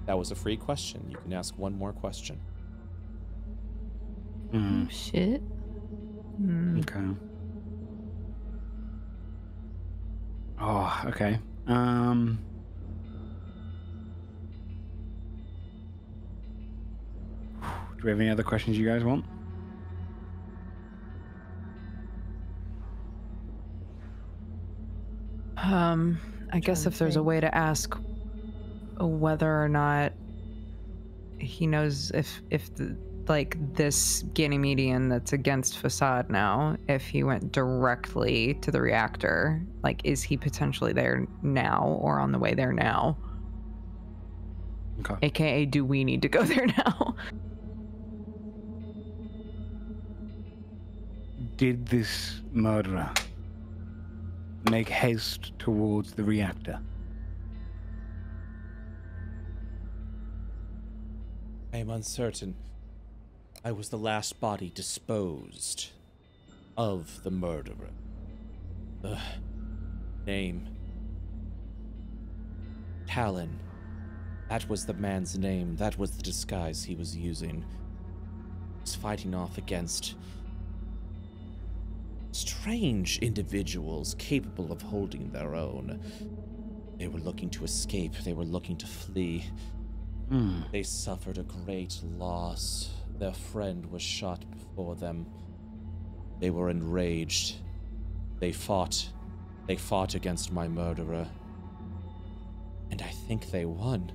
That was a free question. You can ask one more question. Oh, shit. Okay. Oh, okay. Do we have any other questions you guys want? I guess if there's a way to ask whether or not he knows if this Ganymedian that's against facade now, if he went directly to the reactor, like, is he potentially there now or on the way there now? Okay. AKA, do we need to go there now? Did this murderer make haste towards the reactor? I am uncertain. I was the last body disposed of the murderer. The name. Talon. That was the man's name. That was the disguise he was using. He was fighting off against strange individuals capable of holding their own. They were looking to escape. They were looking to flee. They suffered a great loss. Their friend was shot before them. They were enraged. They fought. They fought against my murderer. And I think they won.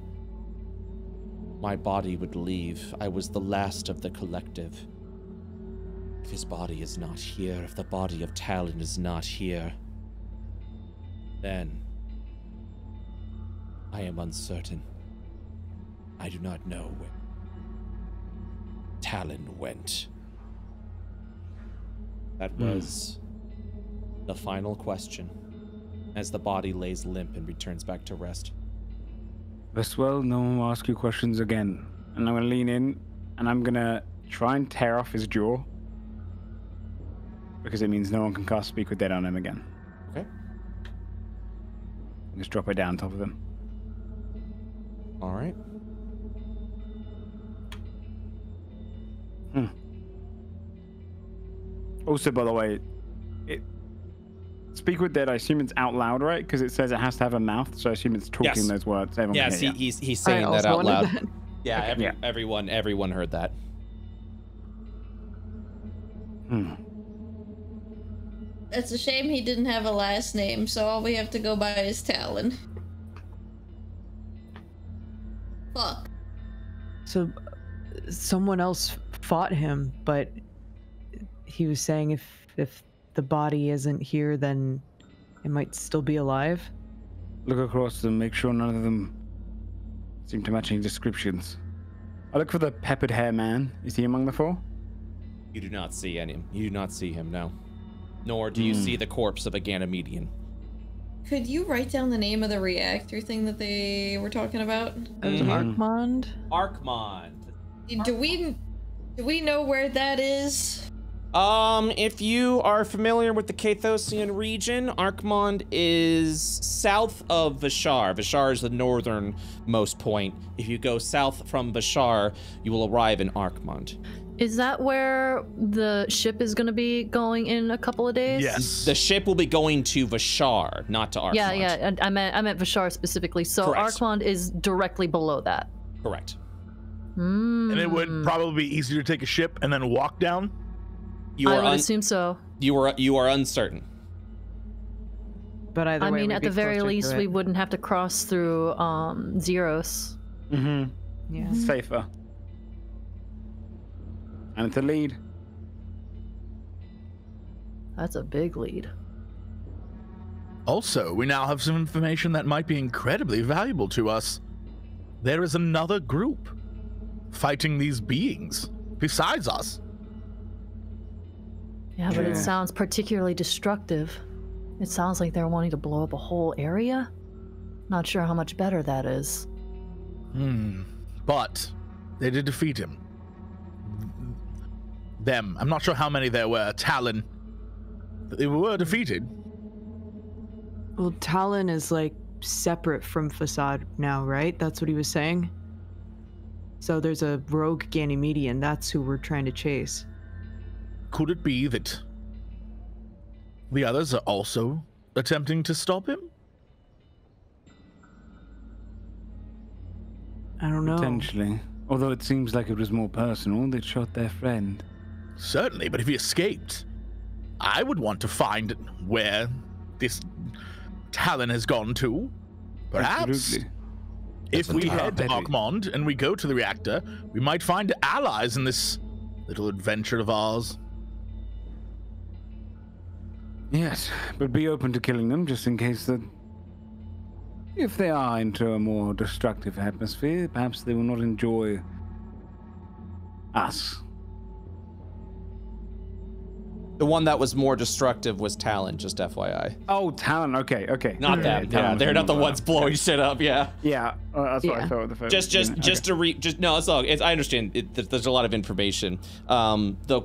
My body would leave. I was the last of the collective. If his body is not here, if the body of Talon is not here, then I am uncertain. I do not know where Talon went. That was the final question, as the body lays limp and returns back to rest. Well, no one will ask you questions again. And I'm going to lean in, and I'm going to try and tear off his jaw. Because it means no one can cast Speak with Dead on him again. Okay. Just drop it down on top of him. All right. Also, by the way, Speak with Dead, I assume it's out loud, right? Because it says it has to have a mouth, so I assume it's talking those words. Everyone Yes, can hear, he's saying that out loud. That. Yeah, Okay. everyone heard that. It's a shame he didn't have a last name, so all we have to go by is Talon. Fuck. So, someone else fought him, but he was saying if the body isn't here, then it might still be alive. Look across them, make sure none of them seem to match any descriptions. I look for the peppered hair man. Is he among the four? You do not see any. You do not see him, no. Nor do you see the corpse of a Ganymedian. Could you write down the name of the reactor thing that they were talking about? It was Arkmund. Arkmund. Do we know where that is? If you are familiar with the Cathosian region, Arkmond is south of Vashar. Vashar is the northernmost point. If you go south from Vashar, you will arrive in Arkmond. Is that where the ship is going to be going in a couple of days? Yes. The ship will be going to Vashar, not to Arkmond. Yeah. I meant Vashar specifically. So Arkmond is directly below that. Correct. And it would probably be easier to take a ship and then walk down. I would assume so. You are uncertain. But either way, I mean, at the very least, we wouldn't have to cross through Zeros. Mm-hmm. Yeah. Safer. And it's a lead. That's a big lead. Also, we now have some information that might be incredibly valuable to us. There is another group fighting these beings besides us. Yeah, but it sounds particularly destructive. It sounds like they're wanting to blow up a whole area. Not sure how much better that is. But they did defeat him. Them. I'm not sure how many there were. Talon. But they were defeated. Well, Talon is like separate from Facade now, right? That's what he was saying. So there's a rogue Ganymedian. That's who we're trying to chase. Could it be that the others are also attempting to stop him? I don't know. Potentially. Although it seems like it was more personal. They shot their friend. Certainly, but if he escaped, I would want to find where this Talon has gone to. Perhaps, Absolutely. if we head to Arkmond and we go to the reactor, we might find allies in this little adventure of ours. Yes, but be open to killing them just in case that if they are into a more destructive atmosphere, perhaps they will not enjoy us. The one that was more destructive was Talon, just FYI. Oh, Talon. Okay. Not them. Yeah, they're not the ones blowing shit up. Yeah. Yeah, that's what I thought. The first. No, it's all. I understand. There's a lot of information. What the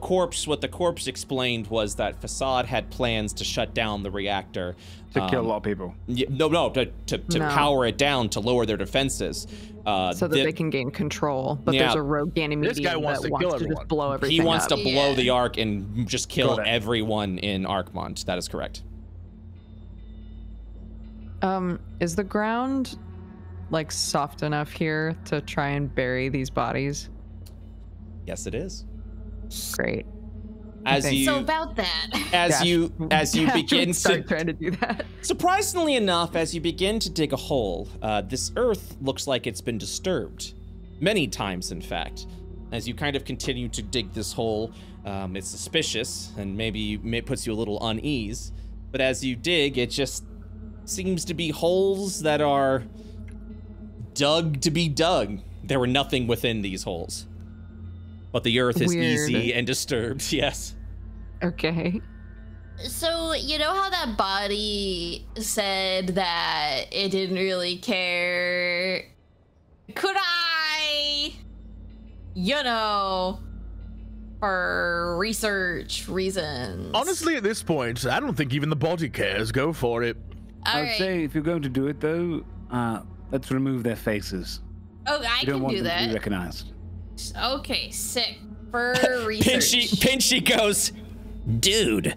corpse explained was that Facade had plans to shut down the reactor. To kill a lot of people. To power it down to lower their defenses. So that they can gain control. But there's a rogue Ganymedian that wants to just blow everything up. He wants to blow the Ark and just kill everyone in Arkmond. That is correct. Is the ground like soft enough here to try and bury these bodies? Yes, it is. Great. So about that. As you begin start trying to do that. Surprisingly enough, as you begin to dig a hole, this earth looks like it's been disturbed many times, in fact. As you kind of continue to dig this hole, it's suspicious and maybe puts you a little unease. But as you dig, it just seems to be holes that are dug to be dug. There were nothing within these holes. But the earth is easy and disturbed, yes. Okay. So, you know how that body said that it didn't really care? Could I, for research reasons? Honestly, at this point, I don't think even the body cares. Go for it. I would say if you're going to do it, though, let's remove their faces. Oh, I can do that. We don't want them to be recognized. Okay, sick. For research. Pinchy goes, dude.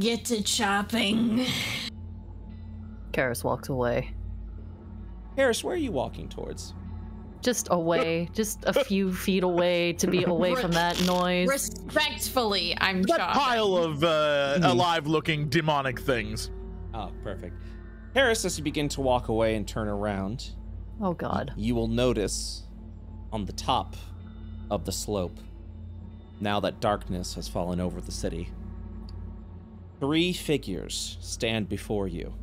Get to chopping. Karis walks away. Karis, where are you walking towards? Just away, just a few feet away to be away from that noise. Respectfully, I'm that chopping. pile of alive-looking demonic things. Oh, perfect. Karis, as you begin to walk away and turn around, oh god, you will notice on the top of the slope, now that darkness has fallen over the city, 3 figures stand before you,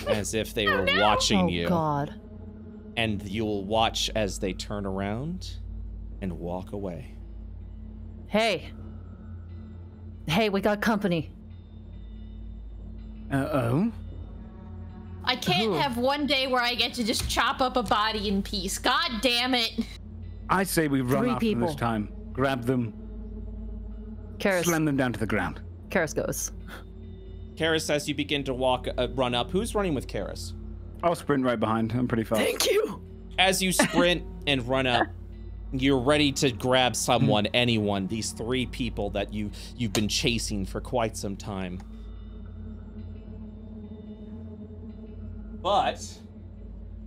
as if they were watching you. Oh god. And you will watch as they turn around and walk away. Hey, we got company. Oh? I can't have one day where I get to just chop up a body in peace. God damn it. I say we run 3 after them this people. time. Grab them, Karis, slam them down to the ground. Karis goes. Karis, as you begin to run up, who's running with Karis? I'll sprint right behind. I'm pretty fast. Thank you. As you sprint and run up, you're ready to grab someone, anyone, these 3 people that you've been chasing for quite some time. But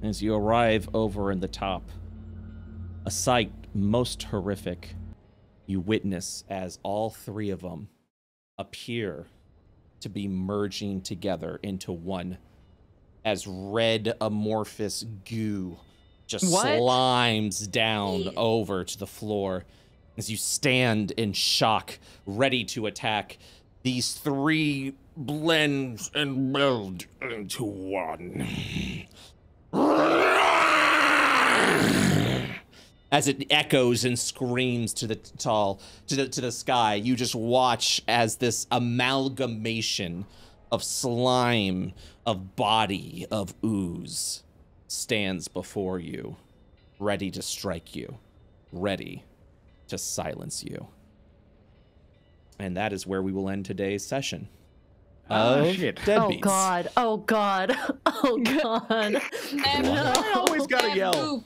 as you arrive over in the top, a sight most horrific you witness as all 3 of them appear to be merging together into one, as red amorphous goo just slimes down over to the floor as you stand in shock, ready to attack. These 3 blend and meld into one. As it echoes and screams to the sky, you just watch as this amalgamation of slime, of body, of ooze stands before you, ready to strike you, ready to silence you. And that is where we will end today's session. Shit. Deadbeats. Oh god. Oh god. Oh god. I always gotta yell.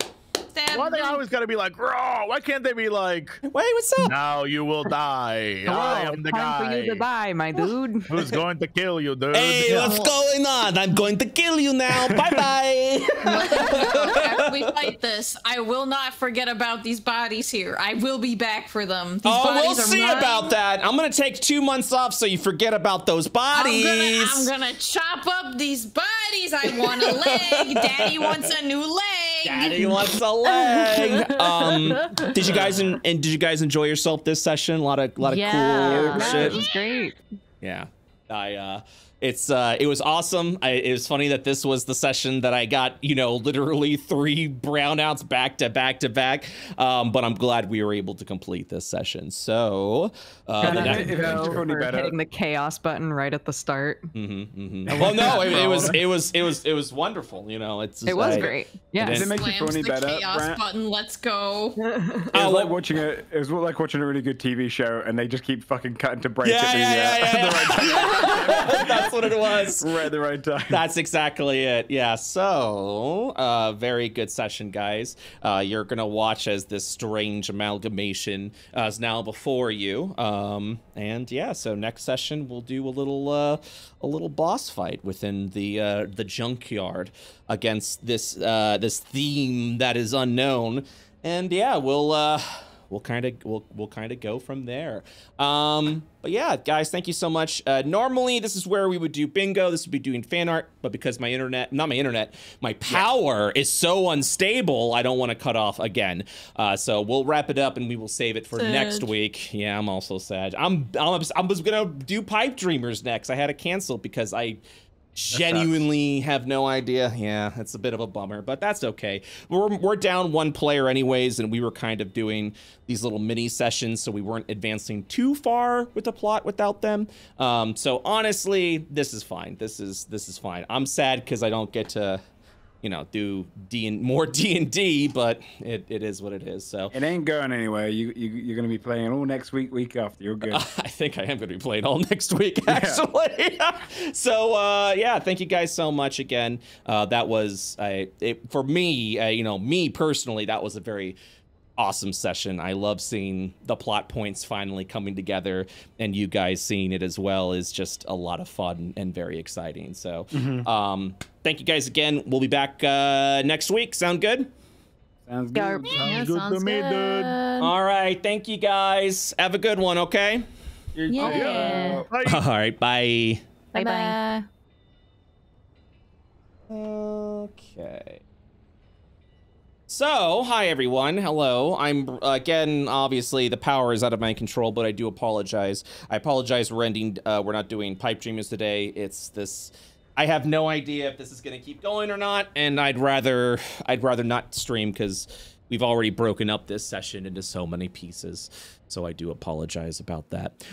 Why they always gotta be like, "Raw"? Why can't they be like, "Wait, what's up? Now you will die. I am the time guy for you to die, my dude. who's going to kill you, dude." Hey, what's going on? I'm going to kill you now. Bye-bye. After we fight this, I will not forget about these bodies here. I will be back for them. These we'll see about that. I'm gonna take 2 months off so you forget about those bodies. I'm gonna chop up these bodies. I want a leg. Daddy wants a new leg. Daddy wants a leg. Did you guys enjoy yourself this session? A lot of cool shit. It was great. Yeah, it was awesome. It was funny that this was the session that I got, literally 3 brownouts back to back to back. But I'm glad we were able to complete this session. So, hitting the chaos button right at the start. Well, no, it was wonderful. It was great. Yeah, does it make you feel any better? Chaos Brent? button. Let's go. It was like watching a really good TV show, and they just keep fucking cutting to break at the right time. That's what it was. Right at the right time. That's exactly it. Yeah. So, very good session, guys. You're gonna watch as this strange amalgamation is now before you. And yeah, so next session we'll do a little boss fight within the junkyard against this theme that is unknown. And yeah, we'll kind of go from there. But yeah, guys, thank you so much. Normally this is where we would do bingo. This would be doing fan art, but because my power is so unstable, I don't want to cut off again. So we'll wrap it up and we will save it for next week. Yeah, I'm also sad. I was gonna do Pipe Dreamers next. I had to cancel because I genuinely have no idea. Yeah, it's a bit of a bummer, but that's okay. We're down 1 player anyways, and we were kind of doing these little mini sessions, so we weren't advancing too far with the plot without them. So honestly, this is fine. This is fine. I'm sad because I don't get to, do more D&D, but it is what it is. So it ain't going anywhere. You're going to be playing all next week after. You're good. I think I am going to be playing all next week, actually. So yeah, thank you guys so much again. That was for me. Me personally, that was a very awesome session. I love seeing the plot points finally coming together, and you guys seeing it as well is just a lot of fun and very exciting. So thank you guys again. We'll be back next week. Sound good? Sounds good. Sounds to me, dude. All right, thank you guys. Have a good one, okay? Yeah. All right, bye. Bye-bye. Okay. So, hi everyone. Hello. I'm again. Obviously, the power is out of my control, but I do apologize. I apologize. We're not doing Pipe Dreamers today. It's this. I have no idea if this is gonna keep going or not, and I'd rather not stream because we've already broken up this session into so many pieces. So I do apologize about that.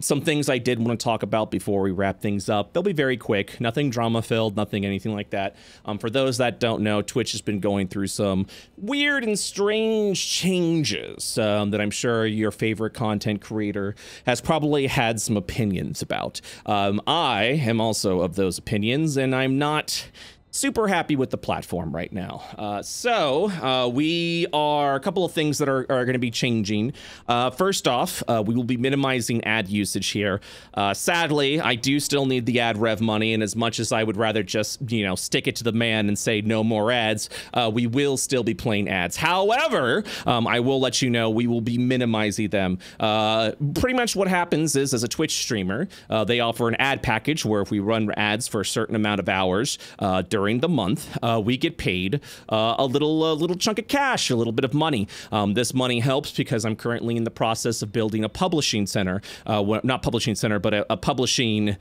Some things I did want to talk about before we wrap things up. They'll be very quick, nothing drama-filled, nothing anything like that. For those that don't know, Twitch has been going through some weird and strange changes that I'm sure your favorite content creator has probably had some opinions about. I am also of those opinions, and I'm not super happy with the platform right now. So we are a couple of things that are going to be changing. First off, we will be minimizing ad usage here. Sadly, I do still need the ad rev money, and as much as I would rather just, you know, stick it to the man and say no more ads, we will still be playing ads. However, I will let you know we will be minimizing them. Pretty much what happens is, as a Twitch streamer, they offer an ad package where if we run ads for a certain amount of hours during the month, we get paid a little chunk of cash, a little bit of money. This money helps because I'm currently in the process of building a publishing center, not publishing center, but a publishing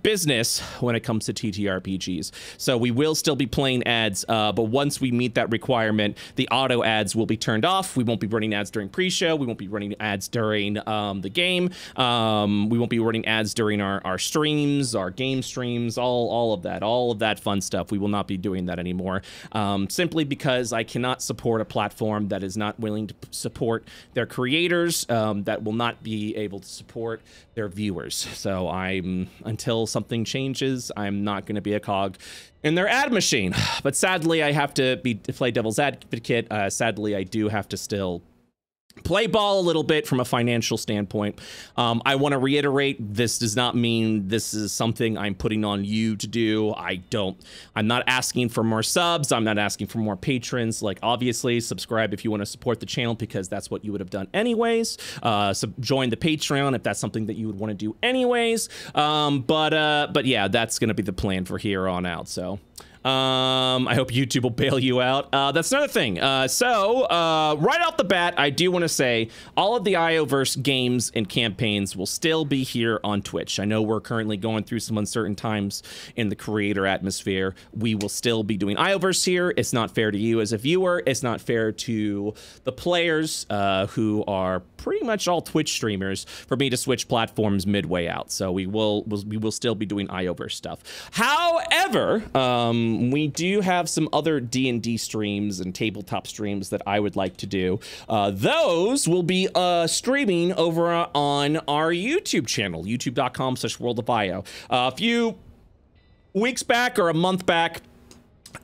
business when it comes to TTRPGs. So we will still be playing ads, but once we meet that requirement, the auto ads will be turned off. We won't be running ads during pre-show. We won't be running ads during the game. We won't be running ads during our streams, our game streams, all of that fun stuff. We will not be doing that anymore, simply because I cannot support a platform that is not willing to support their creators, that will not be able to support their viewers. So until something changes, I'm not going to be a cog in their ad machine. But sadly, I have to play devil's advocate. Sadly, I do have to still play ball a little bit from a financial standpoint. I want to reiterate, this does not mean this is something I'm putting on you to do. I'm not asking for more subs. I'm not asking for more patrons. Like, obviously, subscribe if you want to support the channel, because that's what you would have done anyways. So join the Patreon if that's something that you would want to do anyways. But yeah, that's going to be the plan for here on out. So I hope YouTube will bail you out. That's another thing. So right off the bat, I do want to say all of the Ioverse games and campaigns will still be here on Twitch. I know we're currently going through some uncertain times in the creator atmosphere. We will still be doing Ioverse here. It's not fair to you as a viewer. It's not fair to the players who are pretty much all Twitch streamers for me to switch platforms midway out. So we will still be doing Ioverse stuff. However, we do have some other D&D streams and tabletop streams that I would like to do. Those will be streaming over on our YouTube channel, youtube.com/worldofio. A few weeks back or a month back,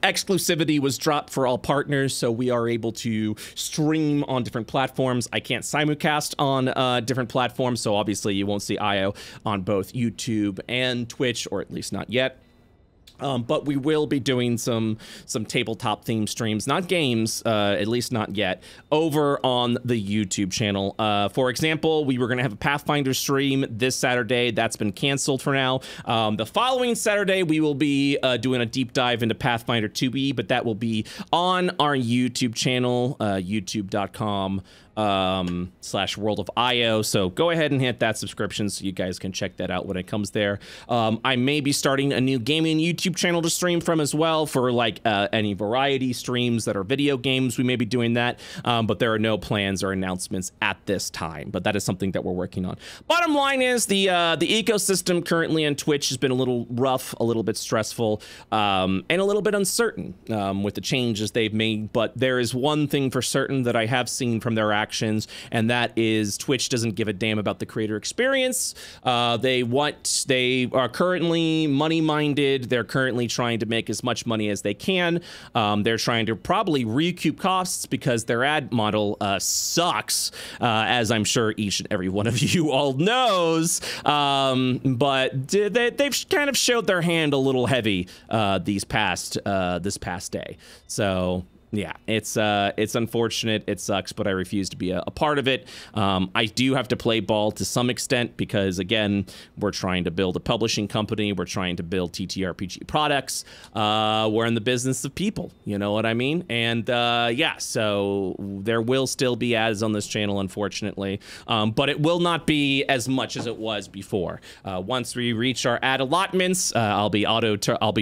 exclusivity was dropped for all partners, so we are able to stream on different platforms. I can't simulcast on different platforms, so obviously you won't see IO on both YouTube and Twitch, or at least not yet. But we will be doing some tabletop theme streams, not games, at least not yet, over on the YouTube channel. For example, we were going to have a Pathfinder stream this Saturday. That's been canceled for now. The following Saturday, we will be doing a deep dive into Pathfinder 2e, but that will be on our YouTube channel, youtube.com /worldofio. So go ahead and hit that subscription so you guys can check that out when it comes there. I may be starting a new gaming YouTube channel to stream from as well for like any variety streams that are video games. We may be doing that, but there are no plans or announcements at this time, but that is something that we're working on. Bottom line is the ecosystem currently on Twitch has been a little rough, a little bit stressful, and a little bit uncertain with the changes they've made. But there is one thing for certain that I have seen from their actions, and that is Twitch doesn't give a damn about the creator experience. They are currently money-minded. They're currently trying to make as much money as they can. They're trying to probably recoup costs because their ad model sucks, as I'm sure each and every one of you all knows. But they've kind of showed their hand a little heavy this past day. So yeah, it's unfortunate. It sucks, but I refuse to be a part of it. I do have to play ball to some extent because, again, we're trying to build a publishing company. We're trying to build TTRPG products. We're in the business of people. You know what I mean? And yeah, so there will still be ads on this channel, unfortunately, but it will not be as much as it was before. Once we reach our ad allotments, I'll be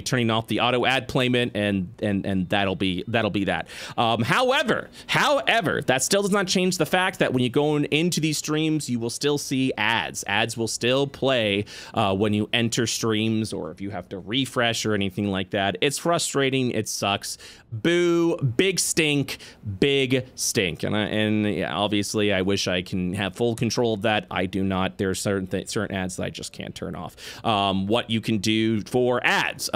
turning off the auto ad payment, and that'll be that. that. However, that still does not change the fact that when you go into these streams, you will still see ads. Ads will still play when you enter streams, or if you have to refresh or anything like that. It's frustrating. It sucks. Boo. Big stink. Big stink. And yeah, obviously, I wish I can have full control of that. I do not. There are certain ads that I just can't turn off. What you can do for ads,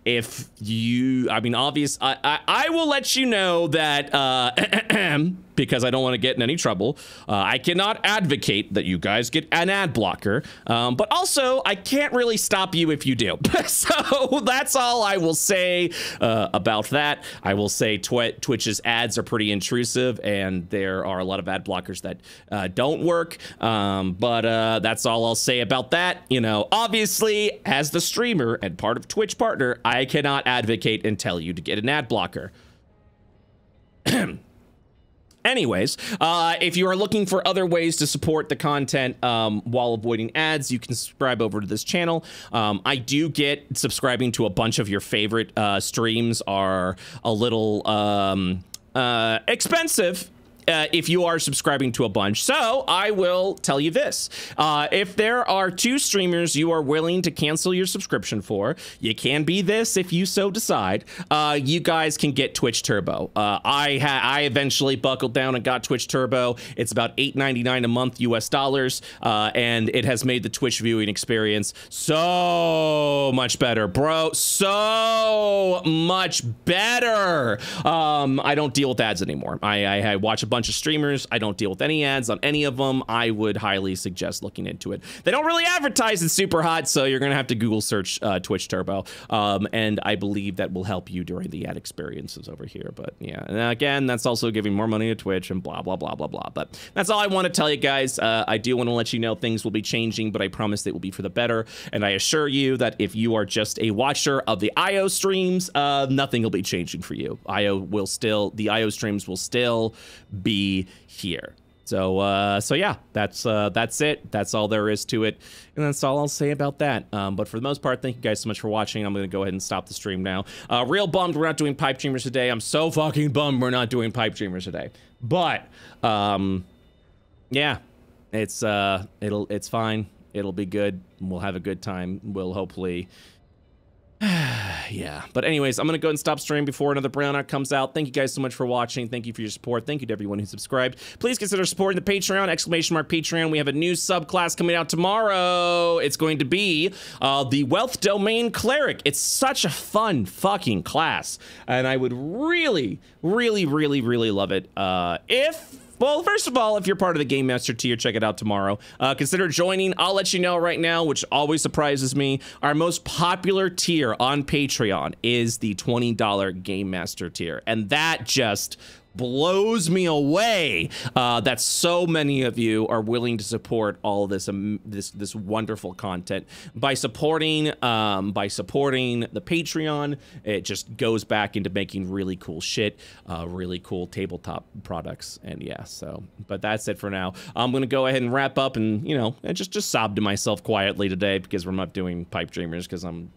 if you, I mean, I will let you know that because I don't want to get in any trouble. I cannot advocate that you guys get an ad blocker, but also I can't really stop you if you do. So that's all I will say about that. I will say Twitch's ads are pretty intrusive, and there are a lot of ad blockers that don't work. But that's all I'll say about that. You know, obviously, as the streamer and part of Twitch partner, I cannot advocate and tell you to get an ad blocker. Anyways, if you are looking for other ways to support the content while avoiding ads, you can subscribe over to this channel. I do get subscribing to a bunch of your favorite streams are a little expensive. If you are subscribing to a bunch. So I will tell you this. If there are 2 streamers you are willing to cancel your subscription for, you can be this if you so decide, you guys can get Twitch Turbo. I eventually buckled down and got Twitch Turbo. It's about $8.99 a month US dollars, and it has made the Twitch viewing experience so much better, bro. So much better. I don't deal with ads anymore. I watch a bunch of streamers. I don't deal with any ads on any of them. I would highly suggest looking into it. They don't really advertise it super hot, so you're gonna have to Google search Twitch Turbo, and I believe that will help you during the ad experiences over here. But yeah, and again, that's also giving more money to Twitch and blah blah blah blah blah. But that's all I want to tell you guys. I do want to let you know things will be changing, but I promise it will be for the better. And I assure you that if you are just a watcher of the IO streams, nothing will be changing for you. The IO streams will still be here. So yeah, that's it. That's all there is to it, and that's all I'll say about that. But for the most part, thank you guys so much for watching. I'm gonna go ahead and stop the stream now. Real bummed we're not doing pipe dreamers today. I'm so fucking bummed we're not doing pipe dreamers today. But yeah, it's fine. It'll be good. We'll have a good time. We'll hopefully. Yeah, but anyways, I'm gonna go ahead and stop streaming before another Burdrehnar comes out. Thank you guys so much for watching. Thank you for your support. Thank you to everyone who subscribed. Please consider supporting the Patreon, !Patreon. We have a new subclass coming out tomorrow. It's going to be the Wealth Domain Cleric. It's such a fun fucking class, and I would really, really, really, really love it well, first of all, if you're part of the Game Master tier, check it out tomorrow. Consider joining. I'll let you know right now, which always surprises me. Our most popular tier on Patreon is the $20 Game Master tier. And that just blows me away that so many of you are willing to support all of this this wonderful content by supporting the Patreon. It just goes back into making really cool shit, really cool tabletop products. And yeah, so but that's it for now. I'm gonna go ahead and wrap up, and you know, just sob to myself quietly today because we're not doing pipe dreamers because I'm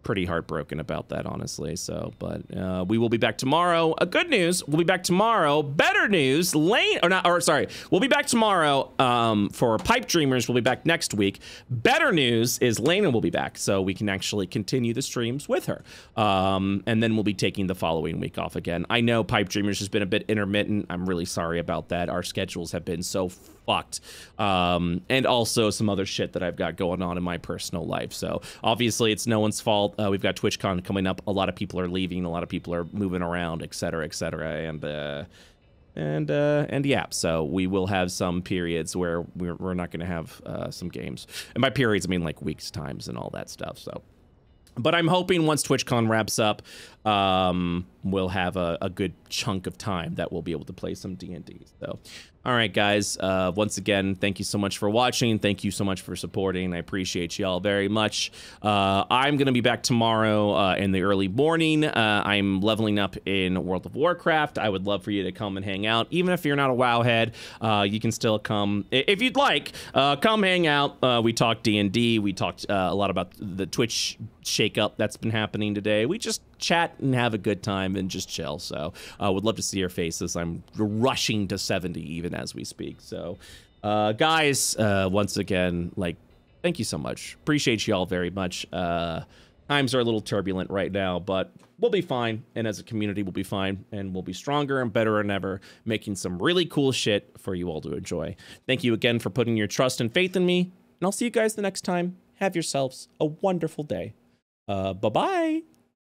pretty heartbroken about that, honestly. So, but we will be back tomorrow. Good news, we'll be back tomorrow. Better news, we'll be back tomorrow for Pipe Dreamers. We'll be back next week. Better news is Lena will be back, so we can actually continue the streams with her. And then we'll be taking the following week off again. I know Pipe Dreamers has been a bit intermittent. I'm really sorry about that. Our schedules have been so fucked. And also some other shit that I've got going on in my personal life. So obviously it's no one's fault. We've got TwitchCon coming up. A lot of people are leaving. A lot of people are moving around, etc., etc. And yeah, so we will have some periods where we're not going to have some games. And by periods, I mean like weeks, times, and all that stuff. So, but I'm hoping once TwitchCon wraps up, we'll have a good chunk of time that we'll be able to play some D&D. So, all right, guys. Once again, thank you so much for watching. Thank you so much for supporting. I appreciate y'all very much. I'm going to be back tomorrow in the early morning. I'm leveling up in World of Warcraft. I would love for you to come and hang out. Even if you're not a WoW head, you can still come. If you'd like, come hang out. We talked D&D. We talked a lot about the Twitch shakeup that's been happening today. We just chat and have a good time and just chill. So would love to see your faces. I'm rushing to 70 even as we speak. So guys, once again, like, thank you so much. Appreciate you all very much. Times are a little turbulent right now, but we'll be fine. And as a community, we'll be fine. And we'll be stronger and better than ever, making some really cool shit for you all to enjoy. Thank you again for putting your trust and faith in me. And I'll see you guys the next time. Have yourselves a wonderful day. Bye-bye.